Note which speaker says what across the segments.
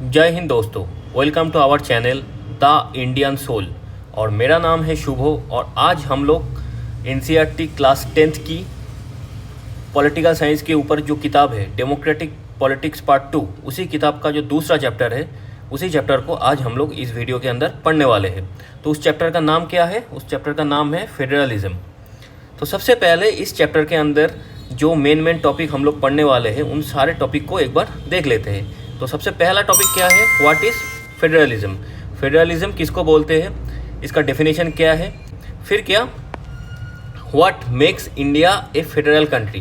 Speaker 1: जय हिंद दोस्तों, welcome to our channel the Indian soul. और मेरा नाम है शुभो और आज हम लोग एनसीईआरटी क्लास 10th की पॉलिटिकल साइंस के ऊपर जो किताब है डेमोक्रेटिक पॉलिटिक्स पार्ट 2, उसी किताब का जो दूसरा चैप्टर है उसी चैप्टर को आज हम लोग इस वीडियो के अंदर पढ़ने वाले हैं। तो उस चैप्टर का नाम क्या है? उस चैप्टर का नाम है फेडरलिज्म। तो सबसे पहले इस चैप्टर के अंदर जो मेन टॉपिक हम लोग पढ़ने वाले हैं उन सारे टॉपिक को एक बार देख लेते हैं। तो सबसे पहला टॉपिक क्या है? What is federalism. फेडरलिज्म किसको बोलते हैं, इसका डेफिनेशन क्या है, फिर क्या what makes India A federal country,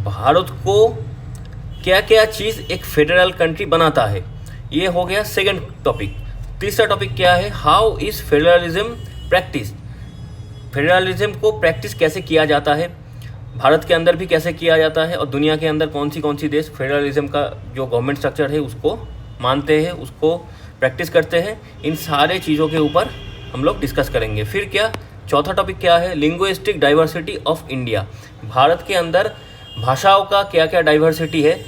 Speaker 1: Bharat को क्या क्या चीज़ एक फेडरल कंट्री बनाता है, ये हो गया सेकंड टॉपिक। तीसरा टॉपिक क्या है? How is federalism practice, federalism को प्रैक्टिस कैसे किया जाता है, भारत के अंदर भी कैसे किया जाता है और दुनिया के अंदर कौन सी देश फेडरलिज्म का जो गवर्नमेंट स्ट्रक्चर है उसको मानते हैं, उसको प्रैक्टिस करते हैं। इन सारे चीज़ों के ऊपर हम लोग डिस्कस करेंगे। फिर क्या चौथा टॉपिक क्या है? Linguistic diversity of India, Bharat के अंदर भाषाओं का क्या क्या डाइवर्सिटी है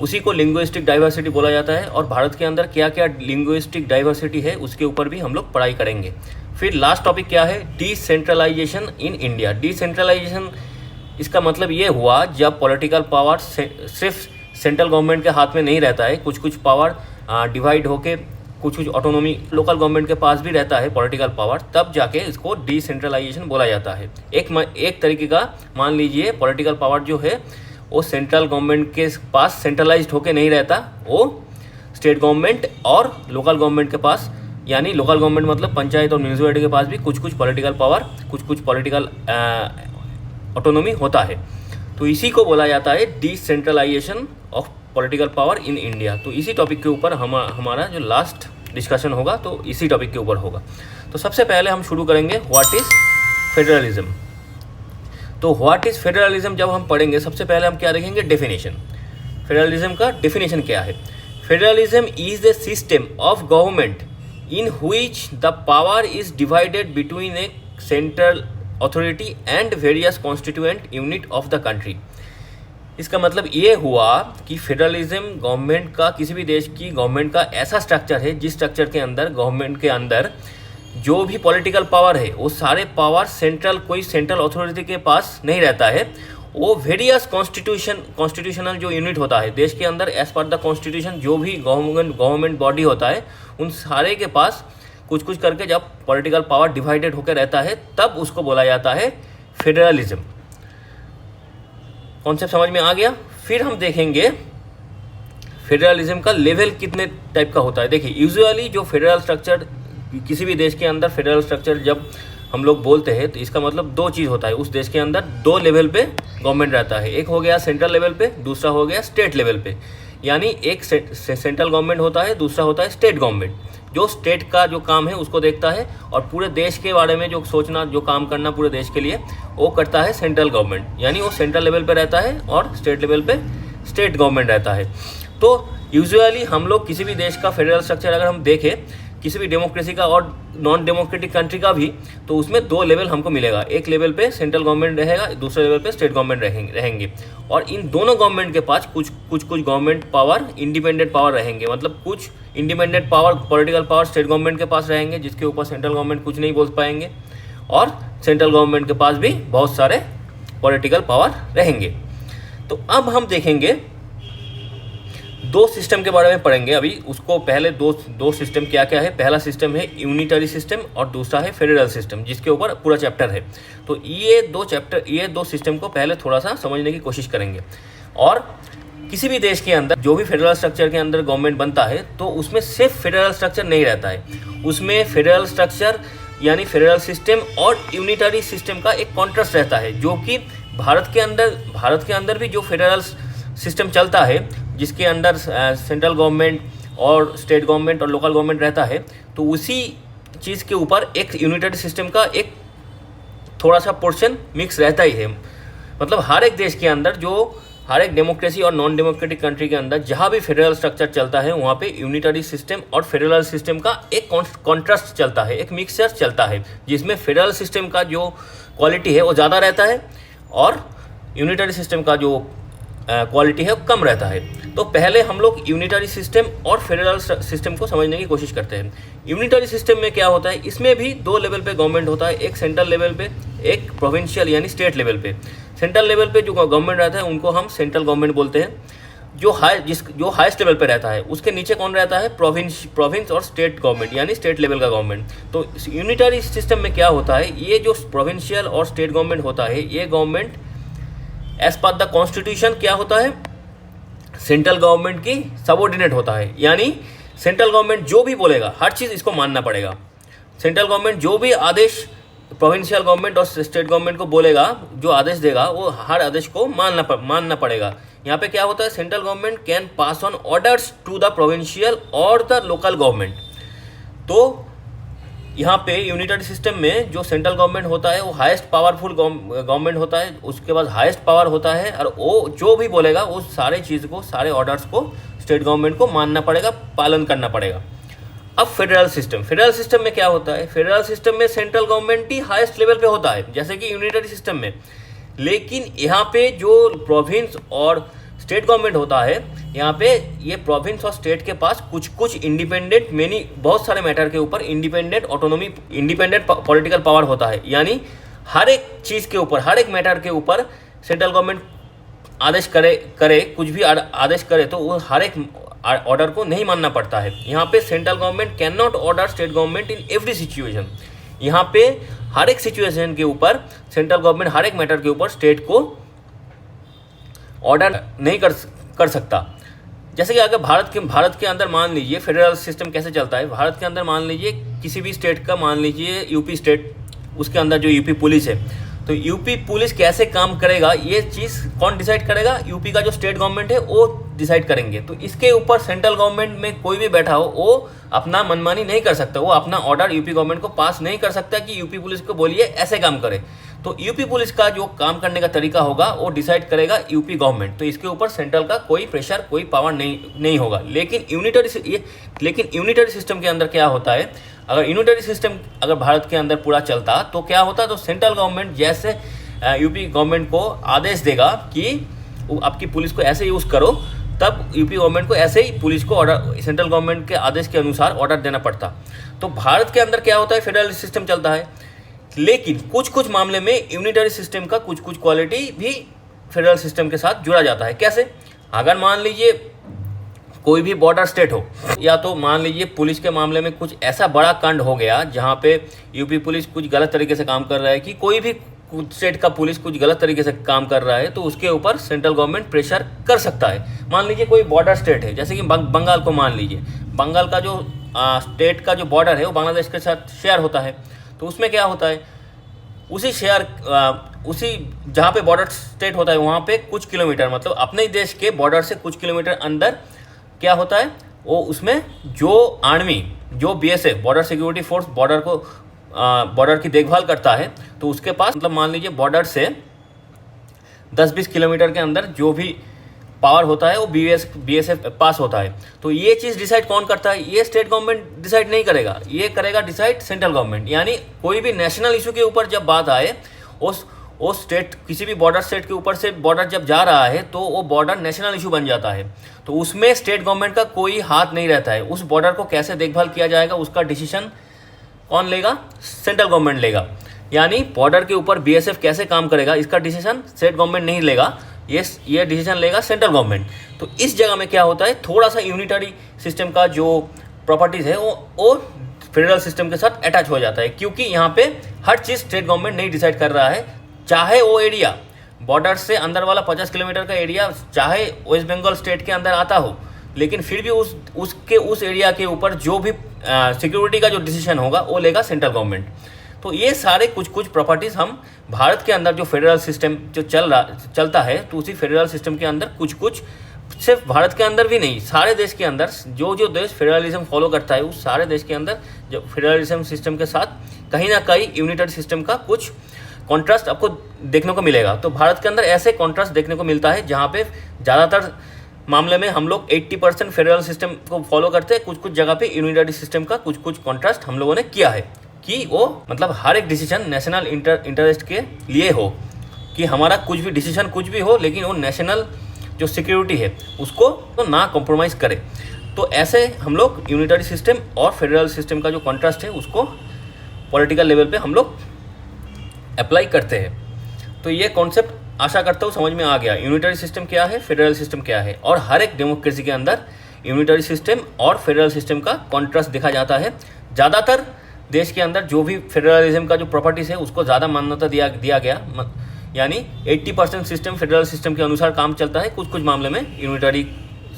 Speaker 1: उसी को लिंग्विस्टिक डाइवर्सिटी बोला जाता है, और भारत के अंदर क्या क्या लिंग्विस्टिक डाइवर्सिटी है उसके ऊपर भी हम लोग पढ़ाई करेंगे। फिर लास्ट टॉपिक क्या है? Decentralisation in India. डिसेंट्रलाइजेशन इसका मतलब ये हुआ जब पॉलिटिकल पावर सिर्फ सेंट्रल गवर्नमेंट के हाथ में नहीं रहता है, कुछ पावर डिवाइड होके कुछ ऑटोनॉमी लोकल गवर्नमेंट के पास भी रहता है पॉलिटिकल पावर, तब जाके इसको डिसेंट्रलाइजेशन बोला जाता है। एक तरीके का मान लीजिए पॉलिटिकल पावर जो है वो सेंट्रल गवर्नमेंट के पास सेंट्रलाइज्ड होके नहीं रहता, वो स्टेट गवर्नमेंट और लोकल गवर्नमेंट के पास, यानी लोकल गवर्नमेंट मतलब पंचायत और म्यूनिसिपैलिटी के पास भी कुछ पॉलिटिकल पावर, कुछ पॉलिटिकल ऑटोनॉमी होता है। तो इसी को बोला जाता है decentralisation of political power in India. तो इसी टॉपिक के ऊपर हमारा जो लास्ट डिस्कशन होगा तो इसी टॉपिक के ऊपर होगा। तो सबसे पहले हम शुरू करेंगे व्हाट इज़ फेडरलिज्म। तो व्हाट इज़ फेडरलिज्म जब हम पढ़ेंगे सबसे पहले हम क्या देखेंगे? डेफिनेशन। फेडरलिज्म का डेफिनेशन क्या है? Federalism is the system of government in which the power is divided between A central authority and various constituent unit of the country. इसका मतलब ये हुआ कि फेडरलिज्म गवर्नमेंट का, किसी भी देश की गवर्नमेंट का ऐसा स्ट्रक्चर है जिस स्ट्रक्चर के अंदर गवर्नमेंट के अंदर जो भी पॉलिटिकल पावर है वो सारे पावर कोई सेंट्रल अथॉरिटी के पास नहीं रहता है, वो वेरियस कॉन्स्टिट्यूशनल जो यूनिट होता है देश के अंदर एज पर द कॉन्स्टिट्यूशन जो भी गवर्नमेंट बॉडी होता है उन सारे के पास कुछ करके जब पॉलिटिकल पावर डिवाइडेड होकर रहता है तब उसको बोला जाता है फेडरलिज्म। कॉन्सेप्ट समझ में आ गया? फिर हम देखेंगे फेडरलिज्म का लेवल कितने टाइप का होता है। देखिए यूजुअली जो फेडरल स्ट्रक्चर किसी भी देश के अंदर फेडरल स्ट्रक्चर जब हम लोग बोलते हैं तो इसका मतलब दो चीज़ होता है, उस देश के अंदर दो लेवल पे गवर्नमेंट रहता है, एक हो गया सेंट्रल लेवल पे, दूसरा हो गया स्टेट लेवल पे। यानी एक सेंट्रल गवर्नमेंट होता है, दूसरा होता है स्टेट गवर्नमेंट, जो स्टेट का जो काम है उसको देखता है और पूरे देश के बारे में जो सोचना, जो काम करना पूरे देश के लिए वो करता है सेंट्रल गवर्नमेंट, यानी वो सेंट्रल लेवल पे रहता है और स्टेट लेवल पे स्टेट गवर्नमेंट रहता है। तो यूजुअली हम लोग किसी भी देश का फेडरल स्ट्रक्चर अगर हम देखें, किसी भी डेमोक्रेसी का और नॉन डेमोक्रेटिक कंट्री का भी, तो उसमें दो लेवल हमको मिलेगा, एक लेवल पे सेंट्रल गवर्नमेंट रहेगा, दूसरे लेवल पे स्टेट गवर्नमेंट रहेंगे। और इन दोनों गवर्नमेंट के पास कुछ गवर्नमेंट पावर इंडिपेंडेंट पावर रहेंगे, मतलब कुछ independent power political power state government के पास रहेंगे जिसके ऊपर सेंट्रल गवर्नमेंट कुछ नहीं बोल पाएंगे, और सेंट्रल गवर्नमेंट के पास भी बहुत सारे पॉलिटिकल पावर रहेंगे। तो अब हम देखेंगे दो सिस्टम के बारे में पढ़ेंगे अभी। उसको पहले दो सिस्टम क्या क्या है? पहला सिस्टम है यूनिटरी सिस्टम और दूसरा है फेडरल सिस्टम, जिसके ऊपर पूरा चैप्टर है। तो ये दो सिस्टम को पहले थोड़ा सा समझने की कोशिश करेंगे। और किसी भी देश के अंदर जो भी फेडरल स्ट्रक्चर के अंदर गवर्नमेंट बनता है तो उसमें सिर्फ फेडरल स्ट्रक्चर नहीं रहता है, उसमें फेडरल स्ट्रक्चर यानी फेडरल सिस्टम और यूनिटरी सिस्टम का एक कॉन्ट्रास्ट रहता है, जो कि भारत के अंदर भी जो फेडरल सिस्टम चलता है जिसके अंदर सेंट्रल गवर्नमेंट और स्टेट गवर्नमेंट और लोकल गवर्नमेंट रहता है, तो उसी चीज़ के ऊपर एक यूनिटरी सिस्टम का एक थोड़ा सा पोर्शन मिक्स रहता ही है। मतलब हर एक देश के अंदर, जो हर एक डेमोक्रेसी और नॉन डेमोक्रेटिक कंट्री के अंदर जहाँ भी फेडरल स्ट्रक्चर चलता है वहाँ पे यूनिटरी सिस्टम और फेडरल सिस्टम का एक कॉन्ट्रास्ट चलता है, एक मिक्सचर चलता है, जिसमें फेडरल सिस्टम का जो क्वालिटी है वो ज़्यादा रहता है और यूनिटरी सिस्टम का जो क्वालिटी है वो कम रहता है। तो पहले हम लोग यूनिटरी सिस्टम और फेडरल सिस्टम को समझने की कोशिश करते हैं। यूनिटरी सिस्टम में क्या होता है, इसमें भी दो लेवल पे गवर्नमेंट होता है, एक सेंट्रल लेवल पे, एक प्रोविंशियल यानी स्टेट लेवल पे। सेंट्रल लेवल पे जो गवर्नमेंट रहता है उनको हम सेंट्रल गवर्नमेंट बोलते हैं। जो हाईएस्ट लेवल पे रहता है उसके नीचे कौन रहता है, प्रोविंस और स्टेट गवर्नमेंट यानी स्टेट लेवल का गवर्नमेंट। तो यूनिटरी सिस्टम में क्या होता है, ये जो प्रोविंशियल और स्टेट गवर्नमेंट होता है, ये government as per the constitution क्या होता है, सेंट्रल गवर्नमेंट की सबऑर्डिनेट होता है। यानी सेंट्रल गवर्नमेंट जो भी बोलेगा हर चीज़ इसको मानना पड़ेगा। सेंट्रल गवर्नमेंट जो भी आदेश प्रोविंशियल गवर्नमेंट और स्टेट गवर्नमेंट को बोलेगा, जो आदेश देगा वो हर आदेश को मानना पड़ेगा। यहाँ पे क्या होता है, central government can pass on orders to the provincial और द लोकल गवर्नमेंट। तो यहाँ पे यूनिटरी सिस्टम में जो सेंट्रल गवर्नमेंट होता है वो हाईएस्ट पावरफुल गवर्नमेंट होता है, उसके बाद हाईएस्ट पावर होता है, और वो जो भी बोलेगा वो सारे चीज़ को, सारे ऑर्डर्स को स्टेट गवर्नमेंट को मानना पड़ेगा, पालन करना पड़ेगा। अब फेडरल सिस्टम में क्या होता है, फेडरल सिस्टम में सेंट्रल गवर्नमेंट ही हाईएस्ट लेवल पे होता है जैसे कि यूनिटरी सिस्टम में। लेकिन यहाँ पे जो प्रोविंस और स्टेट गवर्नमेंट होता है, यहाँ पे ये प्रोविंस और स्टेट के पास कुछ इंडिपेंडेंट बहुत सारे मैटर के ऊपर independent autonomy, independent political power होता है। यानी हर एक चीज़ के ऊपर, हर एक मैटर के ऊपर सेंट्रल गवर्नमेंट आदेश करे कुछ भी आदेश करे तो वो हर एक ऑर्डर को नहीं मानना पड़ता है। यहाँ पे central government can not order state government in every situation. यहाँ पे हर एक सिचुएशन के ऊपर सेंट्रल गवर्नमेंट हर एक मैटर के ऊपर स्टेट को ऑर्डर नहीं कर सकता। जैसे कि अगर भारत के अंदर मान लीजिए फेडरल सिस्टम कैसे चलता है, भारत के अंदर मान लीजिए किसी भी स्टेट का, मान लीजिए यूपी स्टेट, उसके अंदर जो यूपी पुलिस है, तो यूपी पुलिस कैसे काम करेगा ये चीज़ कौन डिसाइड करेगा, यूपी का जो स्टेट गवर्नमेंट है वो डिसाइड करेंगे। तो इसके ऊपर सेंट्रल गवर्नमेंट में कोई भी बैठा हो वो अपना मनमानी नहीं कर सकता, वो अपना ऑर्डर यूपी गवर्नमेंट को पास नहीं कर सकता कि यूपी पुलिस को बोलिए ऐसे काम करे। तो यूपी पुलिस का जो काम करने का तरीका होगा वो डिसाइड करेगा यूपी गवर्नमेंट। तो इसके ऊपर सेंट्रल का कोई प्रेशर, कोई पावर नहीं होगा। लेकिन यूनिटरी सिस्टम के अंदर क्या होता है, अगर यूनिटरी सिस्टम अगर भारत के अंदर पूरा चलता तो क्या होता, तो सेंट्रल गवर्नमेंट जैसे यूपी गवर्नमेंट को आदेश देगा कि आपकी पुलिस को ऐसे यूज़ करो, तब यूपी गवर्नमेंट को ऐसे ही पुलिस को ऑर्डर, सेंट्रल गवर्नमेंट के आदेश के अनुसार ऑर्डर देना पड़ता। तो भारत के अंदर क्या होता है, फेडरल सिस्टम चलता है। लेकिन कुछ मामले में यूनिटरी सिस्टम का कुछ क्वालिटी भी फेडरल सिस्टम के साथ जुड़ा जाता है। कैसे, अगर मान लीजिए कोई भी बॉर्डर स्टेट हो, या तो मान लीजिए पुलिस के मामले में कुछ ऐसा बड़ा कांड हो गया जहाँ पे यूपी पुलिस कुछ गलत तरीके से काम कर रहा है, कि कोई भी स्टेट का पुलिस कुछ गलत तरीके से काम कर रहा है, तो उसके ऊपर सेंट्रल गवर्नमेंट प्रेशर कर सकता है। मान लीजिए कोई बॉर्डर स्टेट है, जैसे कि बंगाल को मान लीजिए, बंगाल का जो स्टेट का जो बॉर्डर है वो बांग्लादेश के साथ शेयर होता है। तो उसमें क्या होता है, उसी जहाँ पे बॉर्डर स्टेट होता है वहाँ पे कुछ किलोमीटर, मतलब अपने ही देश के बॉर्डर से कुछ किलोमीटर अंदर क्या होता है, वो उसमें जो आर्मी, जो BSF border security force border की देखभाल करता है, तो उसके पास मतलब मान लीजिए बॉर्डर से 10-20 किलोमीटर के अंदर जो भी पावर होता है वो BSF पास होता है। तो ये चीज़ डिसाइड कौन करता है, ये स्टेट गवर्नमेंट डिसाइड नहीं करेगा, ये करेगा डिसाइड सेंट्रल गवर्नमेंट। यानी कोई भी नेशनल इशू के ऊपर जब बात आए, उस स्टेट, किसी भी बॉर्डर स्टेट के ऊपर से बॉर्डर जब जा रहा है तो वो बॉर्डर नेशनल इशू बन जाता है। तो उसमें स्टेट गवर्नमेंट का कोई हाथ नहीं रहता है। उस बॉर्डर को कैसे देखभाल किया जाएगा उसका डिसीजन कौन लेगा, सेंट्रल गवर्नमेंट लेगा। यानी बॉर्डर के ऊपर BSF कैसे काम करेगा इसका डिसीजन स्टेट गवर्नमेंट नहीं लेगा, ये डिसीजन लेगा सेंट्रल गवर्नमेंट। तो इस जगह में क्या होता है, थोड़ा सा यूनिटरी सिस्टम का जो प्रॉपर्टीज़ है वो फेडरल सिस्टम के साथ अटैच हो जाता है, क्योंकि यहाँ पे हर चीज़ स्टेट गवर्नमेंट नहीं डिसाइड कर रहा है। चाहे वो एरिया बॉर्डर से अंदर वाला 50 किलोमीटर का एरिया चाहे वेस्ट बंगाल स्टेट के अंदर आता हो, लेकिन फिर भी उस एरिया के ऊपर जो भी सिक्योरिटी का जो डिसीजन होगा वो लेगा सेंट्रल गवर्नमेंट। तो ये सारे कुछ प्रॉपर्टीज़ हम भारत के अंदर जो फेडरल सिस्टम जो चलता है, तो उसी फेडरल सिस्टम के अंदर कुछ सिर्फ भारत के अंदर भी नहीं, सारे देश के अंदर जो देश फेडरलिज्म फॉलो करता है उस सारे देश के अंदर जो फेडरलिज्म सिस्टम के साथ कहीं ना कहीं यूनिटरी सिस्टम का कुछ कॉन्ट्रास्ट आपको देखने को मिलेगा। तो भारत के अंदर ऐसे कॉन्ट्रास्ट देखने को मिलता है जहाँ पे ज़्यादातर मामले में हम लोग 80% फेडरल सिस्टम को फॉलो करते हैं, कुछ जगह पे यूनिटरी सिस्टम का कुछ कॉन्ट्रास्ट हम लोगों ने किया है, कि वो मतलब हर एक डिसीजन नेशनल इंटरेस्ट के लिए हो, कि हमारा कुछ भी डिसीजन कुछ भी हो लेकिन वो नेशनल जो सिक्योरिटी है उसको तो ना कॉम्प्रोमाइज़ करे। तो ऐसे हम लोग यूनिटरी सिस्टम और फेडरल सिस्टम का जो कॉन्ट्रास्ट है उसको पॉलिटिकल लेवल पे हम लोग अप्लाई करते हैं। तो ये कॉन्सेप्ट आशा करता हूँ समझ में आ गया, यूनिटरी सिस्टम क्या है, फेडरल सिस्टम क्या है, और हर एक डेमोक्रेसी के अंदर यूनिटरी सिस्टम और फेडरल सिस्टम का कॉन्ट्रास्ट देखा जाता है। ज़्यादातर देश के अंदर जो भी फेडरलिज्म का जो प्रॉपर्टीज़ है उसको ज़्यादा मान्यता दिया गया, यानी 80% सिस्टम फेडरल सिस्टम के अनुसार काम चलता है। कुछ कुछ मामले में यूनिटरी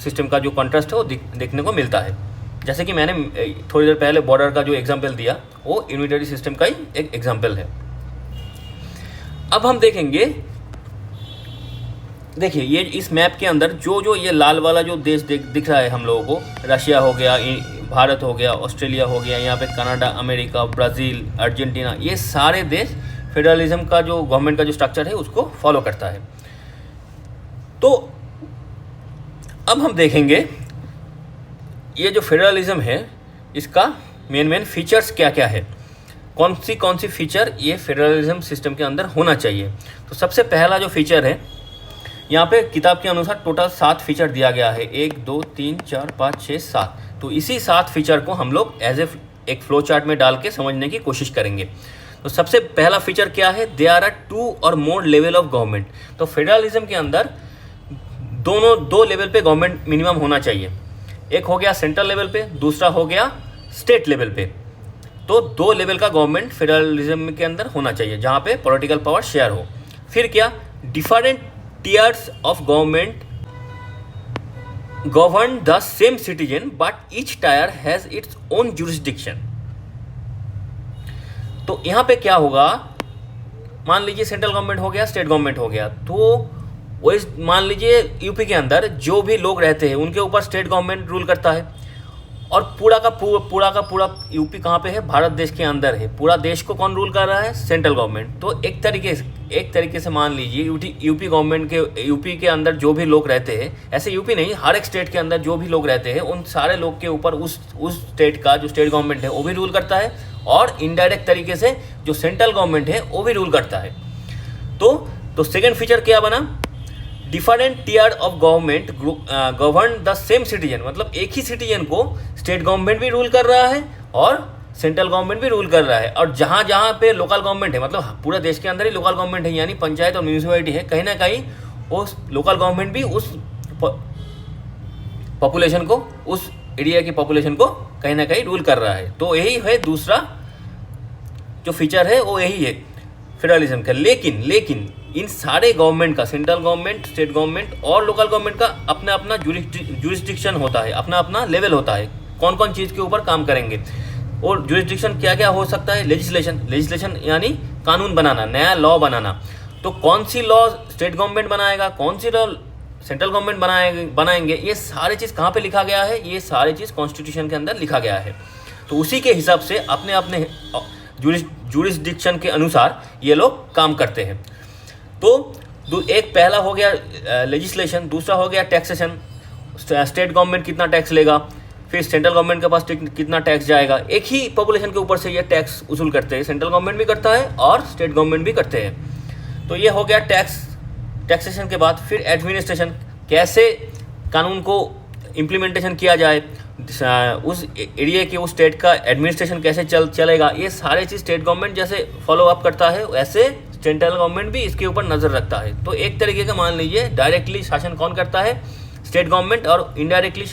Speaker 1: सिस्टम का जो कॉन्ट्रास्ट है वो देखने को मिलता है। जैसे कि मैंने थोड़ी देर पहले बॉर्डर का जो एग्जाम्पल दिया वो यूनिटरी सिस्टम का ही एक एग्जाम्पल है। अब हम देखेंगे, देखिए ये इस मैप के अंदर जो ये लाल वाला जो देश दिख रहा है हम लोगों को, रशिया हो गया, भारत हो गया, ऑस्ट्रेलिया हो गया, यहाँ पे कनाडा, अमेरिका, ब्राज़ील, अर्जेंटीना, ये सारे देश फेडरलिज्म का जो गवर्नमेंट का जो स्ट्रक्चर है उसको फॉलो करता है। तो अब हम देखेंगे ये जो फेडरलिज्म है इसका मेन फीचर्स क्या क्या है, कौन सी फीचर ये फेडरलिज्म सिस्टम के अंदर होना चाहिए। तो सबसे पहला जो फीचर है, यहाँ पे किताब के अनुसार टोटल 7 फीचर दिया गया है, 1 2 3 4 5 6 7। तो इसी 7 फीचर को हम लोग एज एक फ्लो चार्ट में डाल के समझने की कोशिश करेंगे। तो सबसे पहला फीचर क्या है, देयर आर 2 और मोर लेवल ऑफ गवर्नमेंट। तो फेडरलिज्म के अंदर दो लेवल पे गवर्नमेंट मिनिमम होना चाहिए। एक हो गया सेंट्रल लेवल पे, दूसरा हो गया स्टेट लेवल पे। तो 2 लेवल का गवर्नमेंट फेडरलिज्म के अंदर होना चाहिए जहाँ पे पॉलिटिकल पावर शेयर हो। फिर क्या, different tiers of government govern the same citizen but each tier has its own jurisdiction. तो यहाँ पे क्या होगा, मान लीजिए सेंट्रल गवर्नमेंट हो गया, स्टेट गवर्नमेंट हो गया, तो वही मान लीजिए यूपी के अंदर जो भी लोग रहते हैं उनके ऊपर स्टेट गवर्नमेंट रूल करता है, और पूरा का पूरा यूपी कहाँ पे है, भारत देश के अंदर है। पूरा देश को कौन रूल कर रहा है, सेंट्रल गवर्नमेंट। तो एक तरीके से मान लीजिए यूपी गवर्नमेंट के, यूपी के अंदर जो भी लोग रहते हैं, ऐसे यूपी नहीं, हर एक स्टेट के अंदर जो भी लोग रहते हैं उन सारे लोग के ऊपर उस स्टेट का जो स्टेट गवर्नमेंट है वो भी रूल करता है, और इनडायरेक्ट तरीके से जो सेंट्रल गवर्नमेंट है वो भी रूल करता है। तो सेकेंड फीचर क्या बना, different tier of government govern the same citizen. मतलब एक ही सिटीजन को स्टेट गवर्नमेंट भी रूल कर रहा है और सेंट्रल गवर्नमेंट भी रूल कर रहा है, और जहाँ जहाँ पे लोकल गवर्नमेंट है, मतलब पूरे देश के अंदर ही लोकल गवर्नमेंट है, यानी पंचायत और म्यूनिसिपैलिटी है, कहीं ना कहीं वो लोकल गवर्नमेंट भी उस पॉपुलेशन को, उस एरिया की पॉपुलेशन को कहीं ना कहीं रूल कर रहा है। तो यही है दूसरा जो फीचर है, वो यही है फेडरलिज्म का। लेकिन इन सारे गवर्नमेंट का, सेंट्रल गवर्नमेंट, स्टेट गवर्नमेंट और लोकल गवर्नमेंट का अपना अपना जुरिस्डिक्शन होता है, अपना अपना लेवल होता है, कौन कौन चीज़ के ऊपर काम करेंगे। और जुरिस्डिक्शन क्या क्या हो सकता है, लेजिस्लेशन यानी कानून बनाना, नया लॉ बनाना। तो कौन सी लॉ स्टेट गवर्नमेंट बनाएगा, कौन सी लॉ सेंट्रल गवर्नमेंट बनाएंगे, ये सारी चीज़ कहाँ पे लिखा गया है, ये सारी चीज़ कॉन्स्टिट्यूशन के अंदर लिखा गया है। तो उसी के हिसाब से अपने अपने जुरिस्डिक्शन के अनुसार ये लोग काम करते हैं। तो एक पहला हो गया लेजिस्लेशन, दूसरा हो गया टैक्सेशन, स्टेट गवर्नमेंट कितना टैक्स लेगा, फिर सेंट्रल गवर्नमेंट के पास कितना टैक्स जाएगा। एक ही पॉपुलेशन के ऊपर से ये टैक्स वसूल करते हैं, सेंट्रल गवर्नमेंट भी करता है और स्टेट गवर्नमेंट भी करते हैं। तो ये हो गया टैक्सेशन के बाद फिर एडमिनिस्ट्रेशन, कैसे कानून को इम्प्लीमेंटेशन किया जाए, उस एरिया के उस स्टेट का एडमिनिस्ट्रेशन कैसे चलेगा, ये सारे चीज़ स्टेट गवर्नमेंट जैसे फॉलो अप करता है वैसे सेंट्रल गवर्नमेंट भी इसके ऊपर नज़र रखता है। तो एक तरीके का मान लीजिए डायरेक्टली शासन कौन करता है, स्टेट गवर्नमेंट, और इनडायरेक्टली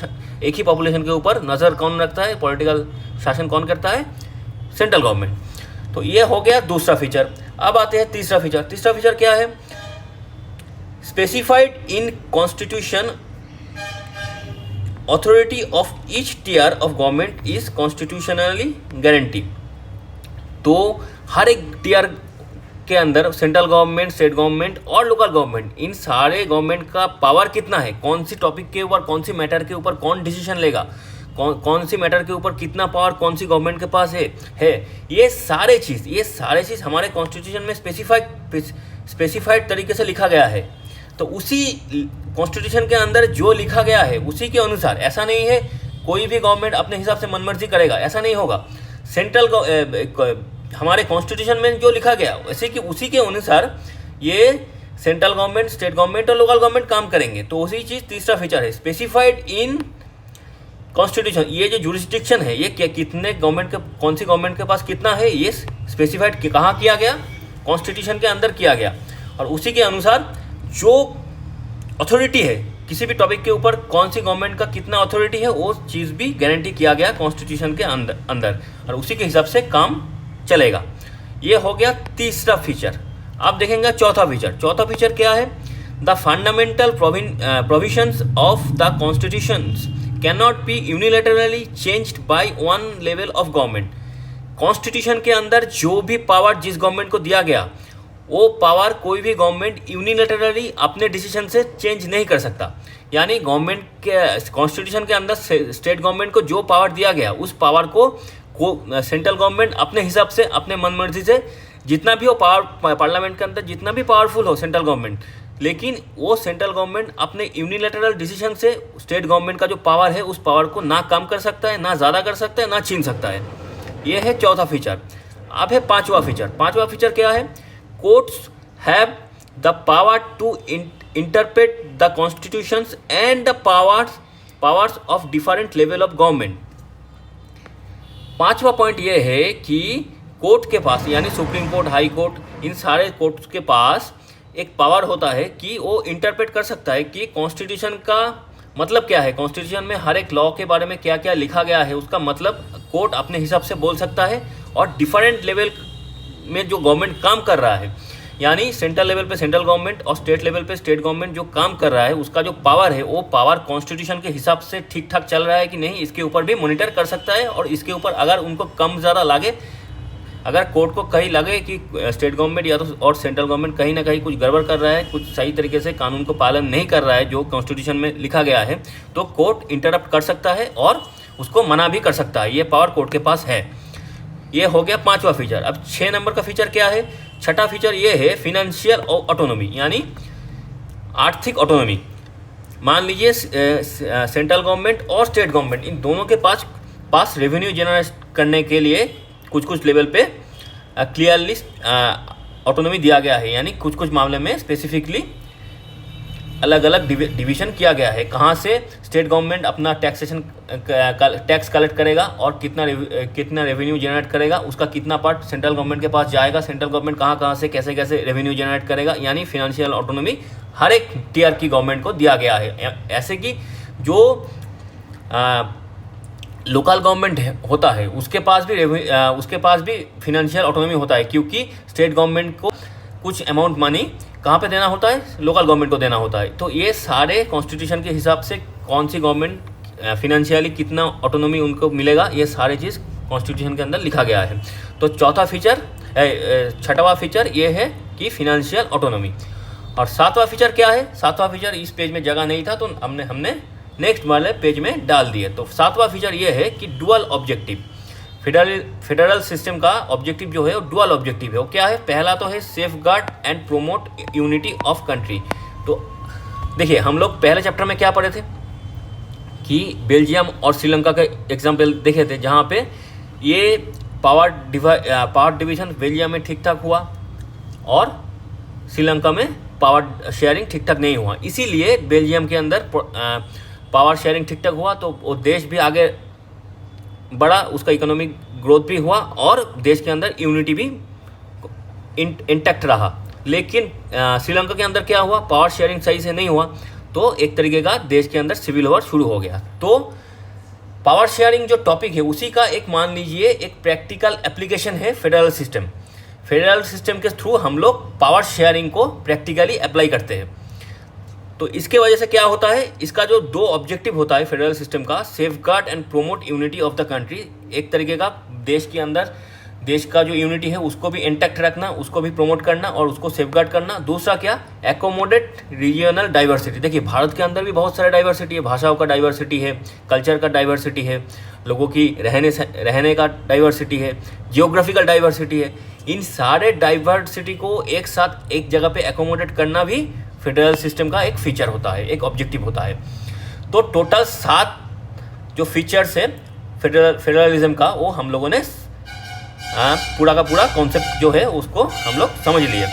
Speaker 1: एक ही पॉपुलेशन के ऊपर नज़र कौन रखता है, पॉलिटिकल शासन कौन करता है, सेंट्रल गवर्नमेंट। तो ये हो गया दूसरा फीचर। अब आते हैं तीसरा फीचर क्या है, specified in constitution authority of each tier of government is constitutionally guarantee. तो हर एक टियर के अंदर सेंट्रल गवर्नमेंट, स्टेट गवर्नमेंट और लोकल गवर्नमेंट, इन सारे गवर्नमेंट का पावर कितना है, कौन सी टॉपिक के ऊपर, कौन सी मैटर के ऊपर कौन डिसीजन लेगा, कौन सी मैटर के ऊपर कितना पावर कौन सी गवर्नमेंट के पास है, ये सारे चीज़ हमारे कॉन्स्टिट्यूशन में स्पेसिफाइड तरीके से लिखा गया है। तो उसी कॉन्स्टिट्यूशन के अंदर जो लिखा गया है उसी के अनुसार, ऐसा नहीं है कोई भी गवर्नमेंट अपने हिसाब से मनमर्जी करेगा, ऐसा नहीं होगा। हमारे कॉन्स्टिट्यूशन में जो लिखा गया वैसे कि उसी के अनुसार ये सेंट्रल गवर्नमेंट, स्टेट गवर्नमेंट और लोकल गवर्नमेंट काम करेंगे। तो उसी चीज़ तीसरा फीचर है स्पेसिफाइड इन कॉन्स्टिट्यूशन। ये जो जुरिस्डिक्शन है ये क्या, कितने गवर्नमेंट के, कौन सी गवर्नमेंट के पास कितना है, ये स्पेसिफाइड कहाँ किया गया, कॉन्स्टिट्यूशन के अंदर किया गया। और उसी के अनुसार जो अथॉरिटी है किसी भी टॉपिक के ऊपर, कौन सी गवर्नमेंट का कितना अथॉरिटी है, वो चीज़ भी गारंटी किया गया कॉन्स्टिट्यूशन के अंदर और उसी के हिसाब से काम चलेगा। ये हो गया तीसरा फीचर। अब देखेंगे चौथा फीचर। चौथा फीचर क्या है, the fundamental provisions of the constitutions can not be unilaterally changed by one level of government. Constitution के अंदर जो भी पावर जिस गवर्नमेंट को दिया गया, वो पावर कोई भी गवर्नमेंट यूनिलैटरली अपने डिसीजन से चेंज नहीं कर सकता। यानी गवर्नमेंट के कॉन्स्टिट्यूशन के अंदर स्टेट गवर्नमेंट को जो पावर दिया गया, उस पावर को सेंट्रल गवर्नमेंट अपने हिसाब से, अपने मनमर्जी से, जितना भी हो पावर, पार्लियामेंट के अंदर जितना भी पावरफुल हो सेंट्रल गवर्नमेंट, लेकिन वो सेंट्रल गवर्नमेंट अपने यूनिलैटरल डिसीजन से स्टेट गवर्नमेंट का जो पावर है, उस पावर को ना कम कर सकता है, ना ज़्यादा कर सकता है, ना छीन सकता है। ये है चौथा फीचर। अब है पांचवा फीचर। पांचवा फीचर क्या है, courts have the power to interpret the constitutions and the powers of different level of government. पांचवा पॉइंट ये है कि कोर्ट के पास, यानी सुप्रीम कोर्ट, हाई कोर्ट, इन सारे कोर्ट्स के पास एक पावर होता है कि वो इंटरप्रेट कर सकता है कि कॉन्स्टिट्यूशन का मतलब क्या है, कॉन्स्टिट्यूशन में हर एक लॉ के बारे में क्या क्या लिखा गया है, उसका मतलब कोर्ट अपने हिसाब से बोल सकता है। और डिफरेंट लेवल में जो गवर्नमेंट काम कर रहा है, यानी सेंट्रल लेवल पे सेंट्रल गवर्नमेंट और स्टेट लेवल पे स्टेट गवर्नमेंट जो काम कर रहा है, उसका जो पावर है, वो पावर कॉन्स्टिट्यूशन के हिसाब से ठीक ठाक चल रहा है कि नहीं, इसके ऊपर भी मॉनिटर कर सकता है। और इसके ऊपर अगर उनको कम ज़्यादा लगे, अगर कोर्ट को कहीं लगे कि स्टेट गवर्नमेंट या तो और सेंट्रल गवर्नमेंट कहीं ना कहीं कुछ गड़बड़ कर रहा है, कुछ सही तरीके से कानून को पालन नहीं कर रहा है जो कॉन्स्टिट्यूशन में लिखा गया है, तो कोर्ट इंटरप्ट कर सकता है और उसको मना भी कर सकता है। ये पावर कोर्ट के पास है। ये हो गया पांचवा फीचर। अब 6 नंबर का फीचर क्या है, छठा फीचर ये है फिनेंशियल ऑटोनॉमी, यानी आर्थिक ऑटोनॉमी। मान लीजिए सेंट्रल गवर्नमेंट और स्टेट गवर्नमेंट, इन दोनों के पास रेवेन्यू जनरेट करने के लिए कुछ लेवल पे क्लियरली ऑटोनॉमी दिया गया है, यानी कुछ मामले में स्पेसिफिकली अलग अलग डिवीजन किया गया है। कहाँ से स्टेट गवर्नमेंट अपना टैक्स कलेक्ट करेगा और कितना रेवेन्यू जनरेट करेगा, उसका कितना पार्ट सेंट्रल गवर्नमेंट के पास जाएगा, सेंट्रल गवर्नमेंट कहाँ से कैसे रेवेन्यू जनरेट करेगा, यानी फिनेंशियल ऑटोनॉमी हर एक टीयर की गवर्नमेंट को दिया गया है। ऐसे कि जो लोकल गवर्नमेंट होता है उसके पास भी फिनेंशियल ऑटोनॉमी होता है, क्योंकि स्टेट गवर्नमेंट को कुछ अमाउंट मनी कहाँ पे देना होता है, लोकल गवर्नमेंट को देना होता है। तो ये सारे कॉन्स्टिट्यूशन के हिसाब से कौन सी गवर्नमेंट फिनेंशियली कितना ऑटोनॉमी उनको मिलेगा, ये सारे चीज़ कॉन्स्टिट्यूशन के अंदर लिखा गया है। तो छठवां फीचर ये है कि फिनेंशियल ऑटोनॉमी। और सातवां फीचर क्या है, सातवां फीचर इस पेज में जगह नहीं था तो हमने नेक्स्ट वाले पेज में डाल दिए। तो सातवां फीचर ये है कि डुअल ऑब्जेक्टिव। फेडरल सिस्टम का ऑब्जेक्टिव जो है वो डुअल ऑब्जेक्टिव है। वो क्या है, पहला तो है safe guard and promote unity of country. तो देखिए, हम लोग पहले चैप्टर में क्या पढ़े थे कि बेल्जियम और श्रीलंका का एग्जाम्पल देखे थे, जहाँ पे ये पावर डिवीजन बेल्जियम में ठीक ठाक हुआ और श्रीलंका में पावर शेयरिंग ठीक ठाक नहीं हुआ। इसीलिए बेल्जियम के अंदर पावर शेयरिंग ठीक ठाक हुआ तो वो देश भी आगे बढ़ा, उसका इकोनॉमिक ग्रोथ भी हुआ और देश के अंदर यूनिटी भी इंटैक्ट रहा। लेकिन श्रीलंका के अंदर क्या हुआ, पावर शेयरिंग सही से नहीं हुआ, तो एक तरीके का देश के अंदर सिविल वॉर शुरू हो गया। तो पावर शेयरिंग जो टॉपिक है उसी का एक मान लीजिए एक प्रैक्टिकल एप्लीकेशन है फेडरल सिस्टम। फेडरल सिस्टम के थ्रू हम लोग पावर शेयरिंग को प्रैक्टिकली अप्लाई करते हैं। तो इसके वजह से क्या होता है, इसका जो 2 ऑब्जेक्टिव होता है फेडरल सिस्टम का, safe guard and promote unity of the country, एक तरीके का देश के अंदर देश का जो यूनिटी है उसको भी इंटैक्ट रखना, उसको भी प्रमोट करना और उसको सेफ गार्ड करना। दूसरा क्या, एकोमोडेट रीजनल डाइवर्सिटी। देखिए, भारत के अंदर भी बहुत सारे डाइवर्सिटी है, भाषाओं का डाइवर्सिटी है, कल्चर का डाइवर्सिटी है, लोगों की रहने का डाइवर्सिटी है, जियोग्राफिकल डाइवर्सिटी है। इन सारे डाइवर्सिटी को एक साथ एक जगह पे एकोमोडेट करना भी फेडरल सिस्टम का एक फीचर होता है, एक ऑब्जेक्टिव होता है। तो टोटल 7 जो फीचर्स है फेडरलिज्म का, वो हम लोगों ने पूरा का पूरा कॉन्सेप्ट जो है उसको हम लोग समझ लिए।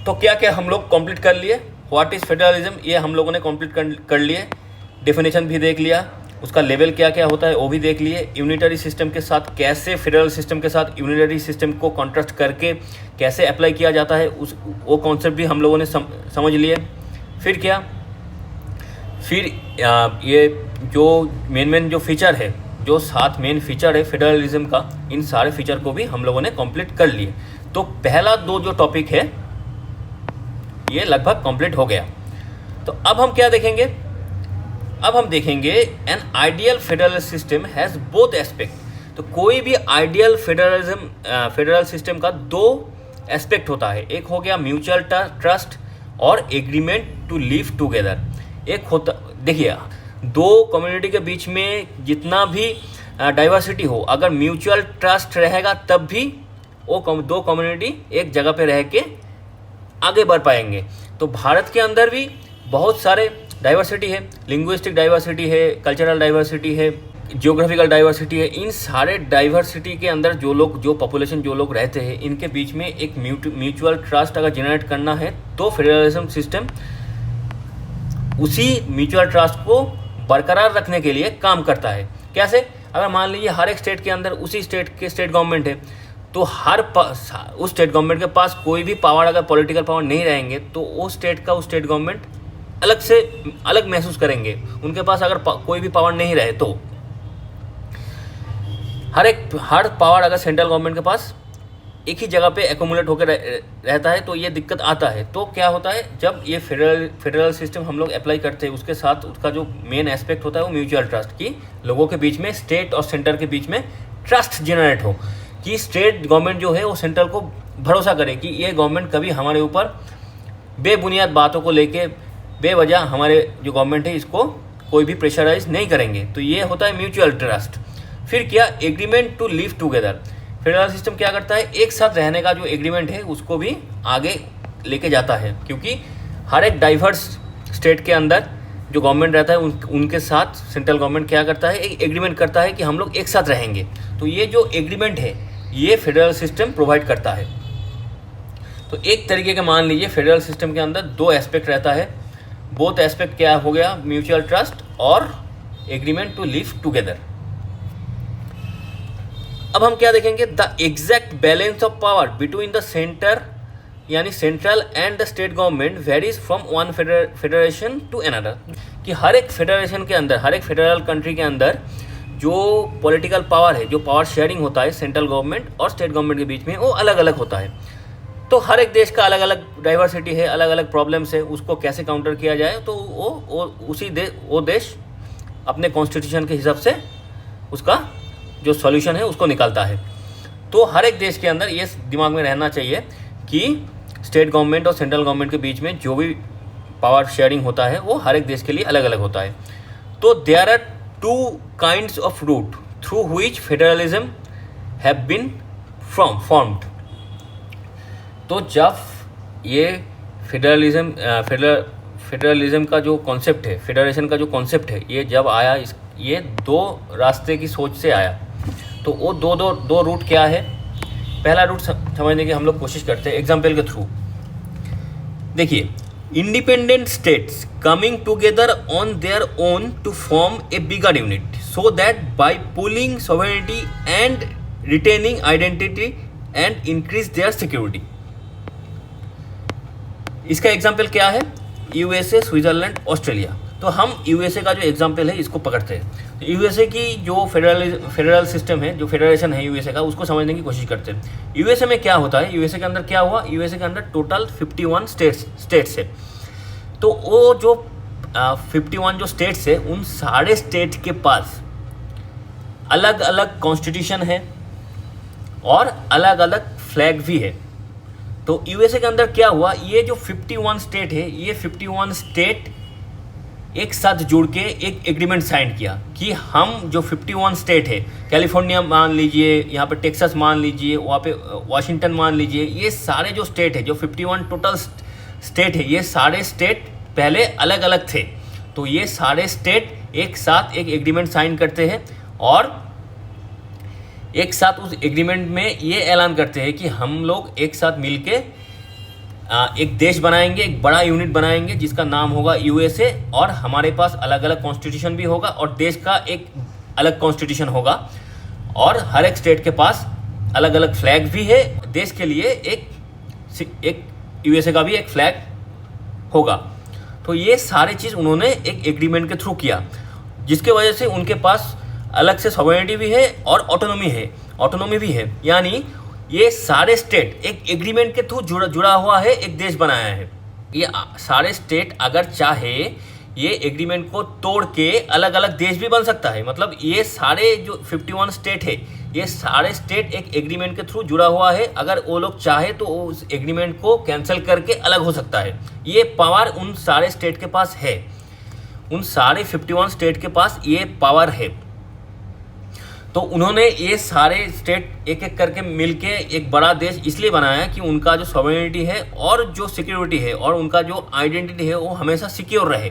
Speaker 1: तो तो क्या क्या हम लोग कंप्लीट कर लिए, व्हाट इज़ फेडरलिज्म ये हम लोगों ने कंप्लीट कर लिए, डेफिनेशन भी देख लिया, उसका लेवल क्या क्या होता है वो भी देख लिए, यूनिटरी सिस्टम के साथ कैसे फेडरल सिस्टम के साथ यूनिटरी सिस्टम को कॉन्ट्रास्ट करके कैसे अप्लाई किया जाता है वो कॉन्सेप्ट भी हम लोगों ने समझ लिए। फिर क्या, फिर ये जो मेन जो फीचर है, जो 7 मेन फीचर है फेडरलिज्म का, इन सारे फीचर को भी हम लोगों ने कंप्लीट कर लिए। तो पहला 2 जो टॉपिक है ये लगभग कंप्लीट हो गया। तो अब हम क्या देखेंगे, अब हम देखेंगे an ideal federal system has both aspect. तो कोई भी आइडियल फेडरल सिस्टम का 2 एस्पेक्ट होता है, एक हो गया म्यूचुअल ट्रस्ट और एग्रीमेंट टू लिव टुगेदर। एक होता, देखिए 2 कम्युनिटी के बीच में जितना भी डाइवर्सिटी हो, अगर म्यूचुअल ट्रस्ट रहेगा तब भी वो 2 कम्युनिटी एक जगह पे रह के आगे बढ़ पाएंगे। तो भारत के अंदर भी बहुत सारे डाइवर्सिटी है, लिंग्विस्टिक डाइवर्सिटी है, कल्चरल डाइवर्सिटी है, जियोग्राफिकल डाइवर्सिटी है। इन सारे डाइवर्सिटी के अंदर जो पॉपुलेशन जो लोग रहते हैं, इनके बीच में एक म्यूचुअल ट्रस्ट अगर जनरेट करना है तो फेडरलिज्म सिस्टम उसी म्यूचुअल ट्रस्ट को बरकरार रखने के लिए काम करता है। कैसे, अगर मान लीजिए हर एक स्टेट के अंदर उसी स्टेट के स्टेट गवर्नमेंट है, तो उस स्टेट गवर्नमेंट के पास कोई भी पावर, अगर पॉलिटिकल पावर नहीं रहेंगे तो वो स्टेट गवर्नमेंट अलग महसूस करेंगे। उनके पास अगर कोई भी पावर नहीं रहे तो हर पावर अगर सेंट्रल गवर्नमेंट के पास एक ही जगह पे एक्यूमुलेट होकर रहता है तो ये दिक्कत आता है। तो क्या होता है, जब ये फेडरल सिस्टम हम लोग अप्लाई करते हैं, उसके साथ उसका जो मेन एस्पेक्ट होता है वो म्यूचुअल ट्रस्ट, की लोगों के बीच में, स्टेट और सेंटर के बीच में ट्रस्ट जनरेट हो, कि स्टेट गवर्नमेंट जो है वो सेंट्रल को भरोसा करे कि ये गवर्नमेंट कभी हमारे ऊपर बेबुनियाद बातों को लेके बेवजह हमारे जो गवर्नमेंट है इसको कोई भी प्रेशराइज नहीं करेंगे। तो ये होता है म्यूचुअल ट्रस्ट। फिर क्या, agreement to live together. Federal system क्या करता है, एक साथ रहने का जो एग्रीमेंट है उसको भी आगे लेके जाता है, क्योंकि हर एक डाइवर्स स्टेट के अंदर जो गवर्नमेंट रहता है उनके साथ सेंट्रल गवर्नमेंट क्या करता है, एक एग्रीमेंट करता है कि हम लोग एक साथ रहेंगे। तो ये जो एग्रीमेंट है ये फेडरल सिस्टम प्रोवाइड करता है। तो एक तरीके के मान लीजिए फेडरल सिस्टम के अंदर 2 एस्पेक्ट रहता है। बोथ एस्पेक्ट क्या हो गया, म्यूचुअल ट्रस्ट और एग्रीमेंट टू लिव टुगेदर। अब हम क्या देखेंगे, the exact balance of power between the centre यानी central and the state government varies from one federation to another. कि हर एक फेडरेशन के अंदर, हर एक फेडरल कंट्री के अंदर जो पॉलिटिकल पावर है, जो पावर शेयरिंग होता है सेंट्रल गवर्नमेंट और स्टेट गवर्नमेंट के बीच में, वो अलग अलग होता है। तो हर एक देश का अलग अलग डाइवर्सिटी है, अलग अलग प्रॉब्लम्स है, उसको कैसे काउंटर किया जाए तो वो देश अपने कॉन्स्टिट्यूशन के हिसाब से उसका जो सॉल्यूशन है उसको निकालता है। तो हर एक देश के अंदर ये दिमाग में रहना चाहिए कि स्टेट गवर्नमेंट और सेंट्रल गवर्नमेंट के बीच में जो भी पावर शेयरिंग होता है वो हर एक देश के लिए अलग अलग होता है। तो there are 2 kinds of route through which federalism have been formed. तो जब ये फेडरलिज्म का जो कॉन्सेप्ट है, फेडरेशन का जो कॉन्सेप्ट है, ये जब आया, ये 2 रास्ते की सोच से आया। तो वो दो रूट क्या है, पहला रूट समझने की हम लोग कोशिश करते हैं एग्जाम्पल के थ्रू। देखिए, independent states coming together on their own to form a bigger unit so that by pooling sovereignty and retaining identity and increase their security. इसका एग्जाम्पल क्या है, यूएसए, स्विट्जरलैंड, ऑस्ट्रेलिया। तो हम यूएसए का जो example है इसको पकड़ते हैं। तो यूएसए की जो फेडरल सिस्टम है, जो फेडरेशन है यूएसए का, उसको समझने की कोशिश करते हैं। यूएसए में क्या होता है, यूएसए के अंदर क्या हुआ, यूएसए के अंदर टोटल 51 स्टेट्स है। तो वो जो 51 जो स्टेट्स है, उन सारे स्टेट के पास अलग अलग कॉन्स्टिट्यूशन है और अलग अलग फ्लैग भी है। तो यूएसए के अंदर क्या हुआ, ये जो 51 स्टेट है, ये 51 स्टेट एक साथ जुड़ के एक एग्रीमेंट साइन किया कि हम जो 51 स्टेट है, कैलिफोर्निया मान लीजिए, यहाँ पे टेक्सास मान लीजिए, वहाँ पे वाशिंगटन मान लीजिए, ये सारे जो स्टेट है, जो 51 टोटल स्टेट है, ये सारे स्टेट पहले अलग अलग थे। तो ये सारे स्टेट एक साथ एक एग्रीमेंट साइन करते हैं और एक साथ उस एग्रीमेंट में ये ऐलान करते हैं कि हम लोग एक साथ मिलके एक देश बनाएंगे, एक बड़ा यूनिट बनाएंगे जिसका नाम होगा यूएसए, और हमारे पास अलग अलग कॉन्स्टिट्यूशन भी होगा और देश का एक अलग कॉन्स्टिट्यूशन होगा, और हर एक स्टेट के पास अलग अलग फ्लैग भी है। देश के लिए एक यूएसए का भी एक फ्लैग होगा। तो ये सारी चीज़ उन्होंने एक एग्रीमेंट के थ्रू किया, जिसके वजह से उनके पास अलग से सॉवरेनिटी भी है और ऑटोनॉमी भी है। यानी ये सारे स्टेट एक एग्रीमेंट के थ्रू जुड़ा हुआ है, एक देश बनाया है। ये सारे स्टेट अगर चाहे ये एग्रीमेंट को तोड़ के अलग अलग देश भी बन सकता है। मतलब ये सारे जो 51 स्टेट है, ये सारे स्टेट एक एग्रीमेंट के थ्रू जुड़ा हुआ है। अगर वो लोग चाहे तो उस एग्रीमेंट को कैंसिल करके अलग हो सकता है। ये पावर उन सारे स्टेट के पास है, उन सारे 51 स्टेट के पास ये पावर है। तो उन्होंने ये सारे स्टेट एक एक करके मिलके एक बड़ा देश इसलिए बनाया कि उनका जो सॉवरेनिटी है और जो सिक्योरिटी है और उनका जो आइडेंटिटी है वो हमेशा सिक्योर रहे।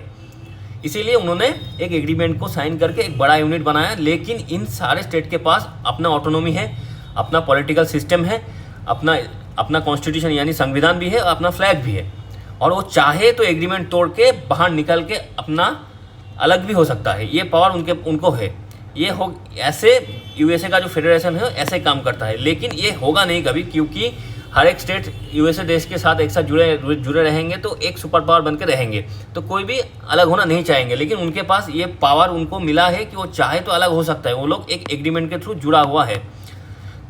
Speaker 1: इसीलिए उन्होंने एक एग्रीमेंट को साइन करके एक बड़ा यूनिट बनाया। लेकिन इन सारे स्टेट के पास अपना ऑटोनॉमी है, अपना पॉलिटिकल सिस्टम है, अपना कॉन्स्टिट्यूशन यानी संविधान भी है, अपना फ्लैग भी है। और वो चाहे तो एग्रीमेंट तोड़ के बाहर निकल के अपना अलग भी हो सकता है। ये पावर उनको है। ये हो ऐसे यूएसए का जो फेडरेशन है ऐसे काम करता है। लेकिन ये होगा नहीं कभी, क्योंकि हर एक स्टेट यूएसए देश के साथ एक साथ जुड़े रहेंगे तो एक सुपर पावर बन के रहेंगे, तो कोई भी अलग होना नहीं चाहेंगे। लेकिन उनके पास ये पावर उनको मिला है कि वो चाहे तो अलग हो सकता है। वो लोग एक एग्रीमेंट के थ्रू जुड़ा हुआ है।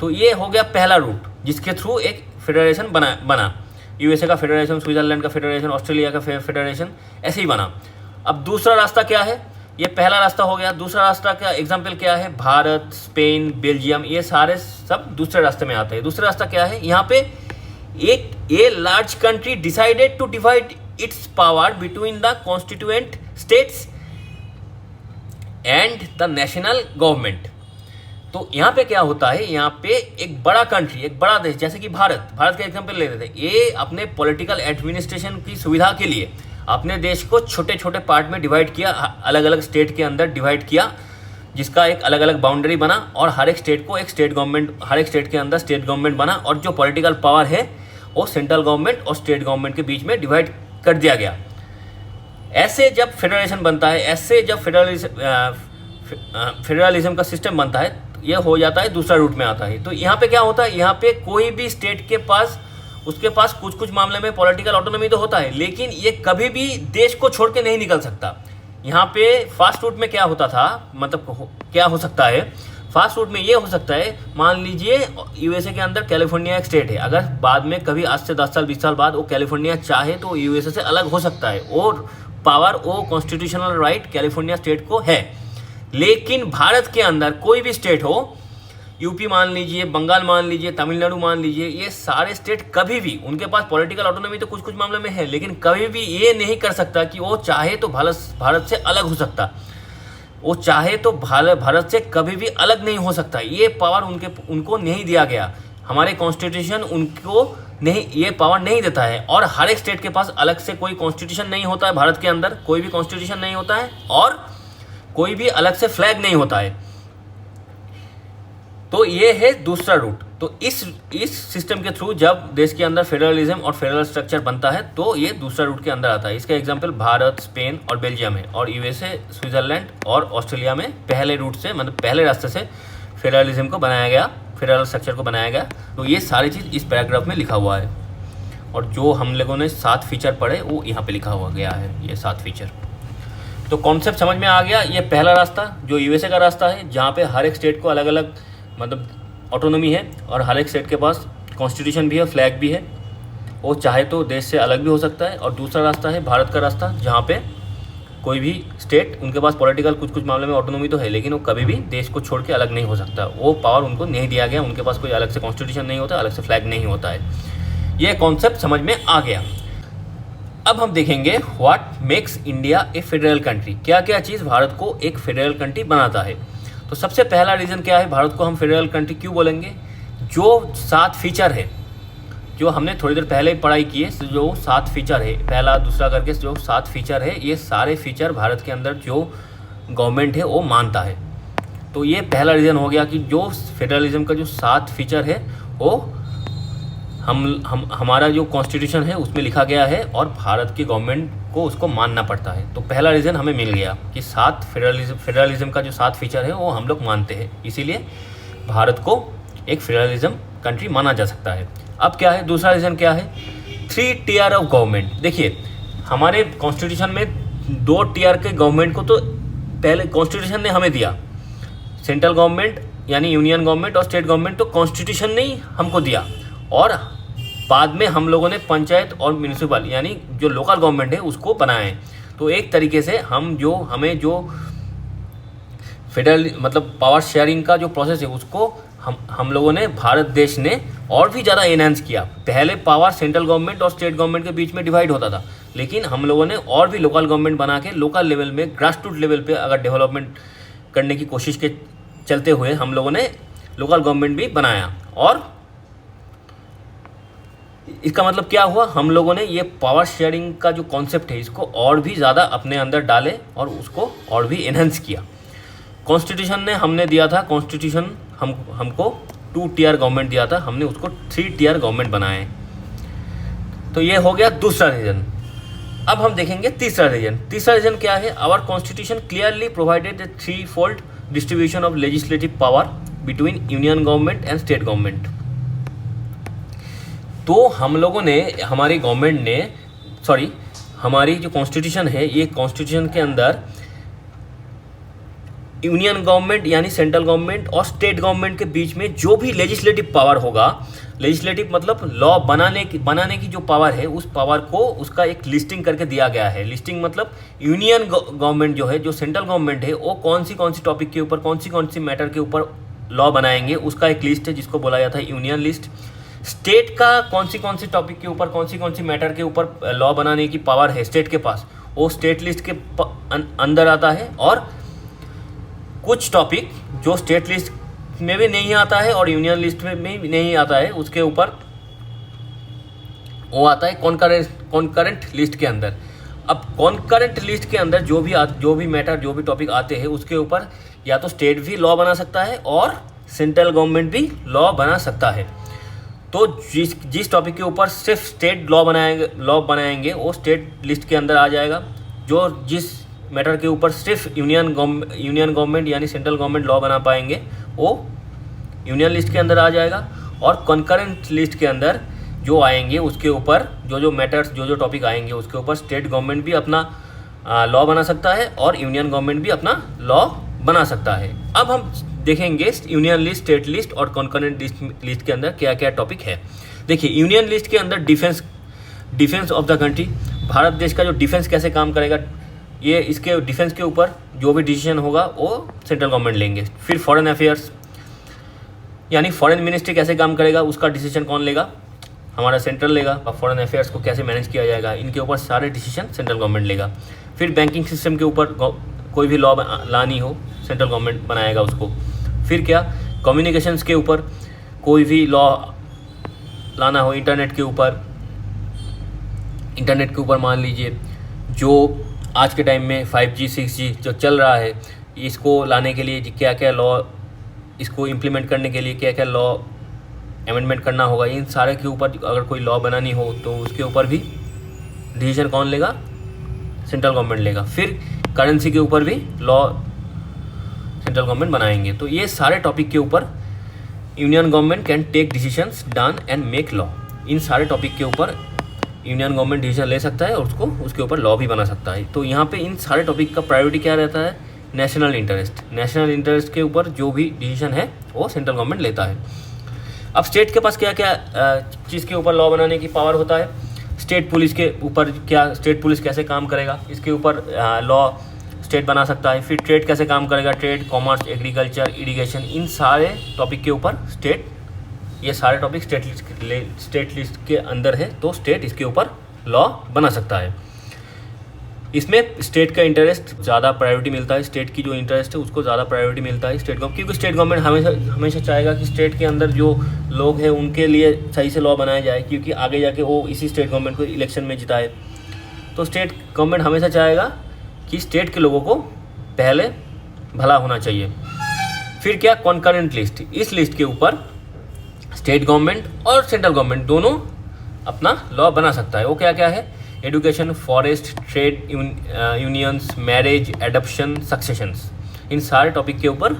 Speaker 1: तो ये हो गया पहला रूट जिसके थ्रू एक फेडरेशन बना। यूएसए का फेडरेशन, स्विट्जरलैंड का फेडरेशन, ऑस्ट्रेलिया का फेडरेशन, ऐसे ही बना। अब दूसरा रास्ता क्या है? ये पहला रास्ता हो गया। दूसरा रास्ता का एग्जाम्पल क्या है? भारत, स्पेन, बेल्जियम, ये सारे सब दूसरे रास्ते में आते हैं। दूसरा रास्ता क्या है? यहाँ पे a large country decided to divide its power between the constituent states and the national government. तो यहाँ पे क्या होता है? यहाँ पे एक बड़ा कंट्री, एक बड़ा देश, जैसे कि भारत का एग्जाम्पल ले रहे थे। ये अपने पॉलिटिकल एडमिनिस्ट्रेशन की सुविधा के लिए अपने देश को छोटे छोटे पार्ट में डिवाइड किया, अलग अलग स्टेट के अंदर डिवाइड किया, जिसका एक अलग अलग बाउंड्री बना, और हर एक स्टेट को एक स्टेट गवर्नमेंट, हर एक स्टेट के अंदर स्टेट गवर्नमेंट बना, और जो पॉलिटिकल पावर है वो सेंट्रल गवर्नमेंट और स्टेट गवर्नमेंट के बीच में डिवाइड कर दिया गया। ऐसे जब फेडरेशन बनता है, ऐसे जब फेडरलिज्म का सिस्टम बनता है, ये हो जाता है दूसरा रूट में आता है। तो यहाँ पे क्या होता है? यहाँ पे कोई भी स्टेट के पास, उसके पास कुछ कुछ मामले में पॉलिटिकल ऑटोनॉमी तो होता है, लेकिन ये कभी भी देश को छोड़ के नहीं निकल सकता। यहाँ पे फास्ट रूट में क्या होता था, मतलब क्या हो सकता है? फास्ट रूट में ये हो सकता है, मान लीजिए यूएसए के अंदर कैलिफोर्निया एक स्टेट है। अगर बाद में कभी आज से 10 साल 20 साल बाद वो कैलिफोर्निया चाहे तो यूएसए से अलग हो सकता है, और पावर, वो कॉन्स्टिट्यूशनल राइट कैलिफोर्निया स्टेट को है। लेकिन भारत के अंदर कोई भी स्टेट हो, यूपी मान लीजिए, बंगाल मान लीजिए, तमिलनाडु मान लीजिए, ये सारे स्टेट कभी भी, उनके पास पॉलिटिकल ऑटोनॉमी तो कुछ कुछ मामले में है, लेकिन कभी भी ये नहीं कर सकता कि वो चाहे तो भारत से अलग हो सकता। वो चाहे तो भारत से कभी भी अलग नहीं हो सकता। ये पावर उनको नहीं दिया गया। हमारे कॉन्स्टिट्यूशन उनको नहीं, ये पावर नहीं देता है। और हर एक स्टेट के पास अलग से कोई कॉन्स्टिट्यूशन नहीं होता है। भारत के अंदर कोई भी कॉन्स्टिट्यूशन नहीं होता है और कोई भी अलग से फ्लैग नहीं होता है। तो ये है दूसरा रूट। तो इस सिस्टम के थ्रू जब देश के अंदर फेडरलिज्म और फेडरल स्ट्रक्चर बनता है तो ये दूसरा रूट के अंदर आता है। इसका एग्जांपल भारत, स्पेन और बेल्जियम है, और यूएसए, स्विट्जरलैंड और ऑस्ट्रेलिया में पहले रूट से, मतलब पहले रास्ते से फेडरलिज्म को बनाया गया, फेडरल स्ट्रक्चर को बनाया गया। तो ये सारी चीज़ इस पैराग्राफ में लिखा हुआ है, और जो हम लोगों ने 7 फीचर पढ़े वो यहाँ पर लिखा हुआ गया है, ये 7 फीचर। तो कॉन्सेप्ट समझ में आ गया। ये पहला रास्ता जो यूएसए का रास्ता है, जहाँ पे हर एक स्टेट को अलग अलग मतलब ऑटोनॉमी है, और हर एक स्टेट के पास कॉन्स्टिट्यूशन भी है, फ्लैग भी है, वो चाहे तो देश से अलग भी हो सकता है। और दूसरा रास्ता है भारत का रास्ता, जहाँ पे कोई भी स्टेट, उनके पास पॉलिटिकल कुछ कुछ मामले में ऑटोनॉमी तो है, लेकिन वो कभी भी देश को छोड़ के अलग नहीं हो सकता। वो पावर उनको नहीं दिया गया, उनके पास कोई अलग से कॉन्स्टिट्यूशन नहीं होता, अलग से फ्लैग नहीं होता है। ये कॉन्सेप्ट समझ में आ गया। अब हम देखेंगे what makes India A federal country. क्या क्या चीज़ भारत को एक फेडरल कंट्री बनाता है। तो सबसे पहला रीज़न क्या है, भारत को हम फेडरल कंट्री क्यों बोलेंगे? जो 7 फीचर है, जो हमने थोड़ी देर पहले पढ़ाई की है, जो 7 फीचर है, पहला दूसरा करके जो 7 फीचर है, ये सारे फीचर भारत के अंदर जो गवर्नमेंट है वो मानता है। तो ये पहला रीज़न हो गया कि जो फेडरलिज्म का जो 7 फीचर है वो हमारा जो कॉन्स्टिट्यूशन है उसमें लिखा गया है और भारत की गवर्नमेंट को उसको मानना पड़ता है। तो पहला रीज़न हमें मिल गया कि 7 फेडरलिज्म का जो 7 फीचर है वो हम लोग मानते हैं, इसीलिए भारत को एक फेडरलिज्म कंट्री माना जा सकता है। अब क्या है, दूसरा रीज़न क्या है, 3 टियर ऑफ गवर्नमेंट। देखिए हमारे कॉन्स्टिट्यूशन में 2 टियर के गवर्नमेंट को तो पहले कॉन्स्टिट्यूशन ने हमें दिया, सेंट्रल गवर्नमेंट यानी यूनियन गवर्नमेंट और स्टेट गवर्नमेंट तो कॉन्स्टिट्यूशन ने ही हमको दिया, और बाद में हम लोगों ने पंचायत और म्यूनिसिपल यानी जो लोकल गवर्नमेंट है उसको बनाए। तो एक तरीके से हमें जो फेडरल मतलब पावर शेयरिंग का जो प्रोसेस है उसको हम लोगों ने, भारत देश ने और भी ज़्यादा एनहांस किया। पहले पावर सेंट्रल गवर्नमेंट और स्टेट गवर्नमेंट के बीच में डिवाइड होता था, लेकिन हम लोगों ने और भी लोकल गवर्नमेंट बना के लोकल लेवल में, ग्रास रूट लेवल पे अगर डेवलपमेंट करने की कोशिश के चलते हुए हम लोगों ने लोकल गवर्नमेंट भी बनाया। और इसका मतलब क्या हुआ, हम लोगों ने ये पावर शेयरिंग का जो कॉन्सेप्ट है इसको और भी ज़्यादा अपने अंदर डाले और उसको और भी एनहांस किया। कॉन्स्टिट्यूशन ने हमने दिया था, कॉन्स्टिट्यूशन हमको 2 टियर गवर्नमेंट दिया था, हमने उसको 3 टियर गवर्नमेंट बनाए। तो ये हो गया दूसरा रीजन। अब हम देखेंगे तीसरा रीजन। तीसरा रीजन क्या है, our constitution clearly provided a 3-fold distribution of legislative power between union government and state government. तो हम लोगों ने, हमारी गवर्नमेंट ने, हमारी जो कॉन्स्टिट्यूशन है, ये कॉन्स्टिट्यूशन के अंदर यूनियन गवर्नमेंट यानी सेंट्रल गवर्नमेंट और स्टेट गवर्नमेंट के बीच में जो भी लेजिस्लेटिव पावर होगा, लेजिस्लेटिव मतलब लॉ बनाने की जो पावर है, उस पावर को उसका एक लिस्टिंग करके दिया गया है। लिस्टिंग मतलब यूनियन गवर्नमेंट जो है, जो सेंट्रल गवर्नमेंट है, वो कौन सी टॉपिक के ऊपर, कौन सी मैटर के ऊपर लॉ बनाएंगे, उसका एक लिस्ट है जिसको बोला जाता है यूनियन लिस्ट। स्टेट का कौन सी टॉपिक के ऊपर, कौन सी मैटर के ऊपर लॉ बनाने की पावर है स्टेट के पास, वो स्टेट लिस्ट के अंदर आता है। और कुछ टॉपिक जो स्टेट लिस्ट में भी नहीं आता है और यूनियन लिस्ट में भी नहीं आता है, उसके ऊपर वो आता है कॉन्करेंट लिस्ट के अंदर। अब कॉन्करेंट लिस्ट के अंदर जो भी मैटर, जो भी टॉपिक आते हैं, उसके ऊपर या तो स्टेट भी लॉ बना सकता है और सेंट्रल गवर्नमेंट भी लॉ बना सकता है। तो जिस टॉपिक के ऊपर सिर्फ स्टेट लॉ बनाएंगे वो स्टेट लिस्ट के अंदर आ जाएगा। जो जिस मैटर के ऊपर सिर्फ यूनियन गवर्नमेंट यानी सेंट्रल गवर्नमेंट लॉ बना पाएंगे वो यूनियन लिस्ट के अंदर आ जाएगा। और कॉन्करेंट लिस्ट के अंदर जो आएंगे उसके ऊपर जो मैटर्स, जो टॉपिक आएंगे उसके ऊपर स्टेट गवर्नमेंट भी अपना लॉ बना सकता है और यूनियन गवर्नमेंट भी अपना लॉ बना सकता है। अब हम देखेंगे यूनियन लिस्ट, स्टेट लिस्ट और कॉन्करेंट लिस्ट के अंदर क्या क्या टॉपिक है। देखिए यूनियन लिस्ट के अंदर defence of the country, Bharat देश का जो डिफेंस कैसे काम करेगा, ये इसके डिफेंस के ऊपर जो भी डिसीजन होगा वो सेंट्रल गवर्नमेंट लेंगे। फिर फॉरेन अफेयर्स यानी फॉरेन मिनिस्ट्री कैसे काम करेगा, उसका डिसीजन कौन लेगा, हमारा सेंट्रल लेगा। और फॉरेन अफेयर्स को कैसे मैनेज किया जाएगा, इनके ऊपर सारे डिसीजन सेंट्रल गवर्नमेंट लेगा। फिर बैंकिंग सिस्टम के ऊपर कोई भी लॉ लानी हो, सेंट्रल गवर्नमेंट बनाएगा उसको। फिर क्या, कम्युनिकेशंस के ऊपर कोई भी लॉ लाना हो, इंटरनेट के ऊपर मान लीजिए जो आज के टाइम में 5G 6G जो चल रहा है, इसको लाने के लिए क्या क्या लॉ, इसको इम्प्लीमेंट करने के लिए क्या क्या लॉ अमेंडमेंट करना होगा, इन सारे के ऊपर अगर कोई लॉ बनानी हो तो उसके ऊपर भी डिसीजन कौन लेगा, सेंट्रल गवर्नमेंट लेगा। फिर करेंसी के ऊपर भी लॉ सेंट्रल गवर्नमेंट बनाएंगे। तो ये सारे टॉपिक के ऊपर union government can take decisions done and make law. इन सारे टॉपिक के ऊपर यूनियन गवर्नमेंट डिसीजन ले सकता है और उसके ऊपर लॉ भी बना सकता है। तो यहाँ पे इन सारे टॉपिक का प्रायोरिटी क्या रहता है, नेशनल इंटरेस्ट के ऊपर जो भी डिसीजन है वो सेंट्रल गवर्नमेंट लेता है। अब स्टेट के पास क्या क्या चीज़ के ऊपर लॉ बनाने की पावर होता है, स्टेट पुलिस के ऊपर स्टेट पुलिस कैसे काम करेगा, इसके ऊपर लॉ स्टेट बना सकता है। फिर ट्रेड कैसे काम करेगा, ट्रेड, कॉमर्स, एग्रीकल्चर, इरिगेशन, इन सारे टॉपिक के ऊपर स्टेट, ये सारे टॉपिक स्टेट लिस्ट के अंदर है, तो स्टेट इसके ऊपर लॉ बना सकता है। इसमें स्टेट का इंटरेस्ट ज़्यादा प्रायोरिटी मिलता है, स्टेट की जो इंटरेस्ट है उसको ज़्यादा प्रायोरिटी मिलता है स्टेट गवर्नमेंट, क्योंकि स्टेट गवर्नमेंट हमेशा चाहेगा कि स्टेट के अंदर जो लोग हैं उनके लिए सही से लॉ बनाया जाए, क्योंकि आगे जाके वो इसी स्टेट गवर्नमेंट को इलेक्शन में जिताए। तो स्टेट गवर्नमेंट हमेशा चाहेगा कि स्टेट के लोगों को पहले भला होना चाहिए। फिर क्या, कॉन्करेंट लिस्ट, इस लिस्ट के ऊपर स्टेट गवर्नमेंट और सेंट्रल गवर्नमेंट दोनों अपना लॉ बना सकता है। वो क्या क्या है? Education, forest, trade unions, marriage, adoption, successions, इन सारे टॉपिक के ऊपर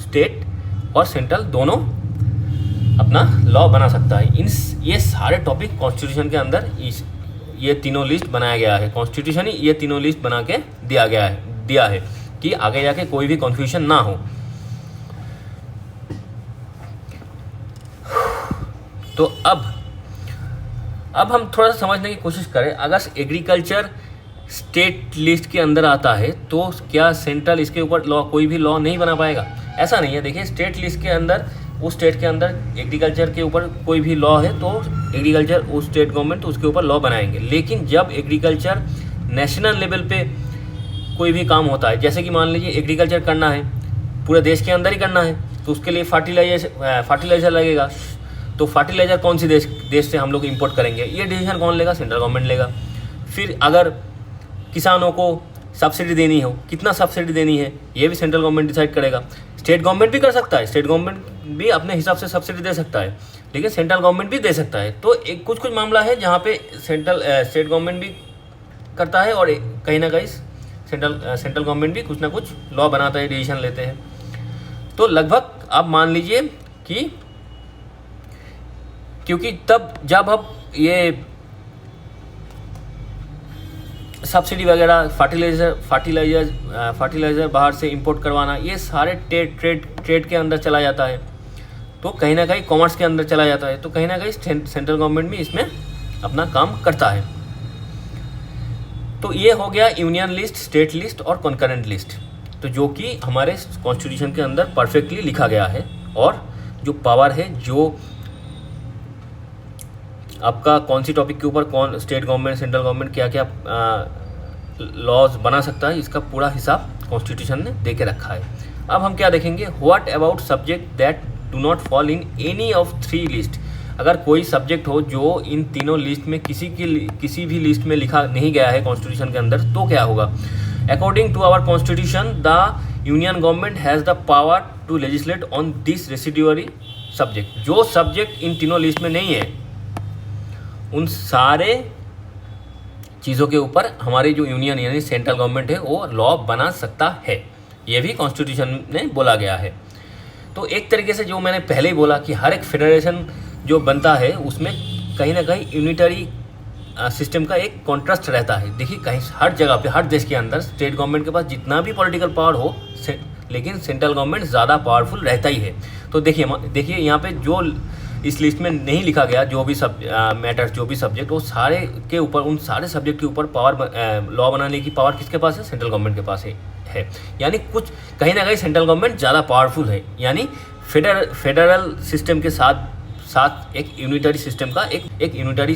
Speaker 1: स्टेट और सेंट्रल दोनों अपना लॉ बना सकता है। ये सारे टॉपिक कॉन्स्टिट्यूशन के अंदर ये तीनों लिस्ट बनाया गया है। कॉन्स्टिट्यूशन ही ये तीनों लिस्ट बना के दिया है कि आगे जाके कोई भी कन्फ्यूजन ना हो। तो अब हम थोड़ा सा समझने की कोशिश करें, अगर एग्रीकल्चर स्टेट लिस्ट के अंदर आता है तो क्या सेंट्रल इसके ऊपर लॉ कोई भी लॉ नहीं बना पाएगा? ऐसा नहीं है। देखिए, स्टेट लिस्ट के अंदर उस स्टेट के अंदर एग्रीकल्चर के ऊपर कोई भी लॉ है तो एग्रीकल्चर उस स्टेट गवर्नमेंट उसके ऊपर लॉ बनाएंगे। लेकिन जब एग्रीकल्चर नेशनल लेवल पे कोई भी काम होता है, जैसे कि मान लीजिए एग्रीकल्चर करना है, पूरे देश के अंदर ही करना है, तो उसके लिए फर्टिलाइजर लगेगा। तो फर्टिलाइजर कौन सी देश से हम लोग इंपोर्ट करेंगे, ये डिसीजन कौन लेगा? सेंट्रल गवर्नमेंट लेगा। फिर अगर किसानों को सब्सिडी देनी हो, कितना सब्सिडी देनी है, ये भी सेंट्रल गवर्नमेंट डिसाइड करेगा। स्टेट गवर्नमेंट भी कर सकता है, स्टेट गवर्नमेंट भी अपने हिसाब से सब्सिडी दे सकता है, लेकिन सेंट्रल गवर्नमेंट भी दे सकता है। तो एक कुछ मामला है जहाँ पे स्टेट गवर्नमेंट भी करता है और कहीं ना कहीं सेंट्रल गवर्नमेंट भी कुछ ना कुछ लॉ बनाता है, डिसीजन लेते हैं। तो लगभग आप मान लीजिए कि क्योंकि तब जब अब ये सब्सिडी वगैरह फर्टिलाइज़र बाहर से इंपोर्ट करवाना, ये सारे ट्रेड के अंदर चला जाता है, तो कहीं ना कहीं कॉमर्स के अंदर चला जाता है। तो कहीं ना कहीं सेंट्रल गवर्नमेंट भी इसमें अपना काम करता है। तो ये हो गया यूनियन लिस्ट, स्टेट लिस्ट और कॉन्करेंट लिस्ट, तो जो कि हमारे कॉन्स्टिट्यूशन के अंदर परफेक्टली लिखा गया है। और जो पावर है, जो आपका कौन सी टॉपिक के ऊपर कौन स्टेट गवर्नमेंट, सेंट्रल गवर्नमेंट क्या क्या लॉज बना सकता है, इसका पूरा हिसाब कॉन्स्टिट्यूशन ने दे के रखा है। अब हम क्या देखेंगे? What about subject that do not fall in any of 3 list. अगर कोई सब्जेक्ट हो जो इन तीनों लिस्ट में किसी भी लिस्ट में लिखा नहीं गया है कॉन्स्टिट्यूशन के अंदर, तो क्या होगा? According to our constitution the union government has the power to legislate on this residuary subject. जो सब्जेक्ट इन तीनों लिस्ट में नहीं है, उन सारे चीज़ों के ऊपर हमारी जो यूनियन यानी सेंट्रल गवर्नमेंट है वो लॉ बना सकता है। ये भी कॉन्स्टिट्यूशन में बोला गया है। तो एक तरीके से जो मैंने पहले ही बोला कि हर एक फेडरेशन जो बनता है उसमें कहीं ना कहीं यूनिटरी सिस्टम का एक कॉन्ट्रास्ट रहता है। देखिए, कहीं हर जगह पे, हर देश के अंदर स्टेट गवर्नमेंट के पास जितना भी पॉलिटिकल पावर हो, लेकिन सेंट्रल गवर्नमेंट ज़्यादा पावरफुल रहता ही है। तो देखिए यहाँ पे जो इस लिस्ट में नहीं लिखा गया, जो भी मैटर्स, जो भी सब्जेक्ट, वो सारे के ऊपर, उन सारे सब्जेक्ट के ऊपर लॉ बनाने की पावर किसके पास है? सेंट्रल गवर्नमेंट के पास है। यानी कुछ कहीं ना कहीं सेंट्रल गवर्नमेंट ज़्यादा पावरफुल है। यानी फेडरल सिस्टम के साथ एक यूनिटरी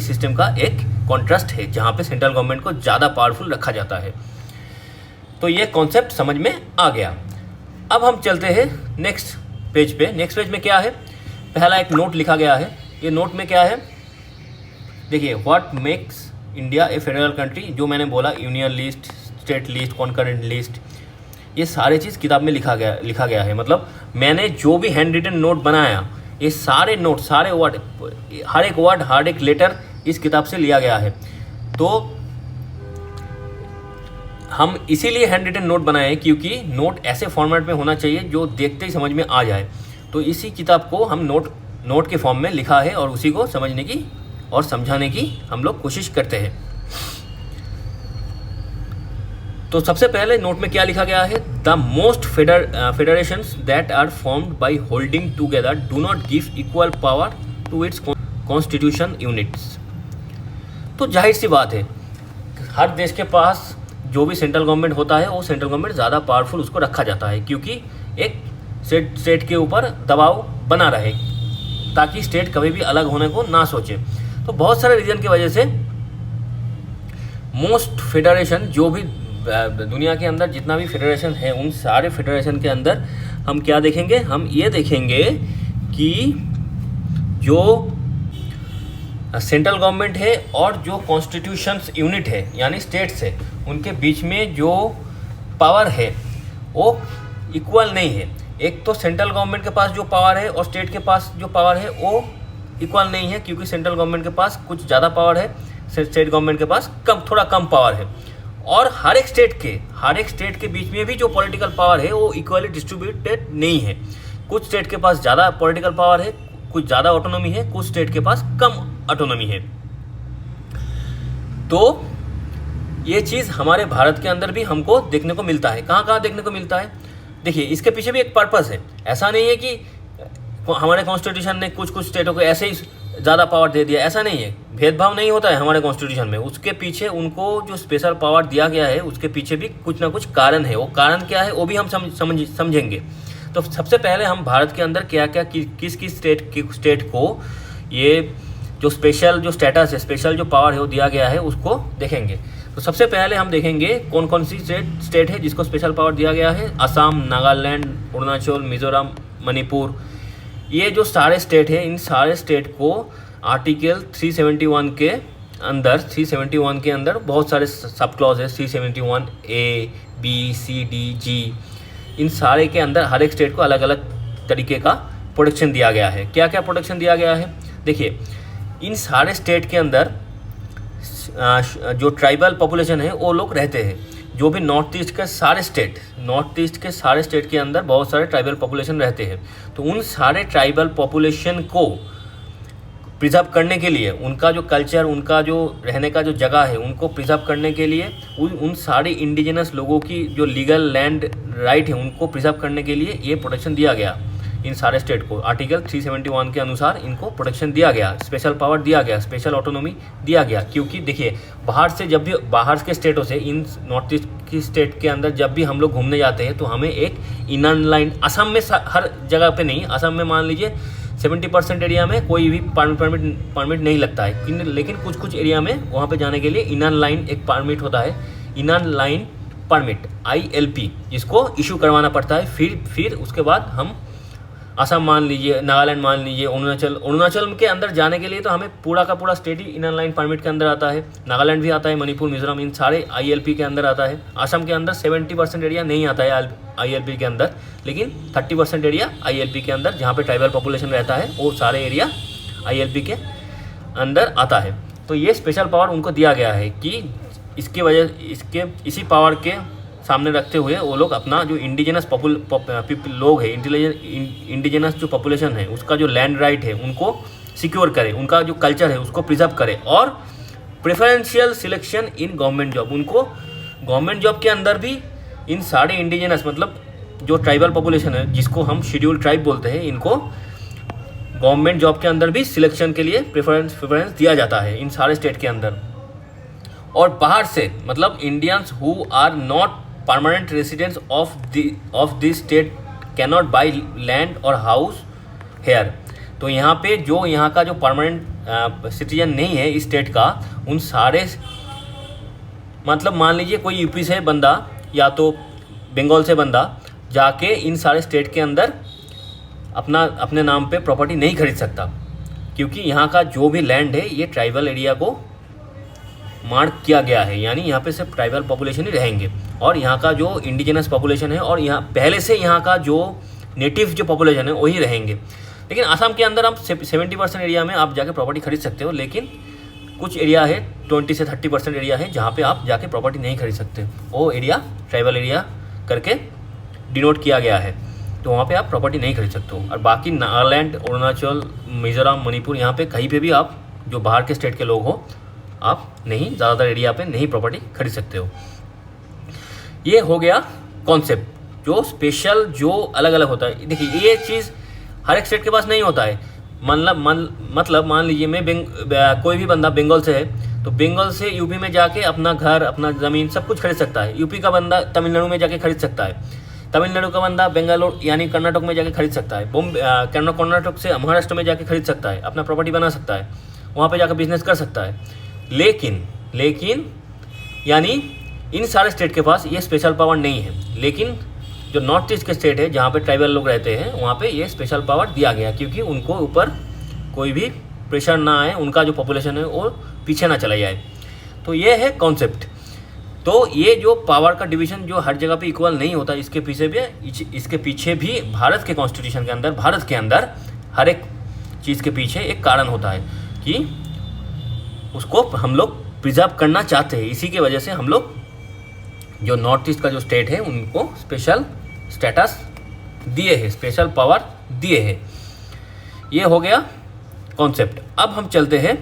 Speaker 1: सिस्टम का एक कॉन्ट्रास्ट है, जहाँ पे सेंट्रल गवर्नमेंट को ज़्यादा पावरफुल रखा जाता है। तो ये कॉन्सेप्ट समझ में आ गया। अब हम चलते हैं नेक्स्ट पेज पे। नेक्स्ट पेज में क्या है? पहला एक नोट लिखा गया है। ये नोट में क्या है? देखिए, what makes India A federal country, जो मैंने बोला union list, state list, concurrent list, ये सारे चीज़ किताब में लिखा गया है। मतलब मैंने जो भी हैंड रिटन नोट बनाया, ये सारे नोट, सारे वर्ड, हर एक वर्ड, हर एक लेटर इस किताब से लिया गया है। तो हम इसीलिए हैंड रिटन नोट बनाए क्योंकि नोट ऐसे फॉर्मेट में होना चाहिए जो देखते ही समझ में आ जाए। तो इसी किताब को हम नोट के फॉर्म में लिखा है और उसी को समझने की और समझाने की हम लोग कोशिश करते हैं। तो सबसे पहले नोट में क्या लिखा गया है? The most federations that are formed by holding together do not give equal power to its constitution units. तो जाहिर सी बात है, हर देश के पास जो भी सेंट्रल गवर्नमेंट होता है, वो सेंट्रल गवर्नमेंट ज़्यादा पावरफुल उसको रखा जाता है, क्योंकि एक स्टेट के ऊपर दबाव बना रहे ताकि स्टेट कभी भी अलग होने को ना सोचे। तो बहुत सारे रीजन की वजह से मोस्ट फेडरेशन, जो भी दुनिया के अंदर जितना भी फेडरेशन है, उन सारे फेडरेशन के अंदर हम क्या देखेंगे? हम ये देखेंगे कि जो सेंट्रल गवर्नमेंट है और जो कॉन्स्टिट्यूशंस यूनिट है यानी स्टेट्स है, उनके बीच में जो पावर है वो इक्वल नहीं है। एक तो सेंट्रल गवर्नमेंट के पास जो पावर है और स्टेट के पास जो पावर है वो इक्वल नहीं है, क्योंकि सेंट्रल गवर्नमेंट के पास कुछ ज़्यादा पावर है, स्टेट गवर्नमेंट के पास थोड़ा कम पावर है। और हर एक स्टेट के बीच में भी जो पॉलिटिकल पावर है वो इक्वली डिस्ट्रीब्यूटेड नहीं है। कुछ स्टेट के पास ज़्यादा पॉलिटिकल पावर है, कुछ ज़्यादा ऑटोनॉमी है, कुछ स्टेट के पास कम ऑटोनॉमी है। तो ये चीज़ हमारे भारत के अंदर भी हमको देखने को मिलता है। कहाँ कहाँ देखने को मिलता है? देखिए, इसके पीछे भी एक पर्पस है। ऐसा नहीं है कि हमारे कॉन्स्टिट्यूशन ने कुछ स्टेटों को ऐसे ही ज़्यादा पावर दे दिया, ऐसा नहीं है। भेदभाव नहीं होता है हमारे कॉन्स्टिट्यूशन में। उसके पीछे उनको जो स्पेशल पावर दिया गया है उसके पीछे भी कुछ ना कुछ कारण है। वो कारण क्या है वो भी हम समझेंगे। तो सबसे पहले हम भारत के अंदर क्या क्या किस स्टेट को ये जो स्पेशल जो स्टेटस है, स्पेशल जो पावर है वो दिया गया है, उसको देखेंगे। तो सबसे पहले हम देखेंगे कौन कौन सी स्टेट है जिसको स्पेशल पावर दिया गया है। असम, नागालैंड, अरुणाचल, मिजोरम, मणिपुर, ये जो सारे स्टेट है, इन सारे स्टेट को आर्टिकल 371 के अंदर बहुत सारे सब क्लॉज है। 371 A, B, C, D, G, इन सारे के अंदर हर एक स्टेट को अलग अलग तरीके का प्रोटेक्शन दिया गया है। क्या क्या प्रोटेक्शन दिया गया है? देखिए, इन सारे स्टेट के अंदर जो ट्राइबल पॉपुलेशन है वो लोग रहते हैं। जो भी नॉर्थ ईस्ट के सारे स्टेट के अंदर बहुत सारे ट्राइबल पॉपुलेशन रहते हैं। तो उन सारे ट्राइबल पॉपुलेशन को प्रिजर्व करने के लिए, उनका जो कल्चर, उनका जो रहने का जो जगह है, उनको प्रिजर्व करने के लिए उन सारे इंडिजिनस लोगों की जो लीगल लैंड राइट है उनको प्रिजर्व करने के लिए ये प्रोटेक्शन दिया गया। इन सारे स्टेट को आर्टिकल 371 के अनुसार इनको प्रोटेक्शन दिया गया, स्पेशल पावर दिया गया, स्पेशल ऑटोनॉमी दिया गया। क्योंकि देखिए, बाहर के स्टेटों से इन नॉर्थ ईस्ट की स्टेट के अंदर जब भी हम लोग घूमने जाते हैं तो हमें एक इनर लाइन, असम में हर जगह पे नहीं, असम में मान लीजिए 70% एरिया में कोई भी परमिट नहीं लगता है, लेकिन कुछ एरिया में वहाँ पे जाने के लिए इनर लाइन एक परमिट होता है, इनर लाइन परमिट ILP, जिसको इशू करवाना पड़ता है। फिर उसके बाद हम असम मान लीजिए, नागालैंड मान लीजिए, अरुणाचल के अंदर जाने के लिए तो हमें पूरा का पूरा स्टेट ही इनर लाइन परमिट के अंदर आता है। नागालैंड भी आता है, मणिपुर, मिजोरम, इन सारे ILP के अंदर आता है। असम के अंदर 70% एरिया नहीं आता है ILP के अंदर, लेकिन 30% एरिया ILP के अंदर जहाँ पे ट्राइबल पॉपुलेशन रहता है वो सारे एरिया ILP के अंदर आता है। तो ये स्पेशल पावर उनको दिया गया है कि इसी पावर के सामने रखते हुए वो लोग अपना जो इंडिजिनस लोग है, इंडिजिनस जो पॉपुलेशन है, उसका जो लैंड राइट है उनको सिक्योर करे, उनका जो कल्चर है उसको प्रिजर्व करे। और preferential selection in government job, उनको गवर्नमेंट जॉब के अंदर भी इन सारे इंडिजिनस, मतलब जो ट्राइबल पॉपुलेशन है जिसको हम शेड्यूल ट्राइब बोलते हैं, इनको गवर्नमेंट जॉब के अंदर भी सिलेक्शन के लिए प्रेफरेंस दिया जाता है इन सारे स्टेट के अंदर। और बाहर से, मतलब Indians who are not permanent residents of this state cannot buy land और हाउस हेयर। तो यहाँ पे जो यहाँ का जो परमानेंट सिटीजन नहीं है इस स्टेट का, उन सारे, मतलब मान लीजिए कोई यूपी से बंदा या तो बंगाल से बंदा जाके इन सारे स्टेट के अंदर अपने नाम पे प्रॉपर्टी नहीं खरीद सकता, क्योंकि यहाँ का जो भी लैंड है ये ट्राइबल एरिया को मार्क किया गया है। यानी यहाँ पे सिर्फ ट्राइबल पॉपुलेशन ही रहेंगे और यहाँ का जो इंडिजिनस पॉपुलेशन है और यहाँ पहले से यहाँ का जो नेटिव जो पॉपुलेशन है वही रहेंगे। लेकिन असम के अंदर आप 70% एरिया में आप जाके प्रॉपर्टी खरीद सकते हो, लेकिन कुछ एरिया है 20 से 30% एरिया है जहाँ पे आप जाके प्रॉपर्टी नहीं खरीद सकते। वो एरिया ट्राइबल एरिया करके डिनोट किया गया है, तो वहाँ पे आप प्रॉपर्टी नहीं खरीद सकते हो। और बाकी नागालैंड, अरुणाचल, मिजोरम, मणिपुर, यहाँ पे कहीं पे भी आप जो बाहर के स्टेट के लोग हो, आप नहीं, ज़्यादातर एरिया पे नहीं प्रॉपर्टी खरीद सकते हो। ये हो गया कॉन्सेप्ट जो स्पेशल, जो अलग अलग होता है। देखिए, ये चीज़ हर एक स्टेट के पास नहीं होता है। मतलब मान लीजिए कोई भी बंदा बंगाल से है तो बंगाल से यूपी में जाके अपना घर, अपना ज़मीन सब कुछ खरीद सकता है। यूपी का बंदा तमिलनाडु में जाके खरीद सकता है, तमिलनाडु का बंदा बेंगलोर यानी कर्नाटक में जाके खरीद सकता है, कर्नाटक से महाराष्ट्र में जाके खरीद सकता है, अपना प्रॉपर्टी बना सकता है, वहाँ पे जाकर बिजनेस कर सकता है। लेकिन यानी इन सारे स्टेट के पास ये स्पेशल पावर नहीं है। लेकिन जो नॉर्थ ईस्ट के स्टेट है जहाँ पे ट्राइबल लोग रहते हैं वहाँ पे ये स्पेशल पावर दिया गया, क्योंकि उनको ऊपर कोई भी प्रेशर ना आए, उनका जो पॉपुलेशन है वो पीछे ना चला जाए। तो ये है कॉन्सेप्ट। तो ये जो पावर का डिवीज़न जो हर जगह पे इक्वल नहीं होता, इसके पीछे भी भारत के कॉन्स्टिट्यूशन के अंदर, भारत के अंदर हर एक चीज़ के पीछे एक कारण होता है कि उसको हम लोग प्रिजर्व करना चाहते हैं। इसी की वजह से हम लोग जो नॉर्थ ईस्ट का जो स्टेट है उनको स्पेशल स्टेटस दिए हैं, स्पेशल पावर दिए हैं। ये हो गया कॉन्सेप्ट। अब हम चलते हैं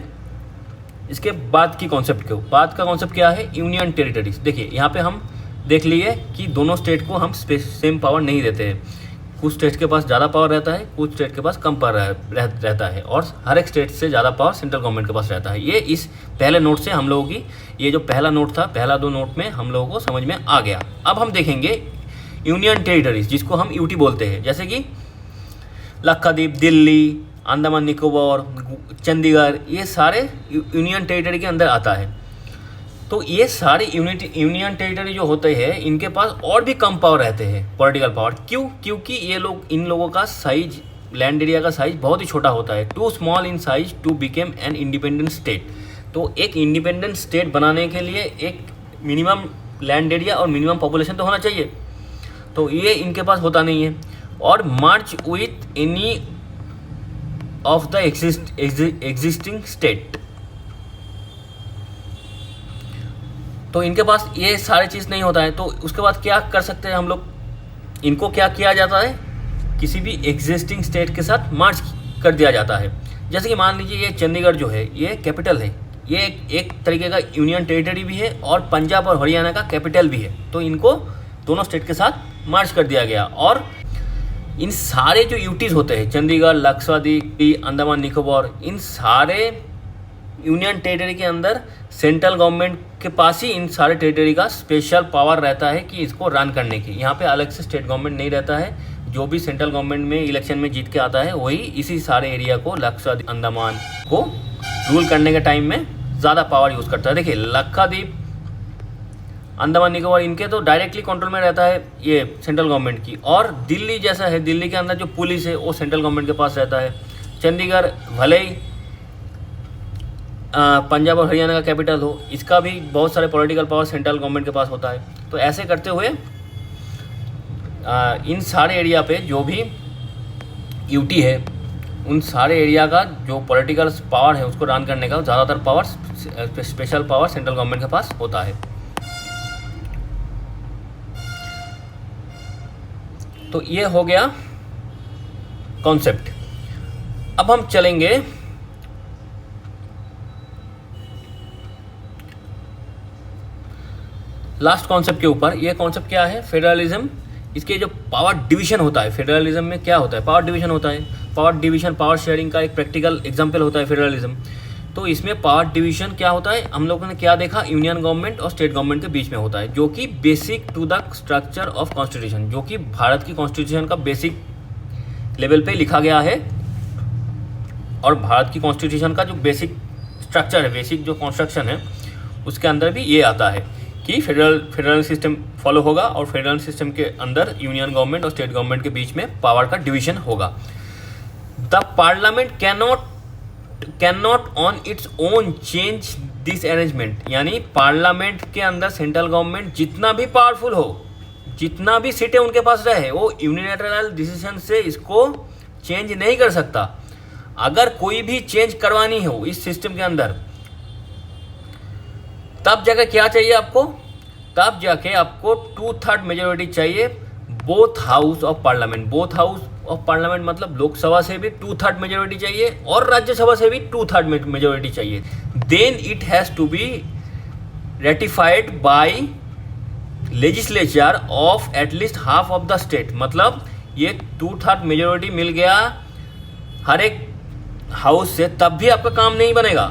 Speaker 1: इसके बाद की कॉन्सेप्ट के। बाद का कॉन्सेप्ट क्या है? Union territories. देखिए यहाँ पे हम देख लिए कि दोनों स्टेट को हम सेम पावर नहीं देते हैं। कुछ स्टेट के पास ज़्यादा पावर रहता है, कुछ स्टेट के पास कम पावर रहता है, और हर एक स्टेट से ज़्यादा पावर सेंट्रल गवर्नमेंट के पास रहता है। ये इस पहले नोट से हम लोगों की, ये जो पहला नोट था, पहला 2 नोट में हम लोगों को समझ में आ गया। अब हम देखेंगे यूनियन टेरिटरीज, जिसको हम यूटी बोलते हैं, जैसे कि लक्षद्वीप, दिल्ली, अंडमान निकोबार, चंडीगढ़, ये सारे यूनियन टेरिटरी के अंदर आता है। तो ये सारे यूनियन टेरिटरी जो होते हैं, इनके पास और भी कम पावर रहते हैं, पॉलिटिकल पावर। क्यों? क्योंकि इन लोगों का साइज, लैंड एरिया का साइज बहुत ही छोटा होता है, too small in size to became an independent state. तो एक इंडिपेंडेंट स्टेट बनाने के लिए एक मिनिमम लैंड एरिया और मिनिमम पॉपुलेशन तो होना चाहिए, तो ये इनके पास होता नहीं है। और merge with any of the existing state, तो इनके पास ये सारी चीज़ नहीं होता है। तो उसके बाद क्या कर सकते हैं हम लोग? इनको क्या किया जाता है? किसी भी एग्जिस्टिंग स्टेट के साथ मर्ज कर दिया जाता है। जैसे कि मान लीजिए ये चंडीगढ़ जो है, ये कैपिटल है, ये एक तरीके का यूनियन टेरिटरी भी है और पंजाब और हरियाणा का कैपिटल भी है। तो इनको दोनों स्टेट के साथ मर्ज कर दिया गया। और इन सारे जो यूटीज़ होते हैं, चंडीगढ़, लक्षद्वीप, अंडमान निकोबार, इन सारे यूनियन टेरिटरी के अंदर सेंट्रल गवर्नमेंट के पास ही इन सारे टेरिटरी का स्पेशल पावर रहता है कि इसको रन करने की। यहाँ पे अलग से स्टेट गवर्नमेंट नहीं रहता है। जो भी सेंट्रल गवर्नमेंट में इलेक्शन में जीत के आता है, वही इसी सारे एरिया को, लक्षद्वीप, अंडमान को रूल करने के टाइम में ज़्यादा पावर यूज़ करता है। देखिए लक्षद्वीप, अंडमान निकोबार, इनके तो डायरेक्टली कंट्रोल में रहता है ये सेंट्रल गवर्नमेंट की। और दिल्ली जैसा है, दिल्ली के अंदर जो पुलिस है वो सेंट्रल गवर्नमेंट के पास रहता है। चंडीगढ़ भले ही पंजाब और हरियाणा का कैपिटल हो, इसका भी बहुत सारे पॉलिटिकल पावर सेंट्रल गवर्नमेंट के पास होता है। तो ऐसे करते हुए इन सारे एरिया पे जो भी यूटी है, उन सारे एरिया का जो पॉलिटिकल पावर है उसको रन करने का ज़्यादातर power, special power central government के पास होता है। तो ये हो गया कॉन्सेप्ट। अब हम चलेंगे लास्ट कॉन्सेप्ट के ऊपर। ये कॉन्सेप्ट क्या है? फेडरलिज्म। इसके जो पावर डिवीजन होता है, फेडरलिज्म में क्या होता है? पावर डिवीजन होता है। पावर डिवीजन, पावर शेयरिंग का एक प्रैक्टिकल एग्जांपल होता है फेडरलिज्म। तो इसमें पावर डिवीजन क्या होता है? हम लोगों ने क्या देखा? यूनियन गवर्नमेंट और स्टेट गवर्नमेंट के बीच में होता है, जो कि basic to the structure of constitution, जो कि भारत की कॉन्स्टिट्यूशन का बेसिक लेवल पे लिखा गया है। और भारत की कॉन्स्टिट्यूशन का जो बेसिक स्ट्रक्चर है, बेसिक जो कंस्ट्रक्शन है, उसके अंदर भी ये आता है कि फेडरल सिस्टम फॉलो होगा और फेडरल सिस्टम के अंदर यूनियन गवर्नमेंट और स्टेट गवर्नमेंट के बीच में पावर का डिवीजन होगा। The parliament cannot on its own change this arrangement, यानी पार्लियामेंट के अंदर सेंट्रल गवर्नमेंट जितना भी पावरफुल हो, जितना भी सीटें उनके पास रहे, वो यूनिलैटरल डिसीजन से इसको चेंज नहीं कर सकता। अगर कोई भी चेंज करवानी हो इस सिस्टम के अंदर, तब जाके क्या चाहिए आपको? तब जाके आपको 2/3 मेजोरिटी चाहिए both house of parliament. Both house of parliament मतलब लोकसभा से भी 2/3 मेजोरिटी चाहिए और राज्यसभा से भी 2/3 मेजोरिटी चाहिए। Then it has to be ratified by legislature of at least half of the state. मतलब ये 2/3 मेजोरिटी मिल गया हर एक हाउस से, तब भी आपका काम नहीं बनेगा,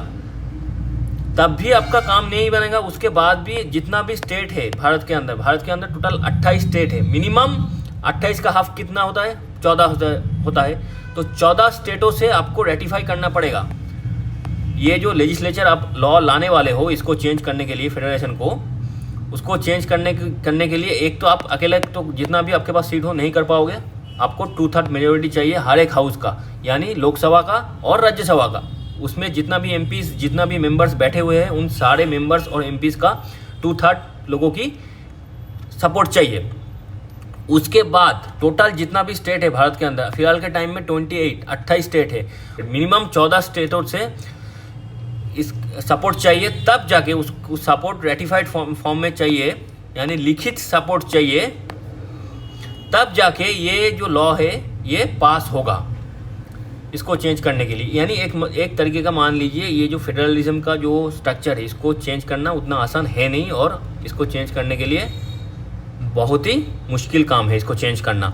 Speaker 1: तब भी आपका काम नहीं बनेगा। उसके बाद भी जितना भी स्टेट है भारत के अंदर टोटल 28 स्टेट है। मिनिमम 28 का हाफ कितना होता है? 14 होता है। तो 14 स्टेटों से आपको रेटिफाई करना पड़ेगा। ये जो लेजिस्लेचर आप लॉ लाने वाले हो, इसको चेंज करने के लिए, फेडरेशन को, उसको चेंज करने के लिए एक तो आप अकेले तो जितना भी आपके पास सीट हो नहीं कर पाओगे। आपको 2/3 मेजोरिटी चाहिए हर एक हाउस का, यानी लोकसभा का और राज्यसभा का। उसमें जितना भी एमपीज, जितना भी मेंबर्स बैठे हुए हैं, उन सारे मेंबर्स और एमपीज का 2/3 लोगों की सपोर्ट चाहिए। उसके बाद टोटल जितना भी स्टेट है भारत के अंदर फिलहाल के टाइम में 28 स्टेट है, मिनिमम 14 स्टेटों से इस सपोर्ट चाहिए, तब जाके उस सपोर्ट रेटिफाइड फॉर्म में चाहिए, यानी लिखित सपोर्ट चाहिए, तब जाके ये जो लॉ है ये पास होगा इसको चेंज करने के लिए। यानी एक तरीके का मान लीजिए ये जो फेडरलिज्म का जो स्ट्रक्चर है इसको चेंज करना उतना आसान है नहीं, और इसको चेंज करने के लिए बहुत ही मुश्किल काम है इसको चेंज करना,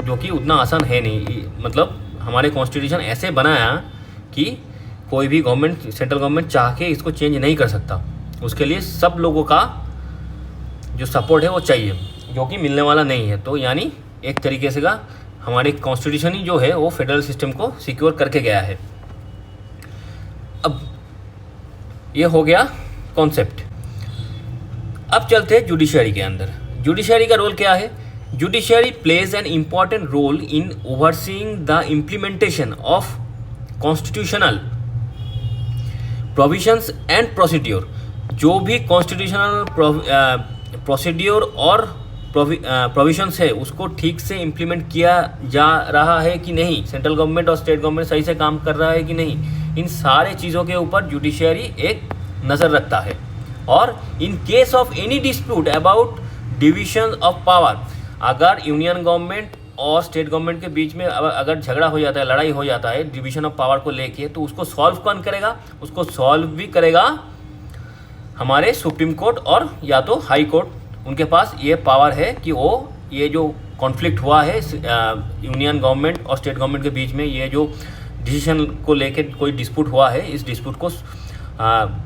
Speaker 1: जो कि उतना आसान है नहीं। मतलब हमारे कॉन्स्टिट्यूशन ऐसे बनाया कि कोई भी गवर्नमेंट, सेंट्रल गवर्नमेंट चाह के इसको चेंज नहीं कर सकता, उसके लिए सब लोगों का जो सपोर्ट है वो चाहिए, जो कि मिलने वाला नहीं है। तो यानी एक तरीके से का हमारे कॉन्स्टिट्यूशन ही जो है वो फेडरल सिस्टम को सिक्योर करके गया है। अब ये हो गया कॉन्सेप्ट। अब चलते हैं जुडिशरी के अंदर। जुडिशरी का रोल क्या है? Judiciary plays an important role in overseeing the implementation of constitutional provisions and procedure. जो भी कॉन्स्टिट्यूशनल प्रोसीड्योर और प्रोविजंस है उसको ठीक से इम्प्लीमेंट किया जा रहा है कि नहीं, सेंट्रल गवर्नमेंट और स्टेट गवर्नमेंट सही से काम कर रहा है कि नहीं, इन सारे चीज़ों के ऊपर जुडिशरी एक नज़र रखता है। और in case of any dispute about division of power, अगर यूनियन गवर्नमेंट और स्टेट गवर्नमेंट के बीच में अगर झगड़ा हो जाता है, लड़ाई हो जाता है डिवीजन ऑफ पावर को लेके, तो उसको सॉल्व कौन करेगा? उसको सॉल्व भी करेगा हमारे सुप्रीम कोर्ट और या तो हाई कोर्ट। उनके पास ये पावर है कि वो ये जो कॉन्फ्लिक्ट हुआ है यूनियन गवर्नमेंट और स्टेट गवर्नमेंट के बीच में, ये जो डिसीजन को लेके कोई डिस्प्यूट हुआ है, इस डिस्प्यूट को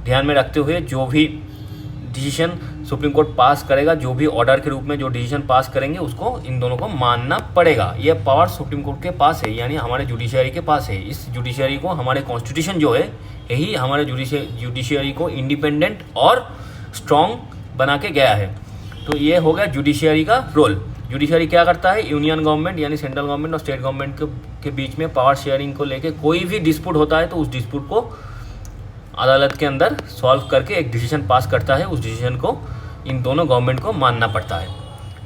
Speaker 1: ध्यान में रखते हुए जो भी डिसीजन सुप्रीम कोर्ट पास करेगा, जो भी ऑर्डर के रूप में जो डिसीजन पास करेंगे उसको इन दोनों को मानना पड़ेगा। ये पावर सुप्रीम कोर्ट के पास है, यानी हमारे जुडिशरी के पास है। इस जुडिशरी को हमारे कॉन्स्टिट्यूशन जो है यही हमारे जुडिशरी को इंडिपेंडेंट और स्ट्रॉन्ग बना के गया है। तो ये हो गया जुडिशरी का रोल। जुडिशरी क्या करता है? यूनियन गवर्नमेंट यानी सेंट्रल गवर्नमेंट और स्टेट गवर्नमेंट के बीच में पावर शेयरिंग को लेके कोई भी डिस्प्यूट होता है तो उस डिस्प्यूट को अदालत के अंदर सॉल्व करके एक डिसीजन पास करता है। उस डिसीजन को इन दोनों गवर्नमेंट को मानना पड़ता है।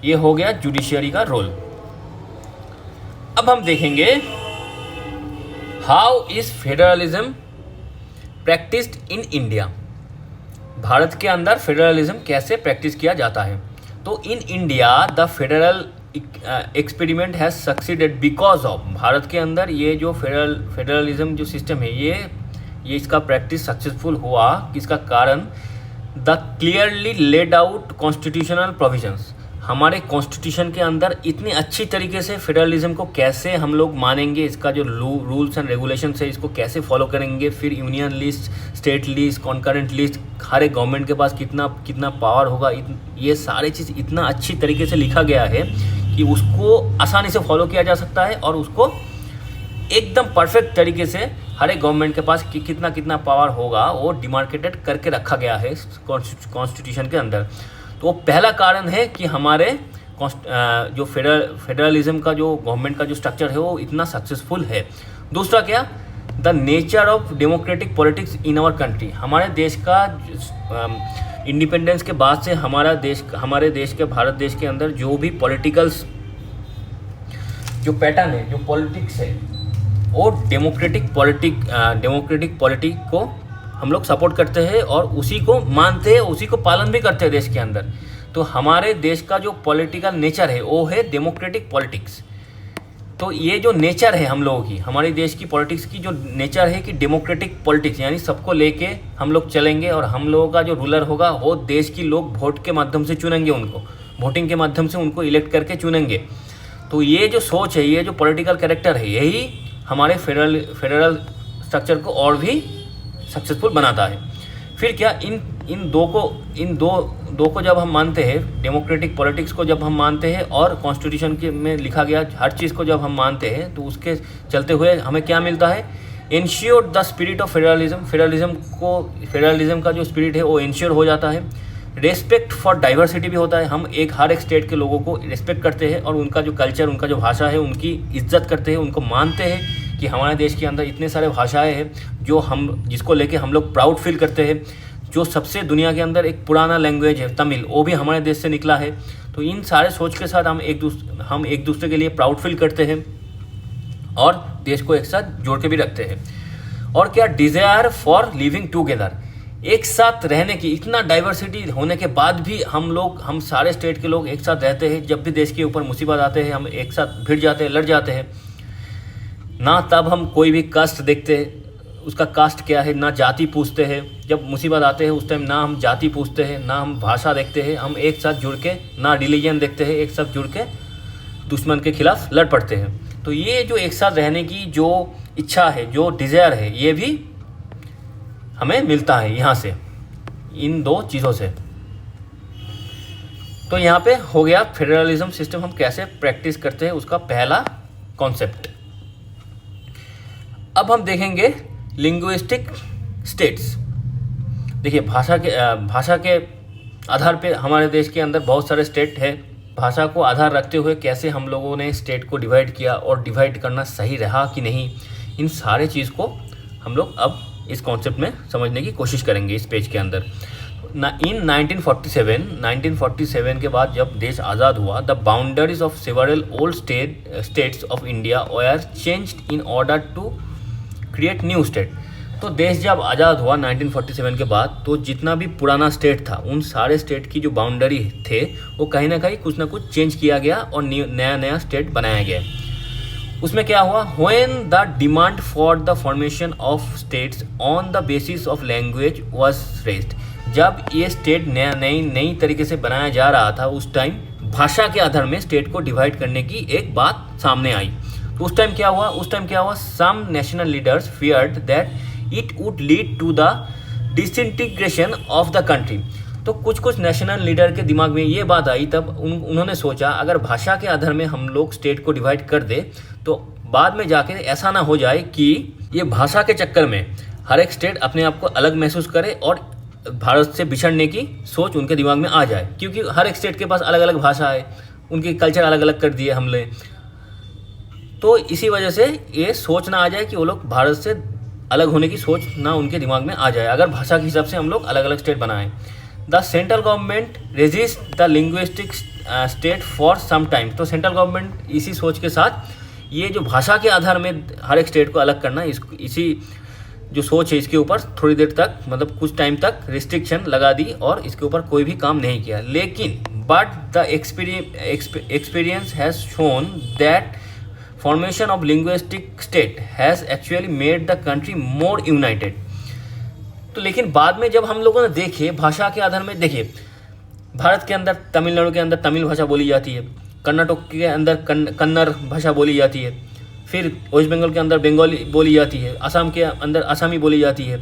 Speaker 1: ये हो गया जुडिशरी का रोल। अब हम देखेंगे how is federalism practised in India. Bharat के अंदर फेडरलिज्म कैसे प्रैक्टिस किया जाता है? तो in India the federal experiment has succeeded because of, Bharat के अंदर ये जो फेडरलिज्म जो सिस्टम है ये इसका प्रैक्टिस सक्सेसफुल हुआ। किसका कारण? The clearly laid out constitutional provisions. हमारे कॉन्स्टिट्यूशन के अंदर इतनी अच्छी तरीके से फेडरलिज्म को कैसे हम लोग मानेंगे, इसका जो रूल्स एंड रेगुलेशंस है इसको कैसे फॉलो करेंगे, फिर union list, state list, concurrent list, हर एक गवर्नमेंट के पास कितना पावर होगा, ये सारी चीज़ इतना अच्छी तरीके से लिखा गया है कि उसको आसानी से फॉलो किया जा सकता है और उसको एकदम परफेक्ट तरीके से हर एक गवर्नमेंट के पास कितना पावर होगा वो डिमार्केटेड करके रखा गया है कॉन्स्टिट्यूशन के अंदर। तो पहला कारण है कि हमारे जो फेडरलिज्म का जो गवर्नमेंट का जो स्ट्रक्चर है वो इतना सक्सेसफुल है। दूसरा क्या? The nature of democratic politics in our country. हमारे देश का इंडिपेंडेंस के बाद से हमारे देश के भारत देश के अंदर जो भी पॉलिटिकल्स जो पैटर्न है, जो पॉलिटिक्स है, वो डेमोक्रेटिक पॉलिटिक को हम लोग सपोर्ट करते हैं और उसी को मानते हैं, उसी को पालन भी करते हैं देश के अंदर। तो हमारे देश का जो पॉलिटिकल नेचर है वो है डेमोक्रेटिक पॉलिटिक्स। तो ये जो नेचर है हम लोगों की, हमारे देश की पॉलिटिक्स की जो नेचर है कि डेमोक्रेटिक पॉलिटिक्स, यानी सबको लेके हम लोग चलेंगे और हम लोगों का जो रूलर होगा वो देश की लोग वोट के माध्यम से चुनेंगे, उनको वोटिंग के माध्यम से उनको इलेक्ट करके चुनेंगे। तो ये जो सोच है, ये जो पॉलिटिकल कैरेक्टर है, यही हमारे फेडरल स्ट्रक्चर को और भी सक्सेसफुल बनाता है। फिर क्या इन दो को जब हम मानते हैं, डेमोक्रेटिक पॉलिटिक्स को जब हम मानते हैं और कॉन्स्टिट्यूशन के में लिखा गया हर चीज़ को जब हम मानते हैं, तो उसके चलते हुए हमें क्या मिलता है? Ensure the spirit of federalism. Federalism का जो स्पिरिट है वो इंश्योर हो जाता है। रेस्पेक्ट फॉर डाइवर्सिटी भी होता है। हम हर एक स्टेट के लोगों को रिस्पेक्ट करते हैं और उनका जो कल्चर, उनका जो भाषा है, उनकी इज्जत करते हैं, उनको मानते हैं कि हमारे देश के अंदर इतने सारे भाषाएं हैं जिसको लेके हम लोग प्राउड फील करते हैं, जो सबसे दुनिया के अंदर एक पुराना लैंग्वेज है तमिल, वो भी हमारे देश से निकला है। तो इन सारे सोच के साथ हम एक दूसरे के लिए प्राउड फील करते हैं और देश को एक साथ जोड़ के भी रखते हैं। और क्या, डिज़ायर फॉर लिविंग टुगेदर, एक साथ रहने की, इतना डाइवर्सिटी होने के बाद भी हम सारे स्टेट के लोग एक साथ रहते हैं। जब भी देश के ऊपर मुसीबत आते हैं हम एक साथ भिड़ जाते हैं, लड़ जाते हैं ना। तब हम कोई भी कास्ट देखते हैं, उसका कास्ट क्या है, ना जाति पूछते हैं। जब मुसीबत आते हैं उस टाइम ना हम जाति पूछते हैं, ना हम भाषा देखते हैं, हम एक साथ जुड़ के, ना रिलीजन देखते हैं, एक साथ जुड़ के दुश्मन के खिलाफ लड़ पड़ते हैं। तो ये जो एक साथ रहने की जो इच्छा है, जो डिज़ायर है, ये भी हमें मिलता है यहाँ से, इन दो चीज़ों से। तो यहाँ पे हो गया फेडरलिज्म सिस्टम हम कैसे प्रैक्टिस करते हैं, उसका पहला कॉन्सेप्ट। अब हम देखेंगे लिंग्विस्टिक स्टेट्स। देखिए, भाषा के आधार पे हमारे देश के अंदर बहुत सारे स्टेट है। भाषा को आधार रखते हुए कैसे हम लोगों ने स्टेट को डिवाइड किया और डिवाइड करना सही रहा कि नहीं, इन सारे चीज़ को हम लोग अब इस कॉन्सेप्ट में समझने की कोशिश करेंगे इस पेज के अंदर। इन 1947 के बाद जब देश आज़ाद हुआ, the boundaries of several old states of India were changed in order to create new state. तो देश जब आज़ाद हुआ 1947 के बाद, तो जितना भी पुराना स्टेट था, उन सारे स्टेट की जो बाउंड्री थे वो कहीं ना कहीं कुछ ना कुछ चेंज किया गया और नया स्टेट बनाया गया। उसमें क्या हुआ, when the demand for the formation of states on the basis of language was raised. जब ये स्टेट नई तरीके से बनाया जा रहा था, उस टाइम भाषा के आधार में स्टेट को डिवाइड करने की एक बात सामने आई। तो उस टाइम क्या हुआ, some national leaders feared that it would lead to the disintegration of the country. तो कुछ नेशनल लीडर के दिमाग में ये बात आई, तब उन्होंने सोचा अगर भाषा के आधार में हम लोग स्टेट को डिवाइड कर दे तो बाद में जाके ऐसा ना हो जाए कि ये भाषा के चक्कर में हर एक स्टेट अपने आप को अलग महसूस करे और भारत से बिछड़ने की सोच उनके दिमाग में आ जाए, क्योंकि हर एक स्टेट के पास अलग अलग भाषा है, उनके कल्चर अलग अलग कर दिए हमने। तो इसी वजह से ये सोच ना आ जाए कि वो लोग भारत से अलग होने की सोच ना उनके दिमाग में आ जाए, अगर भाषा के हिसाब से हम लोग अलग अलग स्टेट बनाएं। The central government resist the linguistic state for some time. तो सेंट्रल गवर्नमेंट इसी सोच के साथ, ये जो भाषा के आधार में हर एक स्टेट को अलग करना, इसी जो सोच है इसके ऊपर थोड़ी देर तक, मतलब कुछ टाइम तक रिस्ट्रिक्शन लगा दी और इसके ऊपर कोई भी काम नहीं किया। लेकिन but the experience has shown that formation of linguistic state has actually made the country more United. तो लेकिन बाद में जब हम लोगों ने देखे भाषा के आधार में, देखिए भारत के अंदर, तमिलनाडु के अंदर तमिल भाषा बोली जाती है, कर्नाटक के अंदर कन्नड़ भाषा बोली जाती है, फिर वेस्ट बंगाल के अंदर बंगाली बोली जाती है, असम के अंदर असमी बोली जाती है,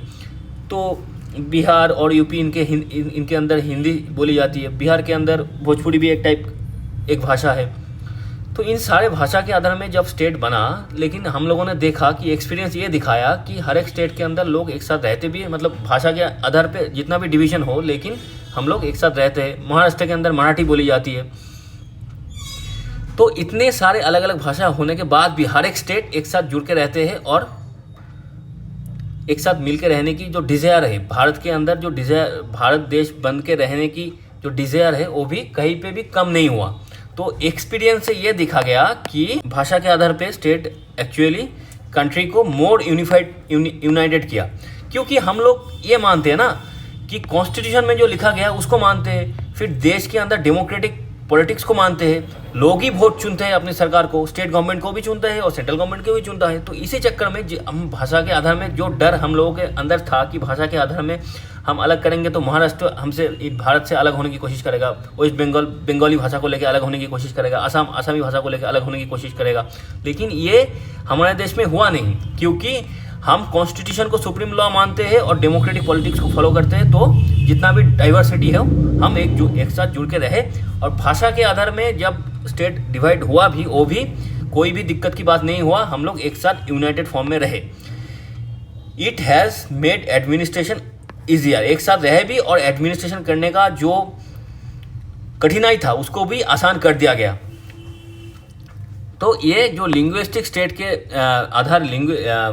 Speaker 1: तो बिहार और यूपी इनके अंदर हिंदी बोली जाती है, बिहार के अंदर भोजपुरी भी एक भाषा है। तो इन सारे भाषा के आधार में जब स्टेट बना, लेकिन हम लोगों ने देखा कि एक्सपीरियंस ये दिखाया कि हर एक स्टेट के अंदर लोग एक साथ रहते भी हैं, मतलब भाषा के आधार पे जितना भी डिवीज़न हो, लेकिन हम लोग एक साथ रहते हैं। महाराष्ट्र के अंदर मराठी बोली जाती है। तो इतने सारे अलग अलग भाषा होने के बाद भी हर एक स्टेट एक साथ जुड़ के रहते हैं और एक साथ मिल के रहने की जो डिज़ायर है भारत के अंदर, जो डिज़ायर भारत देश बन के रहने की जो डिज़ायर है, वो भी कहीं पे भी कम नहीं हुआ। तो एक्सपीरियंस से ये दिखा गया कि भाषा के आधार पे स्टेट एक्चुअली कंट्री को मोर यूनाइटेड किया, क्योंकि हम लोग ये मानते हैं ना कि कॉन्स्टिट्यूशन में जो लिखा गया उसको मानते हैं, फिर देश के अंदर डेमोक्रेटिक पॉलिटिक्स को मानते हैं, लोग ही वोट चुनते हैं अपनी सरकार को, स्टेट गवर्नमेंट को भी चुनता है और सेंट्रल गवर्नमेंट को भी चुनता है। तो इसी चक्कर में हम भाषा के आधार में जो डर हम लोगों के अंदर था कि भाषा के आधार में हम अलग करेंगे तो महाराष्ट्र हमसे, भारत से अलग होने की कोशिश करेगा, वेस्ट बंगाल बंगाली भाषा को लेकर अलग होने की कोशिश करेगा, असम असमी भाषा को लेकर अलग होने की कोशिश करेगा। लेकिन ये हमारे देश में हुआ नहीं, क्योंकि हम कॉन्स्टिट्यूशन को सुप्रीम लॉ मानते हैं और डेमोक्रेटिक पॉलिटिक्स को फॉलो करते हैं। तो जितना भी डाइवर्सिटी है हम एक साथ जुड़ के रहे, और भाषा के आधार में जब स्टेट डिवाइड हुआ भी, वो भी कोई भी दिक्कत की बात नहीं हुआ, हम लोग एक साथ यूनाइटेड फॉर्म में रहे। It has made administration easier, एक साथ रहे भी और एडमिनिस्ट्रेशन करने का जो कठिनाई था उसको भी आसान कर दिया गया। तो ये जो लिंग्विस्टिक स्टेट के आधार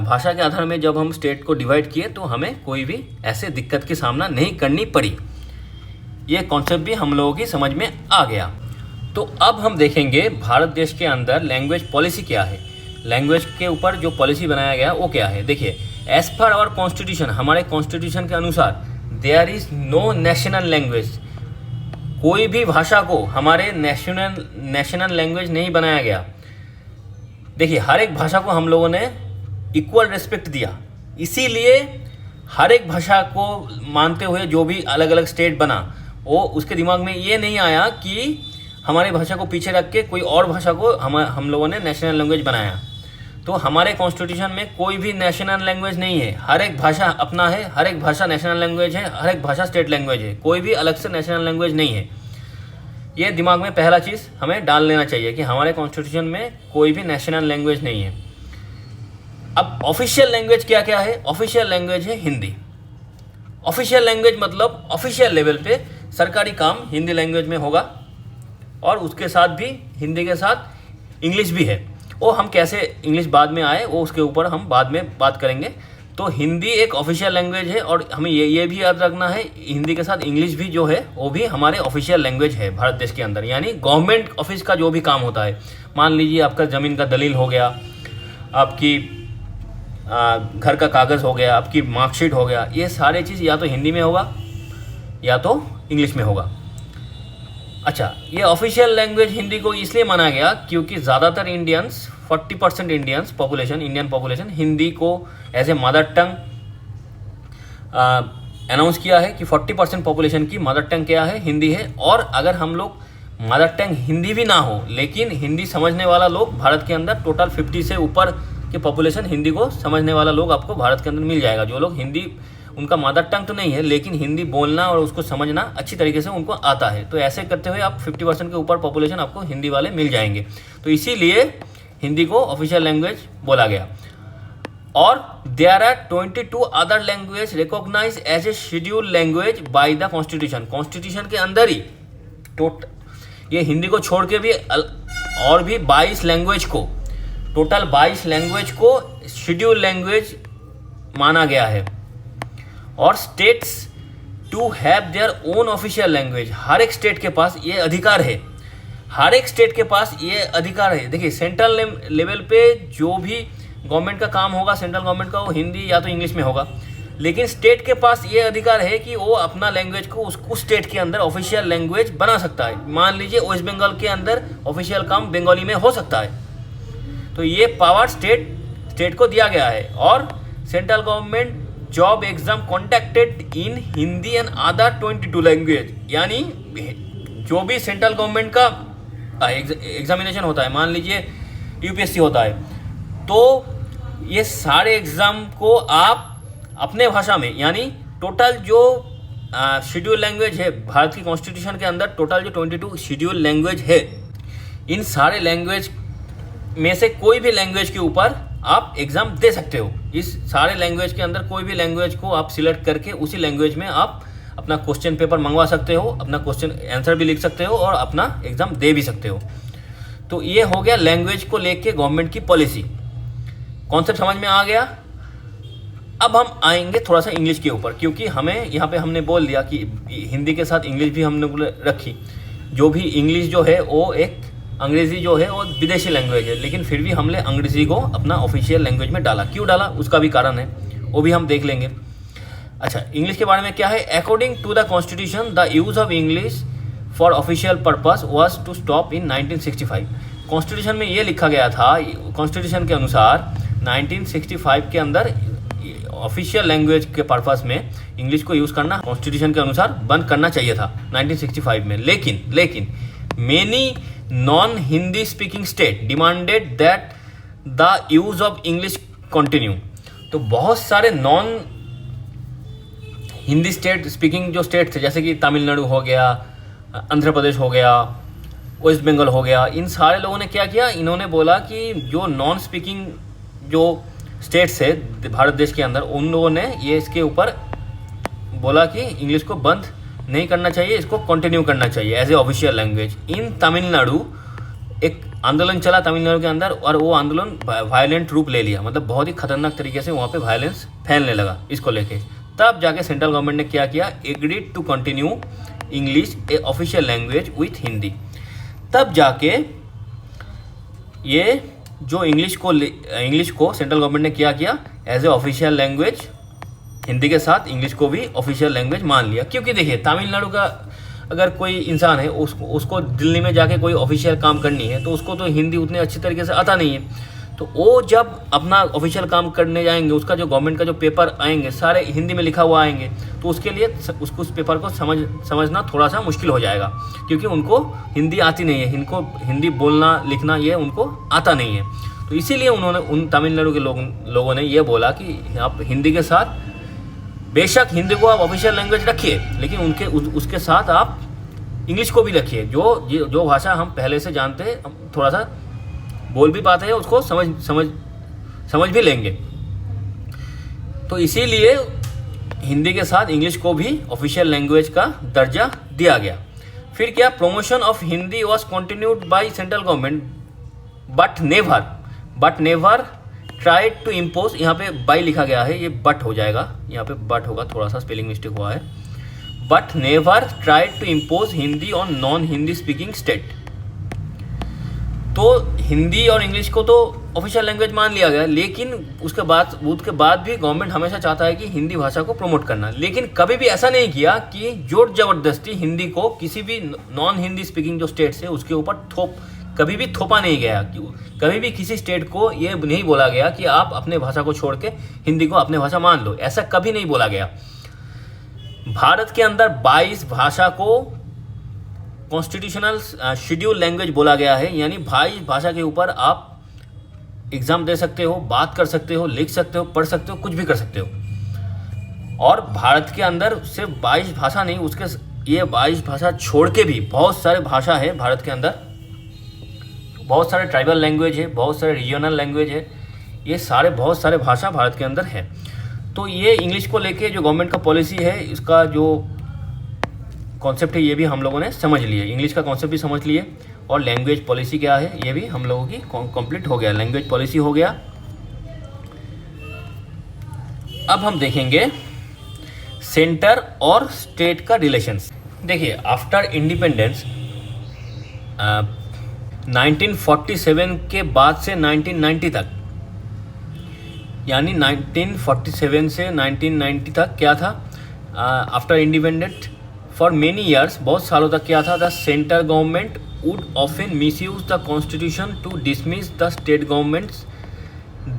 Speaker 1: भाषा के आधार में जब हम स्टेट को डिवाइड किए तो हमें कोई भी ऐसे दिक्कत की सामना नहीं करनी पड़ी। ये कॉन्सेप्ट भी हम लोगों की समझ में आ गया। तो अब हम देखेंगे भारत देश के अंदर लैंग्वेज पॉलिसी क्या है, लैंग्वेज के ऊपर जो पॉलिसी बनाया गया वो क्या है। देखिए, एज पर आवर कॉन्स्टिट्यूशन, हमारे कॉन्स्टिट्यूशन के अनुसार there is no national language, कोई भी भाषा को हमारे नेशनल लैंग्वेज नहीं बनाया गया। देखिए, हर एक भाषा को हम लोगों ने इक्वल रिस्पेक्ट दिया, इसीलिए हर एक भाषा को मानते हुए जो भी अलग अलग स्टेट बना, वो उसके दिमाग में ये नहीं आया कि हमारी भाषा को पीछे रख के कोई और भाषा को हम लोगों ने नेशनल लैंग्वेज बनाया। तो हमारे कॉन्स्टिट्यूशन में कोई भी नेशनल लैंग्वेज नहीं है, हर एक भाषा अपना है, हर एक भाषा नेशनल लैंग्वेज है, हर एक भाषा स्टेट लैंग्वेज है, कोई भी अलग से नेशनल लैंग्वेज नहीं है। ये दिमाग में पहला चीज़ हमें डाल लेना चाहिए कि हमारे कॉन्स्टिट्यूशन में कोई भी नेशनल लैंग्वेज नहीं है। अब ऑफिशियल लैंग्वेज क्या क्या है? ऑफिशियल लैंग्वेज है हिंदी। ऑफिशियल लैंग्वेज मतलब ऑफिशियल लेवल पे सरकारी काम हिंदी लैंग्वेज में होगा, और उसके साथ भी हिंदी के साथ इंग्लिश भी है। वो हम कैसे इंग्लिश बाद में आए वो उसके ऊपर हम बाद में बात करेंगे। तो हिंदी एक ऑफिशियल लैंग्वेज है, और हमें ये भी याद रखना है हिंदी के साथ इंग्लिश भी जो है वो भी हमारे ऑफिशियल लैंग्वेज है भारत देश के अंदर। यानी गवर्नमेंट ऑफिस का जो भी काम होता है, मान लीजिए आपका ज़मीन का दलील हो गया, आपकी घर का कागज़ हो गया, आपकी मार्कशीट हो गया, ये सारे चीज़ या तो हिंदी में होगा या तो इंग्लिश में होगा। अच्छा, ये ऑफिशियल लैंग्वेज हिंदी को इसलिए माना गया क्योंकि ज़्यादातर Indians 40% Indians population, Indian population Hindi को as a mother tongue announce किया है कि 40% पॉपुलेशन की मदर टंग क्या है? हिंदी है। और अगर हम लोग मदर टंग हिंदी भी ना हो लेकिन हिंदी समझने वाला लोग भारत के अंदर टोटल 50 से ऊपर के पॉपुलेशन हिंदी को समझने वाला लोग आपको भारत के अंदर मिल जाएगा। जो लोग हिंदी उनका मदर टंग तो नहीं है लेकिन हिंदी बोलना और उसको समझना अच्छी तरीके से उनको आता है, तो ऐसे करते हुए आप 50% के ऊपर पॉपुलेशन आपको हिंदी वाले मिल जाएंगे। तो इसीलिए हिंदी को ऑफिशियल लैंग्वेज बोला गया। और there are 22 other language recognise as a schedule language by the constitution. Constitution के अंदर ही ये हिंदी को छोड़ के भी और भी 22 लैंग्वेज को, टोटल 22 लैंग्वेज को शेड्यूल लैंग्वेज माना गया है। और states to have their own official language, हर एक स्टेट के पास ये अधिकार है, हर एक स्टेट के पास ये अधिकार है। देखिए, सेंट्रल लेवल पे जो भी गवर्नमेंट का काम होगा, सेंट्रल गवर्नमेंट का, वो हिंदी या तो इंग्लिश में होगा, लेकिन स्टेट के पास ये अधिकार है कि वो अपना लैंग्वेज को उस स्टेट के अंदर ऑफिशियल लैंग्वेज बना सकता है। मान लीजिए वेस्ट बंगाल के अंदर ऑफिशियल काम बंगाली में हो सकता है, तो ये पावर स्टेट को दिया गया है। और central government job exam कॉन्डक्टेड in Hindi and other 22 language, यानी जो भी सेंट्रल गवर्नमेंट का एग्जामिनेशन होता है, मान लीजिए यूपीएससी होता है, तो ये सारे एग्ज़ाम को आप अपने भाषा में, यानी टोटल जो शेड्यूल लैंग्वेज है भारत की कॉन्स्टिट्यूशन के अंदर, टोटल जो 22 शेड्यूल लैंग्वेज है, इन सारे लैंग्वेज में से कोई भी लैंग्वेज के ऊपर आप एग्ज़ाम दे सकते हो। इस सारे लैंग्वेज के अंदर कोई भी लैंग्वेज को आप सिलेक्ट करके उसी लैंग्वेज में आप अपना क्वेश्चन पेपर मंगवा सकते हो, अपना क्वेश्चन आंसर भी लिख सकते हो और अपना एग्ज़ाम दे भी सकते हो। तो ये हो गया लैंग्वेज को लेके गवर्नमेंट की पॉलिसी। कॉन्सेप्ट समझ में आ गया। अब हम आएंगे थोड़ा सा इंग्लिश के ऊपर, क्योंकि हमें यहाँ पे हमने बोल दिया कि हिंदी के साथ इंग्लिश भी हमने रखी। जो भी इंग्लिश जो है वो एक, अंग्रेज़ी जो है वो विदेशी लैंग्वेज है, लेकिन फिर भी हमने अंग्रेज़ी को अपना ऑफिशियल लैंग्वेज में डाला। क्यों डाला उसका भी कारण है, वो भी हम देख लेंगे। अच्छा, इंग्लिश के बारे में क्या है? According to the constitution the use of English for official purpose was to stop in 1965। Constitution में ये लिखा गया था, कॉन्स्टिट्यूशन के अनुसार 1965 के अंदर ऑफिशियल लैंग्वेज के पर्पस में इंग्लिश को यूज़ करना कॉन्स्टिट्यूशन के अनुसार बंद करना चाहिए था 1965 में। लेकिन many non Hindi speaking state demanded that the use of English continue. तो बहुत सारे नॉन हिंदी स्टेट स्पीकिंग जो स्टेट थे, जैसे कि तमिलनाडु हो गया, आंध्र प्रदेश हो गया, वेस्ट बंगाल हो गया, इन सारे लोगों ने क्या किया, इन्होंने बोला कि जो नॉन स्पीकिंग जो स्टेट्स है भारत देश के अंदर, उन लोगों ने ये इसके ऊपर बोला कि इंग्लिश को बंद नहीं करना चाहिए, इसको कंटिन्यू करना चाहिए एज ए ऑफिशियल लैंग्वेज। इन तमिलनाडु एक आंदोलन चला तमिलनाडु के अंदर और वो आंदोलन वायलेंट रूप ले लिया, मतलब बहुत ही खतरनाक तरीके से वहाँ पे वायलेंस फैलने लगा इसको लेके। तब जाके सेंट्रल गवर्नमेंट ने क्या किया, agreed to continue English a official language with Hindi. तब जाके ये जो इंग्लिश को सेंट्रल गवर्नमेंट ने क्या किया, as a official language, Hindi के साथ इंग्लिश को भी ऑफिशियल लैंग्वेज मान लिया। क्योंकि देखिए तमिलनाडु का अगर कोई इंसान है उसको दिल्ली में जाके कोई ऑफिशियल काम करनी है तो उसको तो हिंदी उतने अच्छी तरीके से आता नहीं है। तो वो जब अपना ऑफिशियल काम करने जाएंगे, उसका जो गवर्नमेंट का जो पेपर आएंगे सारे हिंदी में लिखा हुआ आएंगे, तो उसके लिए उसको उस पेपर को समझना थोड़ा सा मुश्किल हो जाएगा, क्योंकि उनको हिंदी आती नहीं है, इनको हिंदी बोलना लिखना ये उनको आता नहीं है। तो इसीलिए उन्होंने उन तमिलनाडु के लोगों ने ये बोला कि आप हिंदी के साथ, बेशक हिंदी को आप ऑफिशियल लैंग्वेज रखिए, लेकिन उसके साथ आप इंग्लिश को भी रखिए। जो भाषा हम पहले से जानते हैं, थोड़ा सा बोल भी पाते हैं, उसको समझ भी लेंगे। तो इसीलिए हिंदी के साथ इंग्लिश को भी ऑफिशियल लैंग्वेज का दर्जा दिया गया। फिर क्या, promotion of Hindi was continued by central government but never tried to impose, यहाँ पे बाई लिखा गया है, ये बट हो जाएगा, यहाँ पे बट होगा, थोड़ा सा स्पेलिंग मिस्टेक हुआ है। But never tried to impose Hindi on non Hindi speaking state. तो हिंदी और इंग्लिश को तो ऑफिशियल लैंग्वेज मान लिया गया, लेकिन उसके बाद भी गवर्नमेंट हमेशा चाहता है कि हिंदी भाषा को प्रमोट करना, लेकिन कभी भी ऐसा नहीं किया कि जोर जबरदस्ती हिंदी को किसी भी नॉन हिंदी स्पीकिंग जो स्टेट्स है उसके ऊपर कभी भी थोपा नहीं गया। कभी भी किसी स्टेट को ये नहीं बोला गया कि आप अपने भाषा को छोड़ के हिंदी को अपने भाषा मान लो, ऐसा कभी नहीं बोला गया। भारत के अंदर 22 भाषा को कॉन्स्टिट्यूशनल शेड्यूल लैंग्वेज बोला गया है, यानी 22 भाषा के ऊपर आप एग्जाम दे सकते हो, बात कर सकते हो, लिख सकते हो, पढ़ सकते हो, कुछ भी कर सकते हो। और भारत के अंदर सिर्फ 22 भाषा नहीं, उसके ये 22 भाषा छोड़ के भी बहुत सारे भाषा है भारत के अंदर, बहुत सारे ट्राइबल लैंग्वेज है, बहुत सारे रीजनल लैंग्वेज है, ये बहुत सारे भाषा भारत के अंदर है। तो ये इंग्लिश को लेके जो गवर्नमेंट का पॉलिसी है, इसका जो कॉन्सेप्ट है ये भी हम लोगों ने समझ लिए, इंग्लिश का कॉन्सेप्ट भी समझ लिए, और लैंग्वेज पॉलिसी क्या है ये भी हम लोगों की कंप्लीट हो गया, लैंग्वेज पॉलिसी हो गया। अब हम देखेंगे सेंटर और स्टेट का रिलेशंस। देखिए आफ्टर इंडिपेंडेंस 1947 के बाद से 1990 तक, यानी 1947 से 1990 तक क्या था, after independent for many years, बहुत सालों तक क्या था, the central government would often misuse the constitution to dismiss the state governments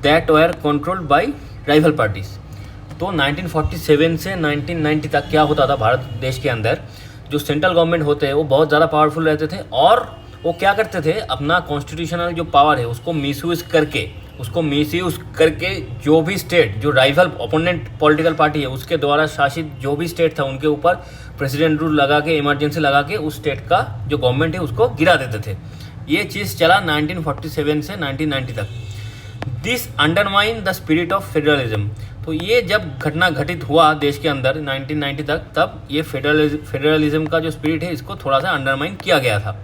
Speaker 1: that were controlled by rival parties. तो 1947 से 1990 तक क्या होता था, भारत देश के अंदर जो सेंट्रल गवर्नमेंट होते हैं वो बहुत ज़्यादा पावरफुल रहते थे, और वो क्या करते थे, अपना कॉन्स्टिट्यूशनल जो पावर है उसको मिसयूज़ करके जो भी स्टेट, जो राइवल ओपोनेंट पॉलिटिकल पार्टी है उसके द्वारा शासित जो भी स्टेट था उनके ऊपर प्रेसिडेंट रूल लगा के, इमरजेंसी लगा के उस स्टेट का जो गवर्नमेंट है उसको गिरा देते थे। ये चीज़ चला 1947 से 1990 तक। This undermine the spirit of federalism. तो ये जब घटना घटित हुआ देश के अंदर 1990 तक, तब ये फेडरलिज्म का जो स्पिरिट है इसको थोड़ा सा अंडरमाइन किया गया था।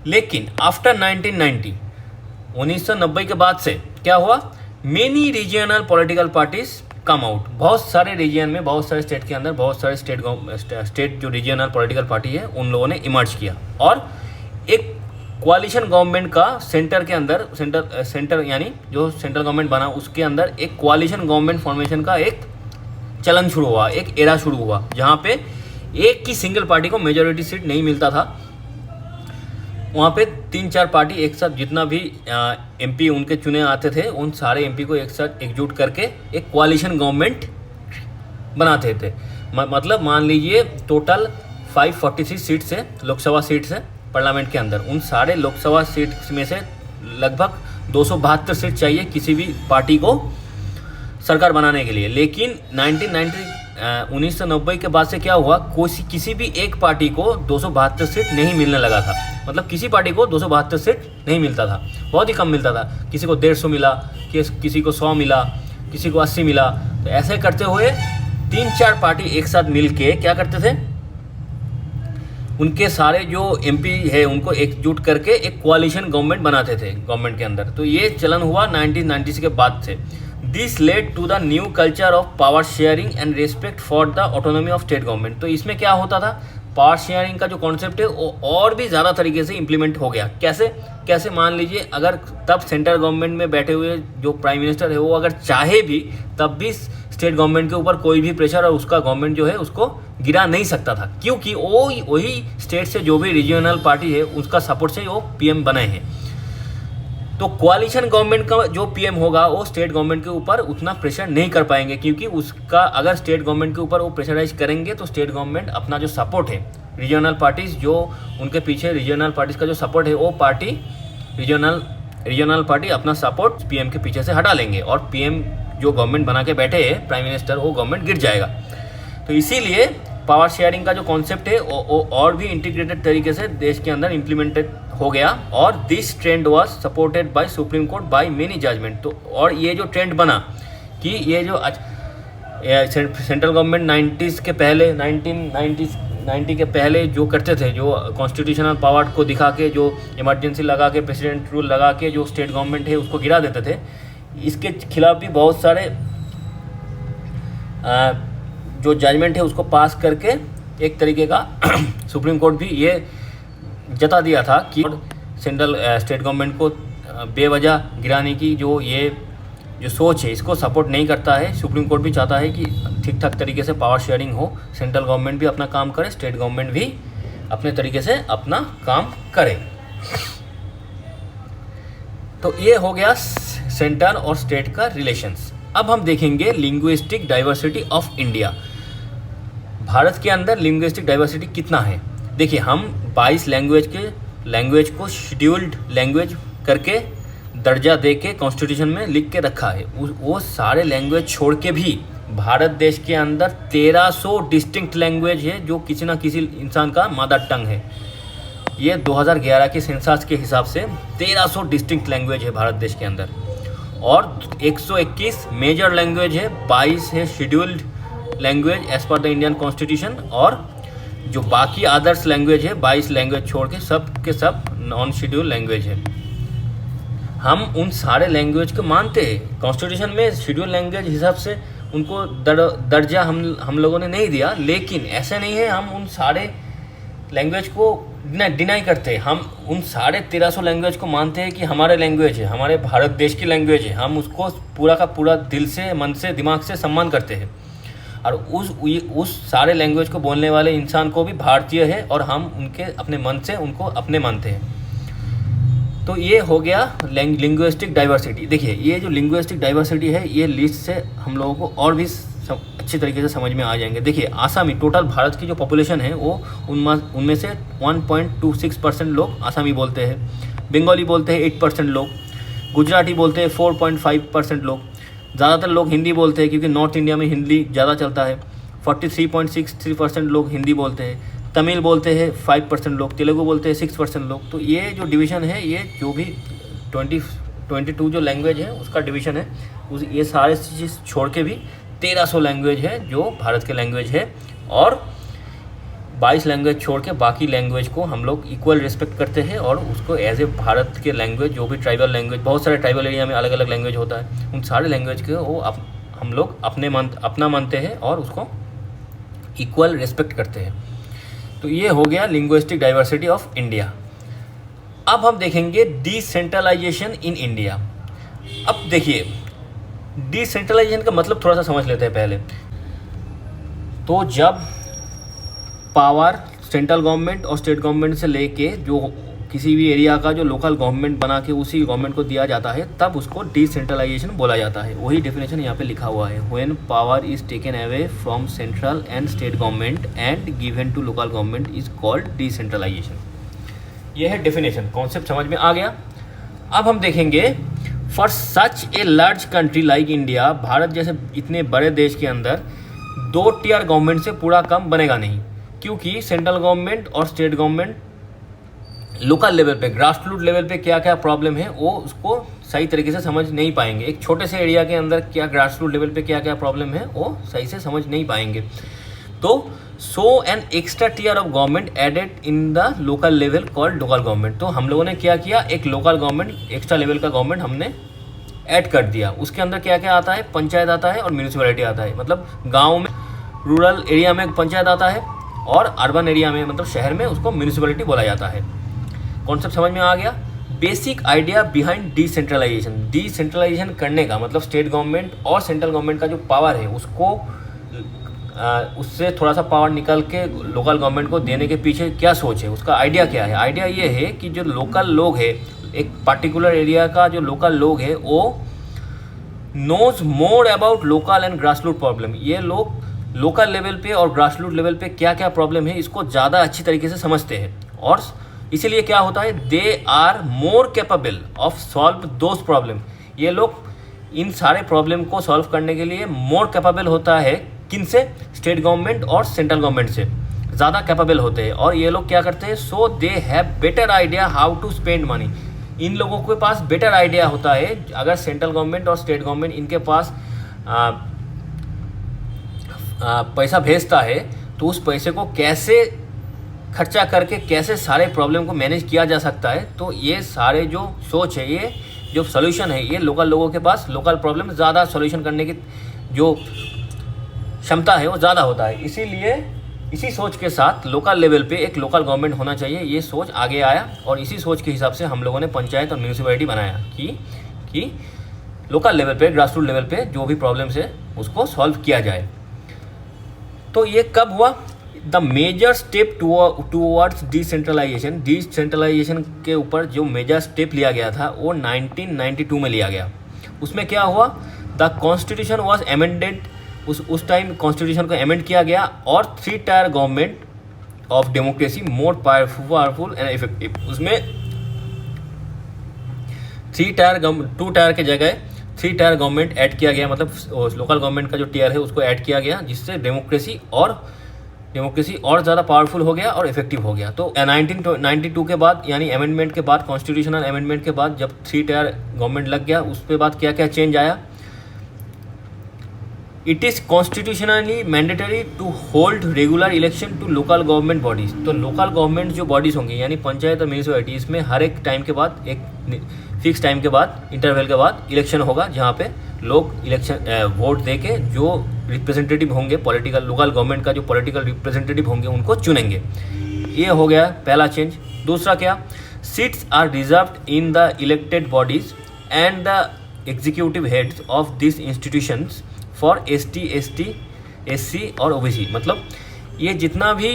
Speaker 1: लेकिन आफ्टर 1990 के बाद से क्या हुआ, many regional political parties come out. बहुत सारे रीजन में, बहुत सारे स्टेट के अंदर, बहुत सारे स्टेट जो रीजनल पॉलिटिकल पार्टी है उन लोगों ने इमर्ज किया, और एक कोalition गवर्नमेंट का सेंटर के अंदर, सेंटर यानी जो सेंट्रल गवर्नमेंट बना उसके अंदर एक कोalition गवर्नमेंट फॉर्मेशन का एक चलन शुरू हुआ, एक एरा शुरू हुआ, जहाँ पे एक की सिंगल पार्टी को मेजॉरिटी सीट नहीं मिलता था। वहाँ पे 3-4 पार्टी एक साथ, जितना भी एमपी उनके चुने आते थे उन सारे एमपी को एक साथ एकजुट करके एक कोalition गवर्नमेंट बनाते थे। मतलब मान लीजिए टोटल 546 सीट्स है, लोकसभा सीट्स है पार्लियामेंट के अंदर, उन सारे लोकसभा सीट्स में से लगभग 272 सीट चाहिए किसी भी पार्टी को सरकार बनाने के लिए। लेकिन 1990 के बाद से क्या हुआ, किसी भी एक पार्टी को 272 सीट नहीं मिलने लगा था। मतलब किसी पार्टी को 272 सीट नहीं मिलता था, बहुत ही कम मिलता था। किसी को 150 मिला, किसी को 100 मिला, किसी को 80 मिला। तो ऐसे करते हुए 3-4 पार्टी एक साथ मिल के क्या करते थे, उनके सारे जो एमपी है उनको एकजुट करके एक कोalition गवर्नमेंट बनाते थे गवर्नमेंट के अंदर। तो ये चलन हुआ 1990 के बाद से। This led to the new culture of power sharing and respect for the autonomy of state government. तो इसमें क्या होता था, पावर शेयरिंग का जो कॉन्सेप्ट है वो और भी ज़्यादा तरीके से इम्प्लीमेंट हो गया। कैसे मान लीजिए, अगर तब सेंट्रल गवर्नमेंट में बैठे हुए जो प्राइम मिनिस्टर है वो अगर चाहे भी तब भी स्टेट गवर्नमेंट के ऊपर कोई भी प्रेशर और उसका गवर्नमेंट जो है उसको गिरा नहीं सकता था, क्योंकि वो वही स्टेट से जो भी रीजनल पार्टी है उसका सपोर्ट से वो पीएम बने हैं। तो कोalition गवर्नमेंट का जो पीएम होगा वो स्टेट गवर्नमेंट के ऊपर उतना प्रेशर नहीं कर पाएंगे, क्योंकि उसका अगर स्टेट गवर्नमेंट के ऊपर वो प्रेशराइज करेंगे तो स्टेट गवर्नमेंट अपना जो सपोर्ट है, रीजनल पार्टीज जो उनके पीछे रीजनल पार्टीज का जो सपोर्ट है वो पार्टी रीजनल पार्टी अपना सपोर्ट पीएम के पीछे से हटा लेंगे और पीएम जो गवर्नमेंट बना के बैठे हैं प्राइम मिनिस्टर, वो गवर्नमेंट गिर जाएगा। तो इसीलिए पावर शेयरिंग का जो कॉन्सेप्ट है वो और भी इंटीग्रेटेड तरीके से देश के अंदर इम्प्लीमेंटेड हो गया, और this trend was supported by Supreme Court by many judgment. तो और ये जो ट्रेंड बना कि ये जो सेंट्रल गवर्नमेंट 90s के पहले 1990 के पहले जो करते थे, जो कॉन्स्टिट्यूशनल पावर को दिखा के, जो इमरजेंसी लगा के, प्रेसिडेंट रूल लगा के जो स्टेट गवर्नमेंट है उसको गिरा देते थे, इसके खिलाफ भी बहुत सारे जो जजमेंट है उसको पास करके एक तरीके का सुप्रीम कोर्ट भी ये जता दिया था कि सेंट्रल स्टेट गवर्नमेंट को बेवजह गिराने की जो सोच है इसको सपोर्ट नहीं करता है। सुप्रीम कोर्ट भी चाहता है कि ठीक ठाक तरीके से पावर शेयरिंग हो, सेंट्रल गवर्नमेंट भी अपना काम करे, स्टेट गवर्नमेंट भी अपने तरीके से अपना काम करे। तो ये हो गया सेंटर और स्टेट का रिलेशंस। अब हम देखेंगे linguistic diversity of India. Bharat के अंदर लिंग्विस्टिक डाइवर्सिटी कितना है। देखिए, हम 22 लैंग्वेज को शेड्यूल्ड लैंग्वेज करके दर्जा दे के कॉन्स्टिट्यूशन में लिख के रखा है। वो सारे लैंग्वेज छोड़ के भी भारत देश के अंदर 1300 डिस्टिंक्ट लैंग्वेज है जो किसी ना किसी इंसान का मदर टंग है। ये 2011 के सेंसस के हिसाब से 1300 डिस्टिंक्ट लैंग्वेज है भारत देश के अंदर, और 121 मेजर लैंग्वेज है, 22 है scheduled language as per the Indian constitution, और जो बाकी अदर्स लैंग्वेज है 22 लैंग्वेज छोड़ के सब नॉन शेड्यूल्ड लैंग्वेज है। हम उन सारे लैंग्वेज को मानते हैं। कॉन्स्टिट्यूशन में शेड्यूल लैंग्वेज हिसाब से उनको दर्जा हम लोगों ने नहीं दिया, लेकिन ऐसे नहीं है हम उन सारे लैंग्वेज को डिनाई करते हैं। हम उन साढ़े 1300 लैंग्वेज को मानते हैं कि हमारे लैंग्वेज है, हमारे भारत देश की लैंग्वेज है। हम उसको पूरा का पूरा दिल से, मन से, दिमाग से सम्मान करते हैं, और उस सारे लैंग्वेज को बोलने वाले इंसान को भी भारतीय है, और हम उनके अपने मन से उनको अपने मानते हैं। तो ये हो गया लिंग्विस्टिक डाइवर्सिटी। देखिए, ये जो लिंग्विस्टिक डाइवर्सिटी है ये लिस्ट से हम लोगों को और भी अच्छी तरीके से समझ में आ जाएंगे। देखिए, आसामी, टोटल भारत की जो पॉपुलेशन है वो उनमें से 1.26% लोग आसामी बोलते हैं, बंगाली बोलते हैं 8% लोग, गुजराती बोलते हैं 4.5% लोग, ज़्यादातर लोग हिंदी बोलते हैं क्योंकि नॉर्थ इंडिया में हिंदी ज़्यादा चलता है। 43.63% लोग हिंदी बोलते हैं, तमिल बोलते हैं 5% लोग, तेलुगु बोलते हैं 6% लोग। तो ये जो डिवीज़न है, ये जो भी 22 जो लैंग्वेज है उसका डिवीज़न है, ये सारे चीज़ छोड़ के भी 1300 लैंग्वेज है जो भारत के लैंग्वेज है, और 22 लैंग्वेज छोड़ के बाकी लैंग्वेज को हम लोग इक्वल रिस्पेक्ट करते हैं, और उसको एज ए भारत के लैंग्वेज, जो भी ट्राइबल लैंग्वेज, बहुत सारे ट्राइबल एरिया में अलग अलग लैंग्वेज होता है, उन सारे लैंग्वेज के वो हम लोग अपना मानते हैं और उसको इक्वल रिस्पेक्ट करते हैं। तो ये हो गया लिंग्विस्टिक डाइवर्सिटी ऑफ इंडिया। अब हम देखेंगे डिसेंट्रलाइजेशन इन इंडिया। अब देखिए, डिसेंट्रलाइजेशन का मतलब थोड़ा सा समझ लेते हैं पहले। तो जब पावर सेंट्रल गवर्नमेंट और स्टेट गवर्नमेंट से लेके जो किसी भी एरिया का जो लोकल गवर्नमेंट बना के उसी गवर्नमेंट को दिया जाता है, तब उसको डिसेंट्रलाइजेशन बोला जाता है। वही डेफिनेशन यहाँ पे लिखा हुआ है, when power is taken away from central and state government and given to local government is called decentralization. यह है डेफिनेशन, कॉन्सेप्ट समझ में आ गया। अब हम देखेंगे, for such A large country like India, Bharat जैसे इतने बड़े देश के अंदर 2 टियर गवर्नमेंट से पूरा काम बनेगा नहीं, क्योंकि सेंट्रल गवर्नमेंट और स्टेट गवर्नमेंट लोकल लेवल पे, ग्रास रूट लेवल पे क्या क्या प्रॉब्लम है वो उसको सही तरीके से समझ नहीं पाएंगे। एक छोटे से एरिया के अंदर क्या ग्रास रूट लेवल पे क्या क्या प्रॉब्लम है वो सही से समझ नहीं पाएंगे। तो so an extra tier of government added in the local level called local government. तो हम लोगों ने क्या किया, एक लोकल गवर्नमेंट, एक्स्ट्रा लेवल का गवर्नमेंट हमने ऐड कर दिया। उसके अंदर क्या क्या आता है, पंचायत आता है और म्यूनिसिपैलिटी आता है। मतलब गाँव में, रूरल एरिया में पंचायत आता है और अर्बन एरिया में मतलब शहर में उसको म्यूनिसिपैलिटी बोला जाता है। कॉन्सेप्ट समझ में आ गया। Basic idea behind decentralization. Decentralization करने का मतलब स्टेट गवर्नमेंट और सेंट्रल गवर्नमेंट का जो पावर है उसको उससे थोड़ा सा पावर निकाल के लोकल गवर्नमेंट को देने के पीछे क्या सोच है, उसका आइडिया क्या है। आइडिया ये है कि जो लोकल लोग है, एक पर्टिकुलर एरिया का जो लोकल लोग है वो knows more about local and grassroot problem. ये लोग लोकल लेवल पे और ग्रासरूट लेवल पे क्या क्या प्रॉब्लम है इसको ज़्यादा अच्छी तरीके से समझते हैं, और इसीलिए क्या होता है, they are more capable of solve those problem. ये लोग इन सारे प्रॉब्लम को सॉल्व करने के लिए मोर कैपेबल होता है। किन से, स्टेट गवर्नमेंट और सेंट्रल गवर्नमेंट से ज़्यादा कैपेबल होते हैं। और ये लोग क्या करते हैं, so they have better idea how to spend money. इन लोगों के पास बेटर आइडिया होता है। अगर सेंट्रल गवर्नमेंट और स्टेट गवर्नमेंट इनके पास पैसा भेजता है तो उस पैसे को कैसे खर्चा करके कैसे सारे प्रॉब्लम को मैनेज किया जा सकता है। तो ये सारे जो सोच है, ये जो सोल्यूशन है, ये लोकल लोगों के पास लोकल प्रॉब्लम ज़्यादा सोल्यूशन करने की जो क्षमता है वो ज़्यादा होता है। इसीलिए इसी सोच के साथ लोकल लेवल पे एक लोकल गवर्नमेंट होना चाहिए, ये सोच आगे आया। और इसी सोच के हिसाब से हम लोगों ने पंचायत और म्यूनिसिपैलिटी बनाया कि लोकल लेवल पे, ग्रासरूट लेवल पे जो भी प्रॉब्लम्स है उसको सॉल्व किया जाए। तो ये कब हुआ, the major step towards decentralization. Decentralization के ऊपर जो मेजर स्टेप लिया गया था वो 1992 में लिया गया। उसमें क्या हुआ, द कॉन्स्टिट्यूशन वॉज एमेंडेड। उस टाइम कॉन्स्टिट्यूशन को अमेंड किया गया और 3 tyre government of democracy more powerful and effective. उसमें 2 टायर के जगह 3 टायर गवर्नमेंट ऐड किया गया। मतलब लोकल गवर्नमेंट का जो टीयर है उसको ऐड किया गया, जिससे डेमोक्रेसी और ज़्यादा पावरफुल हो गया और इफेक्टिव हो गया। तो 1992 के बाद, यानी अमेंडमेंट के बाद, कॉन्स्टिट्यूशनल अमेंडमेंट के बाद जब 3 टायर गवर्नमेंट लग गया, उसके बाद क्या क्या चेंज आया। It is constitutionally mandatory to hold regular election to local government bodies. तो लोकल गवर्नमेंट जो बॉडीज़ होंगी, यानी पंचायत और म्यूनिसिपैलिटी, इसमें हर एक टाइम के बाद, एक फिक्स टाइम के बाद, इंटरवल के बाद इलेक्शन होगा, जहाँ पे लोग इलेक्शन वोट दे के जो रिप्रेजेंटेटिव होंगे, पॉलिटिकल लोकल गवर्नमेंट का जो पॉलिटिकल रिप्रेजेंटेटिव होंगे उनको चुनेंगे। ये हो गया पहला चेंज। दूसरा क्या, seats are reserved in the elected bodies and the executive heads of this institutions for ST, ST, SC और OBC। मतलब ये जितना भी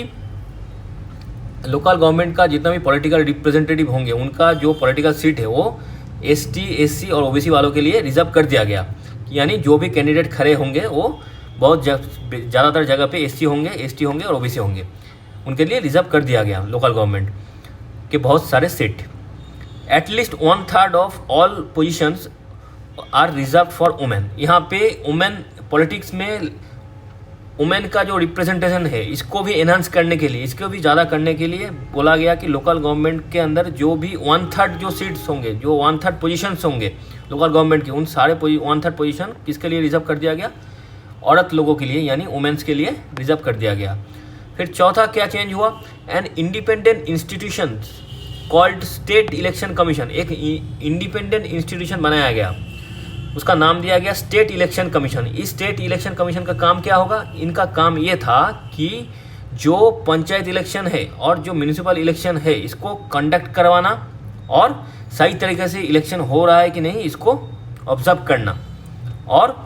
Speaker 1: लोकल गवर्नमेंट का जितना भी पॉलिटिकल रिप्रेजेंटेटिव होंगे, उनका जो पॉलिटिकल सीट है वो ST, SC और OBC वालों के लिए रिजर्व कर दिया गया। यानी जो भी कैंडिडेट खड़े होंगे वो बहुत ज़्यादातर जगह पे SC होंगे, ST होंगे और OBC होंगे, उनके लिए रिजर्व कर दिया गया लोकल गवर्नमेंट के बहुत सारे seat. At least 1/3 of all positions are reserve for women. यहाँ पे वुमेन पॉलिटिक्स में वुमेन का जो रिप्रेजेंटेशन है इसको भी एनहांस करने के लिए, इसको भी ज़्यादा करने के लिए बोला गया कि लोकल गवर्नमेंट के अंदर जो भी 1/3 जो सीट्स होंगे, जो 1/3 पोजीशंस होंगे लोकल गवर्नमेंट के, उन सारे 1/3 पोजीशन किसके लिए रिजर्व कर दिया गया, औरत लोगों के लिए, यानी वुमेन्स के लिए रिजर्व कर दिया गया। फिर चौथा क्या चेंज हुआ, an independent institution called state election commission. एक इंडिपेंडेंट इंस्टीट्यूशन बनाया गया, उसका नाम दिया गया स्टेट इलेक्शन कमीशन। इस स्टेट इलेक्शन कमीशन का काम क्या होगा, इनका काम ये था कि जो पंचायत इलेक्शन है और जो म्यूनिसिपल इलेक्शन है इसको कंडक्ट करवाना और सही तरीके से इलेक्शन हो रहा है कि नहीं इसको ऑब्जर्व करना। और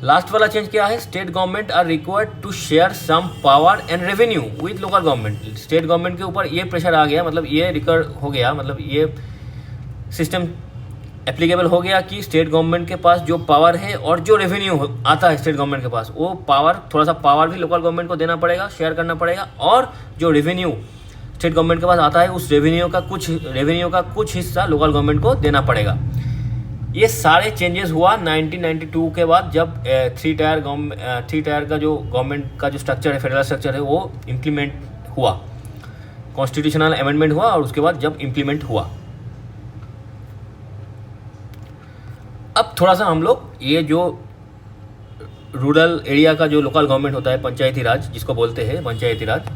Speaker 1: लास्ट वाला चेंज क्या है, state government are required to share some power and revenue with local government. State government के ऊपर ये प्रेशर आ गया, मतलब ये रिकॉर्ड हो गया, मतलब ये सिस्टम एप्लीकेबल हो गया कि स्टेट गवर्नमेंट के पास जो पावर है और जो रेवेन्यू आता है स्टेट गवर्नमेंट के पास, वो पावर, थोड़ा सा पावर भी लोकल गवर्नमेंट को देना पड़ेगा, शेयर करना पड़ेगा। और जो रेवेन्यू स्टेट गवर्नमेंट के पास आता है उस रेवेन्यू का कुछ हिस्सा लोकल गवर्नमेंट को देना पड़ेगा। ये सारे चेंजेस हुआ 1992 के बाद, जब 3 टायर का जो गवर्नमेंट का जो स्ट्रक्चर है, फेडरल स्ट्रक्चर है, वो इम्प्लीमेंट हुआ, कॉन्स्टिट्यूशनल अमेंडमेंट हुआ और उसके बाद जब इम्प्लीमेंट हुआ। अब थोड़ा सा हम लोग ये जो रूरल एरिया का जो लोकल गवर्नमेंट होता है, पंचायती राज जिसको बोलते हैं पंचायती राज,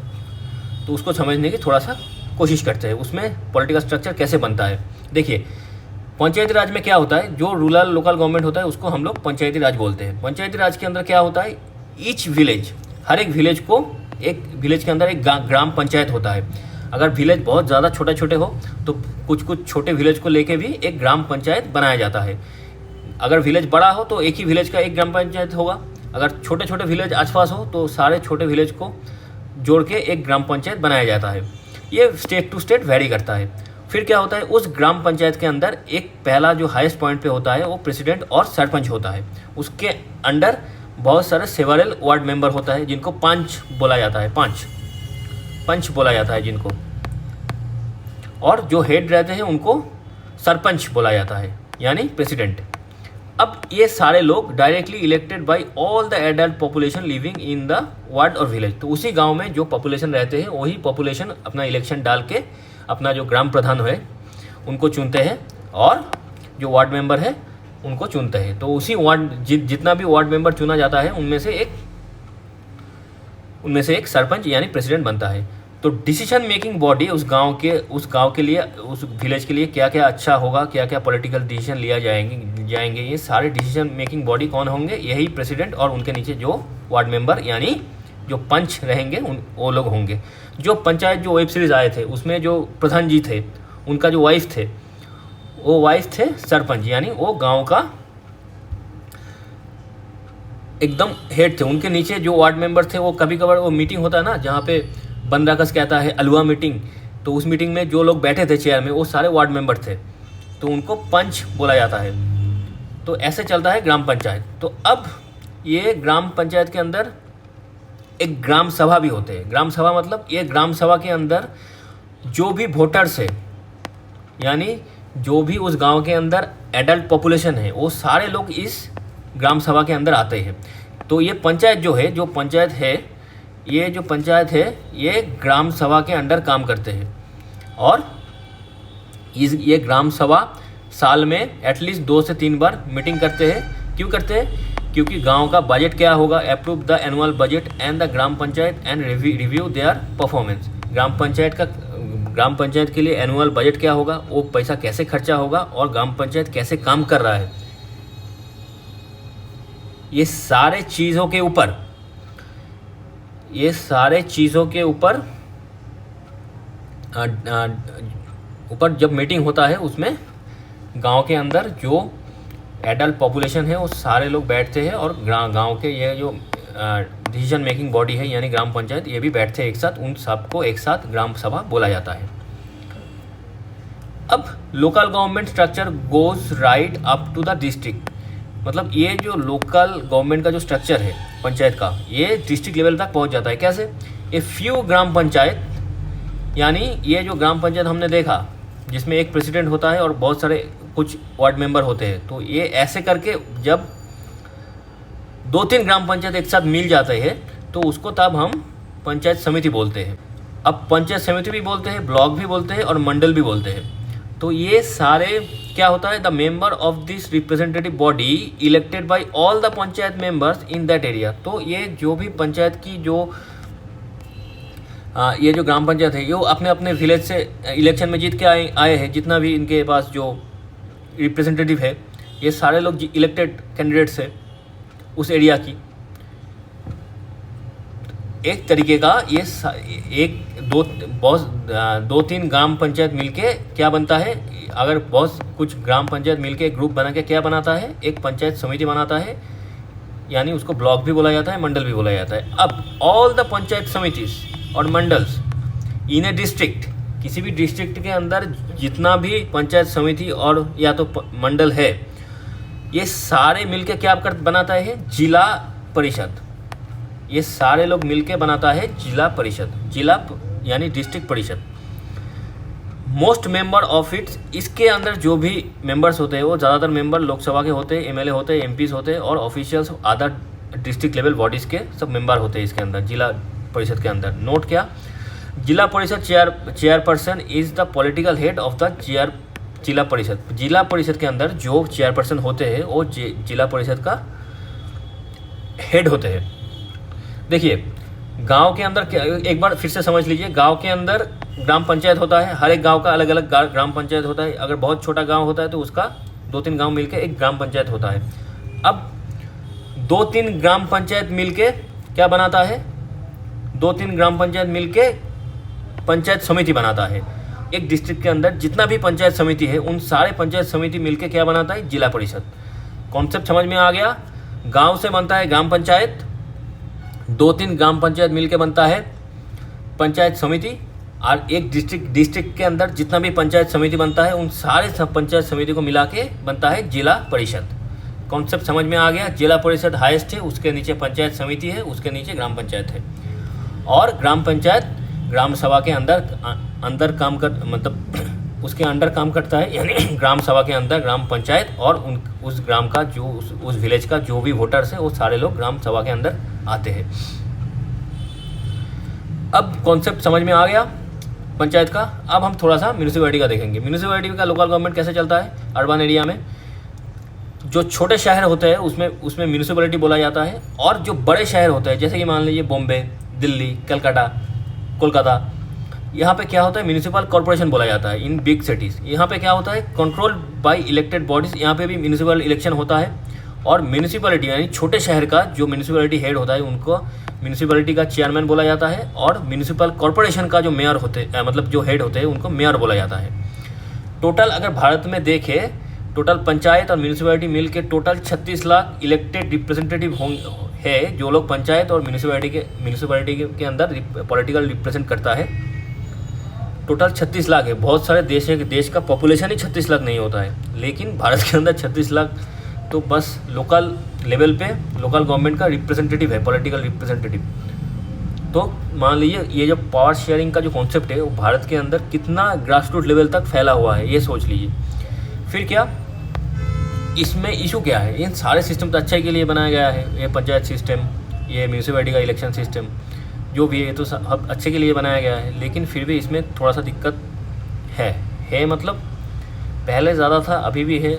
Speaker 1: तो उसको समझने की थोड़ा सा कोशिश करते हैं। उसमें पॉलिटिकल स्ट्रक्चर कैसे बनता है। देखिए पंचायती राज में क्या होता है, जो रूरल लोकल गवर्नमेंट होता है उसको हम लोग पंचायती राज बोलते हैं। पंचायती राज के अंदर क्या होता है, ईच विलेज, हर एक विलेज को, एक विलेज के अंदर एक ग्राम पंचायत होता है। अगर विलेज बहुत ज़्यादा छोटे छोटे हो तो कुछ कुछ छोटे विलेज को लेके भी एक ग्राम पंचायत बनाया जाता है। अगर विलेज बड़ा हो तो एक ही विलेज का एक ग्राम पंचायत होगा। अगर छोटे छोटे विलेज आसपास हो तो सारे छोटे विलेज को जोड़ के एक ग्राम पंचायत बनाया जाता है। ये स्टेट टू स्टेट वेरी करता है। फिर क्या होता है, उस ग्राम पंचायत के अंदर एक पहला जो हाईएस्ट पॉइंट पे होता है वो प्रेसिडेंट और सरपंच होता है। उसके अंडर बहुत सारे सेवरल वार्ड मेंबर होता है जिनको पंच बोला जाता है, पंच बोला जाता है जिनको, और जो हेड रहते हैं उनको सरपंच बोला जाता है यानी प्रेसिडेंट। अब ये सारे लोग directly elected by all the adult population living in the ward और विलेज। तो उसी गांव में जो पॉपुलेशन रहते हैं वही पॉपुलेशन अपना इलेक्शन डाल के अपना जो ग्राम प्रधान है उनको चुनते हैं और जो वार्ड मेंबर है उनको चुनते हैं। तो उसी वार्ड जितना भी वार्ड मेंबर चुना जाता है उनमें से एक सरपंच यानी प्रेसिडेंट बनता है। तो डिसीजन मेकिंग बॉडी उस गांव के लिए, उस विलेज के लिए क्या क्या अच्छा होगा, क्या क्या पॉलिटिकल डिसीजन लिया जाएंगे, ये सारे डिसीजन मेकिंग बॉडी कौन होंगे, यही प्रेसिडेंट और उनके नीचे जो वार्ड मेंबर यानी जो पंच रहेंगे वो लोग होंगे। जो पंचायत जो वेब सीरीज़ आए थे उसमें जो प्रधान जी थे उनका जो वाइफ थे सरपंच, यानी वो गांव का एकदम हेड थे। उनके नीचे जो वार्ड मेंबर थे वो कभी कभार वो मीटिंग होता है ना जहाँ पे बनराकस कहता है अलवा मीटिंग, तो उस मीटिंग में जो लोग बैठे थे चेयर में वो सारे वार्ड मेंबर थे, तो उनको पंच बोला जाता है। तो ऐसे चलता है ग्राम पंचायत। तो अब ये ग्राम पंचायत के अंदर एक ग्राम सभा भी होते हैं। ग्राम सभा मतलब ये ग्राम सभा के अंदर जो भी वोटर्स है यानी जो भी उस गांव के अंदर एडल्ट पॉपुलेशन है वो सारे लोग इस ग्राम सभा के अंदर आते हैं। तो ये पंचायत ये ग्राम सभा के अंडर काम करते हैं और ये ग्राम सभा साल में एटलीस्ट 2 से 3 बार मीटिंग करते हैं। क्यों करते हैं? क्योंकि गांव का बजट क्या होगा, approve the annual budget and the gram panchayat and review their performance. Gram panchayat के लिए एनुअल बजट क्या होगा, वो पैसा कैसे खर्चा होगा और ग्राम पंचायत कैसे काम कर रहा है, ये सारे चीज़ों के ऊपर जब मीटिंग होता है उसमें गांव के अंदर जो एडल्ट पॉपुलेशन है वो सारे लोग बैठते हैं और गांव के ये जो डिसीजन मेकिंग बॉडी है यानी ग्राम पंचायत, ये भी बैठते हैं एक साथ। उन सबको एक साथ ग्राम सभा बोला जाता है। अब local government structure goes right up to the district, मतलब ये जो लोकल गवर्नमेंट का जो स्ट्रक्चर है पंचायत का, ये डिस्ट्रिक्ट लेवल तक पहुंच जाता है। कैसे? ए फ्यू ग्राम पंचायत, यानी ये जो ग्राम पंचायत हमने देखा जिसमें एक प्रेसिडेंट होता है और बहुत सारे कुछ वार्ड मेंबर होते हैं, तो ये ऐसे करके जब 2-3 ग्राम पंचायत एक साथ मिल जाते हैं तो उसको तब हम पंचायत समिति बोलते हैं। अब पंचायत समिति भी बोलते हैं, ब्लॉक भी बोलते हैं और मंडल भी बोलते हैं। तो ये सारे क्या होता है, the member of this representative body elected by all the panchayat members in that area. तो ये जो भी पंचायत की ये जो ग्राम पंचायत है ये अपने अपने विलेज से इलेक्शन में जीत के आए हैं। जितना भी इनके पास जो रिप्रेजेंटेटिव है ये सारे लोग इलेक्टेड कैंडिडेट्स है उस एरिया की। एक तरीके का ये 2-3 ग्राम पंचायत मिलके क्या बनता है, अगर बहुत कुछ ग्राम पंचायत मिलके ग्रुप बना के क्या बनाता है, एक पंचायत समिति बनाता है, यानी उसको ब्लॉक भी बोला जाता है, मंडल भी बोला जाता है। अब ऑल द पंचायत समितिस और मंडल्स इन ए डिस्ट्रिक्ट, किसी भी डिस्ट्रिक्ट के अंदर जितना भी पंचायत समिति और या तो मंडल है, ये सारे मिलके क्या बनाता है, जिला परिषद। ये सारे लोग मिलके बनाता है जिला परिषद, जिला यानी डिस्ट्रिक्ट परिषद। मोस्ट मेंबर ऑफ इट्स, इसके अंदर जो भी मेंबर्स होते हैं वो ज़्यादातर मेंबर लोकसभा के होते हैं, एमएलए होते हैं, एमपीज होते हैं और officials other district level bodies के सब मेंबर होते हैं इसके अंदर, जिला परिषद के अंदर। नोट क्या, जिला परिषद chairperson is the political head of the जिला परिषद। जिला परिषद के अंदर जो चेयरपर्सन होते हैं वो जिला परिषद का हेड होते हैं। देखिए गांव के अंदर एक बार फिर से समझ लीजिए, गांव के अंदर ग्राम पंचायत होता है, हर एक गांव का अलग अलग ग्राम पंचायत होता है। अगर बहुत छोटा गांव होता है तो उसका 2-3 गांव मिलके एक ग्राम पंचायत होता है। अब 2-3 ग्राम पंचायत मिलके क्या बनाता है, 2-3 ग्राम पंचायत मिलके पंचायत समिति बनाता है। एक डिस्ट्रिक्ट के अंदर जितना भी पंचायत समिति है उन सारे पंचायत समिति मिलके क्या बनाता है, जिला परिषद। कॉन्सेप्ट समझ में आ गया। गांव से बनता है ग्राम पंचायत, 2-3 ग्राम पंचायत मिलके बनता है पंचायत समिति, और एक डिस्ट्रिक्ट के अंदर जितना भी पंचायत समिति बनता है उन सारे सब पंचायत समिति को मिला के बनता है जिला परिषद। कॉन्सेप्ट समझ में आ गया। जिला परिषद हाईएस्ट है, उसके नीचे पंचायत समिति है, उसके नीचे ग्राम पंचायत है। और ग्राम पंचायत ग्राम सभा के अंदर काम कर, मतलब उसके अंडर काम करता है, यानी ग्राम सभा के अंदर ग्राम पंचायत और उस ग्राम का जो उस विलेज का जो भी वोटर्स है वो सारे लोग ग्राम सभा के अंदर आते हैं। अब कॉन्सेप्ट समझ में आ गया पंचायत का। अब हम थोड़ा सा म्यूनिसिपैलिटी का देखेंगे। म्यूनिसिपैलिटी का लोकल गवर्नमेंट कैसे चलता है अर्बन एरिया में। जो छोटे शहर होते हैं उसमें म्यूनिसिपैलिटी बोला जाता है, और जो बड़े शहर होते हैं जैसे कि मान लीजिए बॉम्बे, दिल्ली, कोलकाता, यहाँ पे क्या होता है, म्यूनिसिपल कॉर्पोरेशन बोला जाता है। इन बिग सिटीज़ यहाँ पे क्या होता है, कंट्रोल बाय इलेक्टेड बॉडीज़, यहाँ पे भी म्यूनिसिपल इलेक्शन होता है। और म्यूनिसिपैलिटी यानी छोटे शहर का जो म्यूनिसिपैलिटी हेड होता है उनको म्यूनिसिपैलिटी का चेयरमैन बोला जाता है, और म्यूनिसिपल कॉर्पोरेशन का जो मेयर होते मतलब जो हेड होते हैं उनको मेयर बोला जाता है। टोटल अगर भारत में देखें, टोटल पंचायत और म्यूनिसिपैलिटी मिल के टोटल 36 लाख इलेक्टेड रिप्रेजेंटेटिव है, जो लोग पंचायत और म्यूनिसिपैलिटी के अंदर पॉलिटिकल रिप्रेजेंट करता है। टोटल 36 लाख है। बहुत सारे देश का पॉपुलेशन ही 36 लाख नहीं होता है, लेकिन भारत के अंदर 36 लाख तो बस लोकल लेवल पे लोकल गवर्नमेंट का रिप्रेजेंटेटिव है, पॉलिटिकल रिप्रेजेंटेटिव। तो मान लीजिए ये जो पावर शेयरिंग का जो कॉन्सेप्ट है वो भारत के अंदर कितना ग्रास रूट लेवल तक फैला हुआ है, ये सोच लीजिए। फिर क्या इसमें इशू क्या है, इन सारे सिस्टम तो अच्छाई के लिए बनाया गया है। ये पंचायत सिस्टम, ये म्यूनिसिपैलिटी का इलेक्शन सिस्टम जो भी है तो सब अच्छे के लिए बनाया गया है, लेकिन फिर भी इसमें थोड़ा सा दिक्कत है मतलब पहले ज़्यादा था, अभी भी है,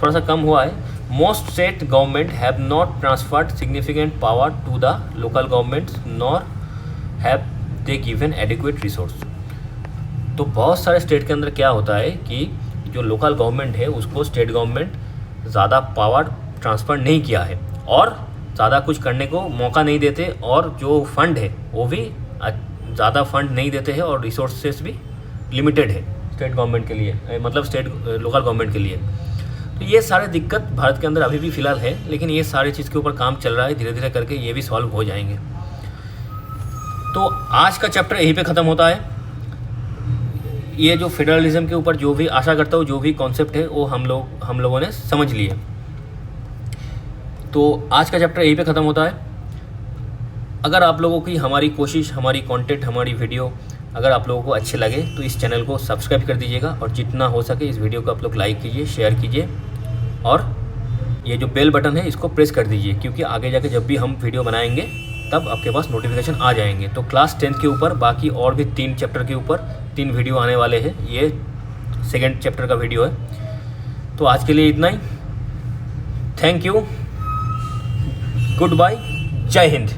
Speaker 1: थोड़ा सा कम हुआ है। Most state government have not transferred significant power to the local governments nor have they given adequate resource. तो बहुत सारे स्टेट के अंदर क्या होता है कि जो लोकल गवर्नमेंट है उसको स्टेट गवर्नमेंट ज़्यादा पावर ट्रांसफ़र नहीं किया है, और ज़्यादा कुछ करने को मौका नहीं देते, और जो फंड है वो भी ज़्यादा फंड नहीं देते हैं, और रिसोर्सेस भी लिमिटेड है स्टेट गवर्नमेंट के लिए, मतलब लोकल गवर्नमेंट के लिए। तो ये सारे दिक्कत भारत के अंदर अभी भी फ़िलहाल है, लेकिन ये सारे चीज़ के ऊपर काम चल रहा है, धीरे धीरे करके ये भी सॉल्व हो जाएंगे। तो आज का चैप्टर यहीं पे ख़त्म होता है। ये जो फेडरलिज्म के ऊपर जो भी आशा करता हूँ जो भी कॉन्सेप्ट है वो हम लोगों ने समझ लिए। तो आज का चैप्टर यहीं पे ख़त्म होता है। अगर आप लोगों की हमारी कोशिश, हमारी कंटेंट, हमारी वीडियो अगर आप लोगों को अच्छे लगे तो इस चैनल को सब्सक्राइब कर दीजिएगा, और जितना हो सके इस वीडियो को आप लोग लाइक कीजिए, शेयर कीजिए, और ये जो बेल बटन है इसको प्रेस कर दीजिए, क्योंकि आगे जाके जब भी हम वीडियो बनाएंगे तब आपके पास नोटिफिकेशन आ जाएंगे। तो क्लास 10th के ऊपर बाकी और भी 3 चैप्टर के ऊपर 3 वीडियो आने वाले हैं। ये 2nd चैप्टर का वीडियो है। तो आज के लिए इतना ही। थैंक यू, गुड बाय, जय हिंद।